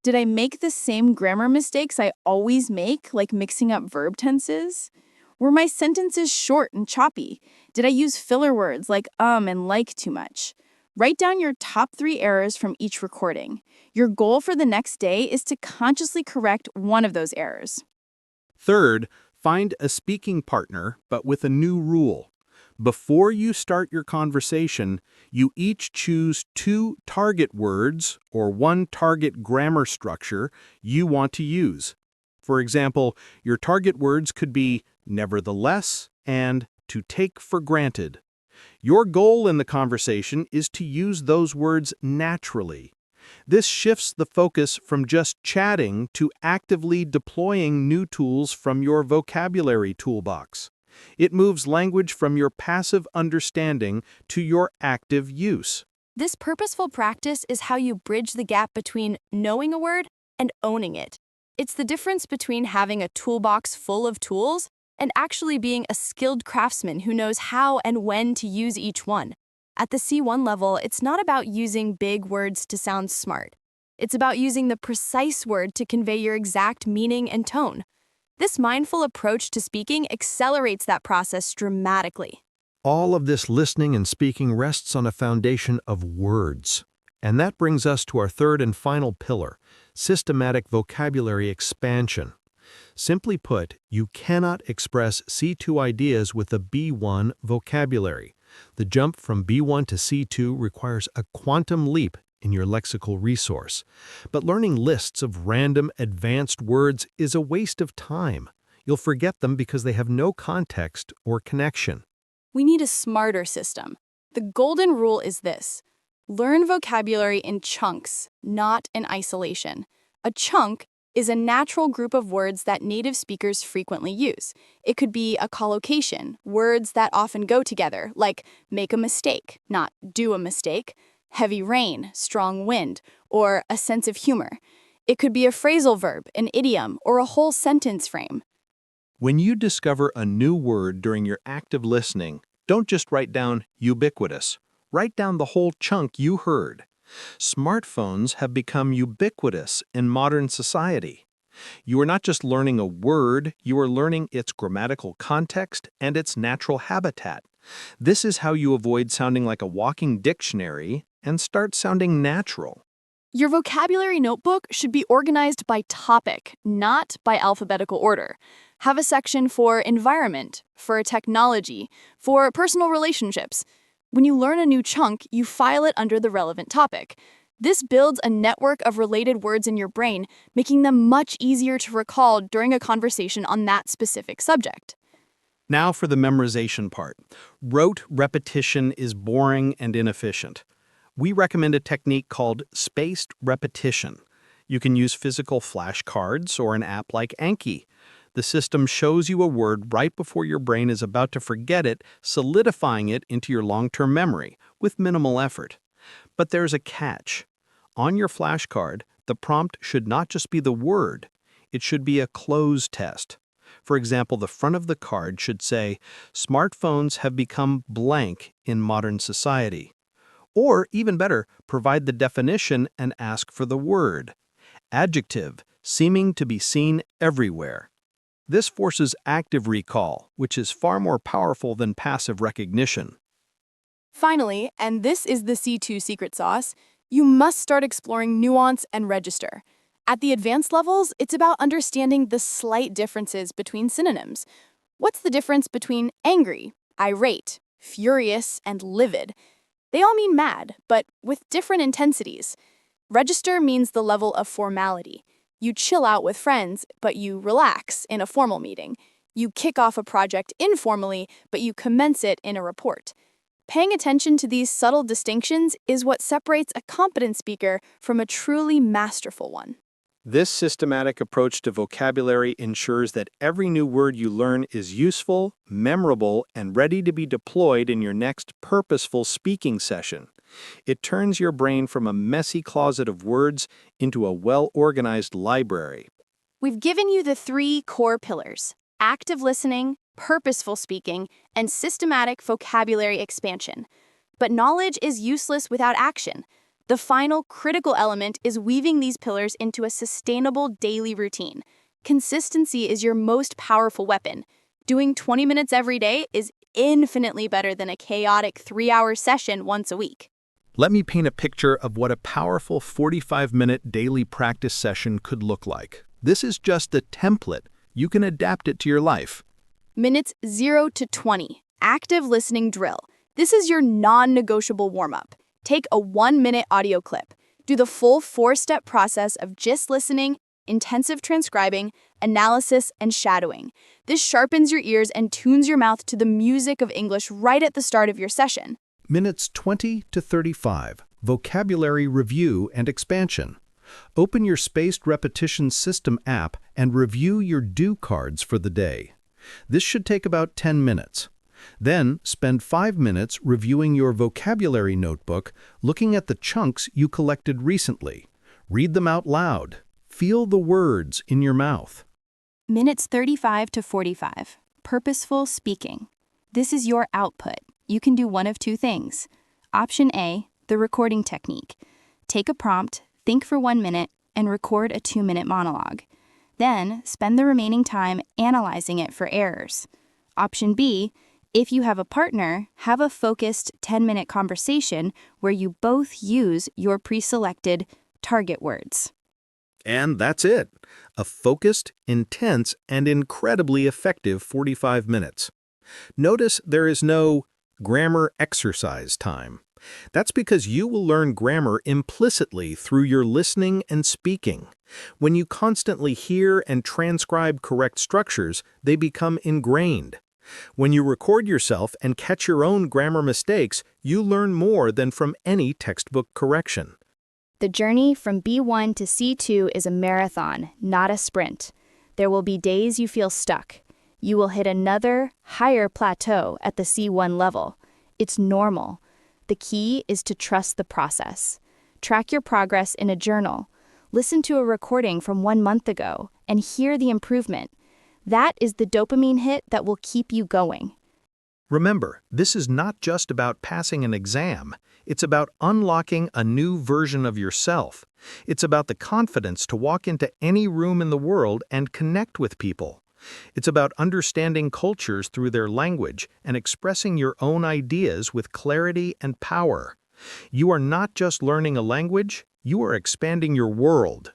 Did I make the same grammar mistakes I always make, like mixing up verb tenses? Were my sentences short and choppy? Did I use filler words like and like too much? Write down your top 3 errors from each recording. Your goal for the next day is to consciously correct one of those errors. Third, find a speaking partner, but with a new rule. Before you start your conversation, you each choose 2 target words or 1 target grammar structure you want to use. For example, your target words could be nevertheless and to take for granted. Your goal in the conversation is to use those words naturally. This shifts the focus from just chatting to actively deploying new tools from your vocabulary toolbox. It moves language from your passive understanding to your active use. This purposeful practice is how you bridge the gap between knowing a word and owning it. It's the difference between having a toolbox full of tools and actually being a skilled craftsman who knows how and when to use each one. At the C1 level, it's not about using big words to sound smart. It's about using the precise word to convey your exact meaning and tone. This mindful approach to speaking accelerates that process dramatically. All of this listening and speaking rests on a foundation of words. And that brings us to our third and final pillar, systematic vocabulary expansion. Simply put, you cannot express C2 ideas with a B1 vocabulary. The jump from B1 to C2 requires a quantum leap in your lexical resource. But learning lists of random advanced words is a waste of time. You'll forget them because they have no context or connection. We need a smarter system. The golden rule is this: learn vocabulary in chunks, not in isolation. A chunk is a natural group of words that native speakers frequently use. It could be a collocation, words that often go together, like make a mistake, not do a mistake, heavy rain, strong wind, or a sense of humor. It could be a phrasal verb, an idiom, or a whole sentence frame. When you discover a new word during your active listening, don't just write down ubiquitous. Write down the whole chunk you heard. Smartphones have become ubiquitous in modern society. You are not just learning a word, you are learning its grammatical context and its natural habitat. This is how you avoid sounding like a walking dictionary and start sounding natural. Your vocabulary notebook should be organized by topic, not by alphabetical order. Have a section for environment, for technology, for personal relationships. When you learn a new chunk, you file it under the relevant topic. This builds a network of related words in your brain, making them much easier to recall during a conversation on that specific subject. Now for the memorization part. Rote repetition is boring and inefficient. We recommend a technique called spaced repetition. You can use physical flashcards or an app like Anki. The system shows you a word right before your brain is about to forget it, solidifying it into your long-term memory with minimal effort. But there's a catch. On your flashcard, the prompt should not just be the word. It should be a cloze test. For example, the front of the card should say, "Smartphones have become blank in modern society." Or, even better, provide the definition and ask for the word. Adjective, seeming to be seen everywhere. This forces active recall, which is far more powerful than passive recognition. Finally, and this is the C2 secret sauce, you must start exploring nuance and register. At the advanced levels, it's about understanding the slight differences between synonyms. What's the difference between angry, irate, furious, and livid? They all mean mad, but with different intensities. Register means the level of formality. You chill out with friends, but you relax in a formal meeting. You kick off a project informally, but you commence it in a report. Paying attention to these subtle distinctions is what separates a competent speaker from a truly masterful one. This systematic approach to vocabulary ensures that every new word you learn is useful, memorable, and ready to be deployed in your next purposeful speaking session. It turns your brain from a messy closet of words into a well-organized library. We've given you the 3 core pillars: active listening, purposeful speaking, and systematic vocabulary expansion. But knowledge is useless without action. The final critical element is weaving these pillars into a sustainable daily routine. Consistency is your most powerful weapon. Doing 20 minutes every day is infinitely better than a chaotic 3-hour session once a week. Let me paint a picture of what a powerful 45-minute daily practice session could look like. This is just a template. You can adapt it to your life. Minutes 0 to 20. Active listening drill. This is your non-negotiable warm-up. Take a 1-minute audio clip. Do the full 4-step process of just listening intensive transcribing, analysis, and shadowing. This sharpens your ears and tunes your mouth to the music of English right at the start of your session. Minutes 20 to 35. Vocabulary review and expansion. Open your spaced repetition system app and review your do cards for the day. This should take about 10 minutes. Then spend 5 minutes reviewing your vocabulary notebook, looking at the chunks you collected recently. Read them out loud. Feel the words in your mouth. Minutes 35 to 45. Purposeful speaking. This is your output. You can do one of two things. Option A, the recording technique. Take a prompt, think for 1 minute, and record a 2-minute monologue. Then, spend the remaining time analyzing it for errors. Option B, if you have a partner, have a focused 10-minute conversation where you both use your pre-selected target words. And that's it. A focused, intense, and incredibly effective 45 minutes. Notice there is no grammar exercise time. That's because you will learn grammar implicitly through your listening and speaking. When you constantly hear and transcribe correct structures, they become ingrained. When you record yourself and catch your own grammar mistakes, you learn more than from any textbook correction. The journey from B1 to C2 is a marathon, not a sprint. There will be days you feel stuck. You will hit another, higher plateau at the C1 level. It's normal. The key is to trust the process. Track your progress in a journal. Listen to a recording from 1 month ago and hear the improvement. That is the dopamine hit that will keep you going. Remember, this is not just about passing an exam. It's about unlocking a new version of yourself. It's about the confidence to walk into any room in the world and connect with people. It's about understanding cultures through their language and expressing your own ideas with clarity and power. You are not just learning a language, you are expanding your world.